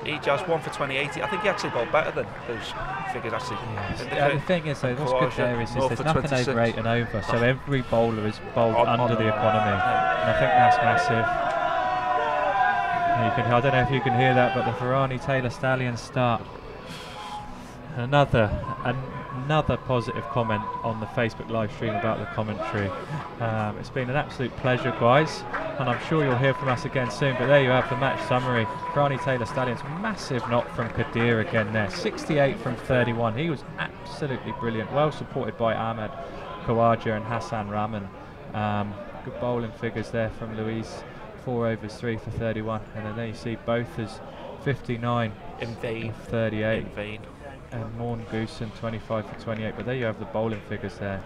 Ijaz 1 for 28. I think he actually bowled better than those figures actually. Yes. The thing is though, what's good there is there's nothing 26. Over 8 and over, so every bowler is bowled under the economy. And I think that's massive. I don't know if you can hear that, but the Farani Taylor Stallions start. Another positive comment on the Facebook live stream about the commentary. It's been an absolute pleasure, guys, and I'm sure you'll hear from us again soon. But there you have the match summary. Farani Taylor Stallions, massive knock from Kadir again there. 68 from 31. He was absolutely brilliant. Well supported by Ahmed Khawaja and Hassan Rahman. Good bowling figures there from Louise. 4 overs, 3 for 31, and then there you see both as 59 in vain, 38 in vain, and Morn Goosen 25 for 28. But there you have the bowling figures there.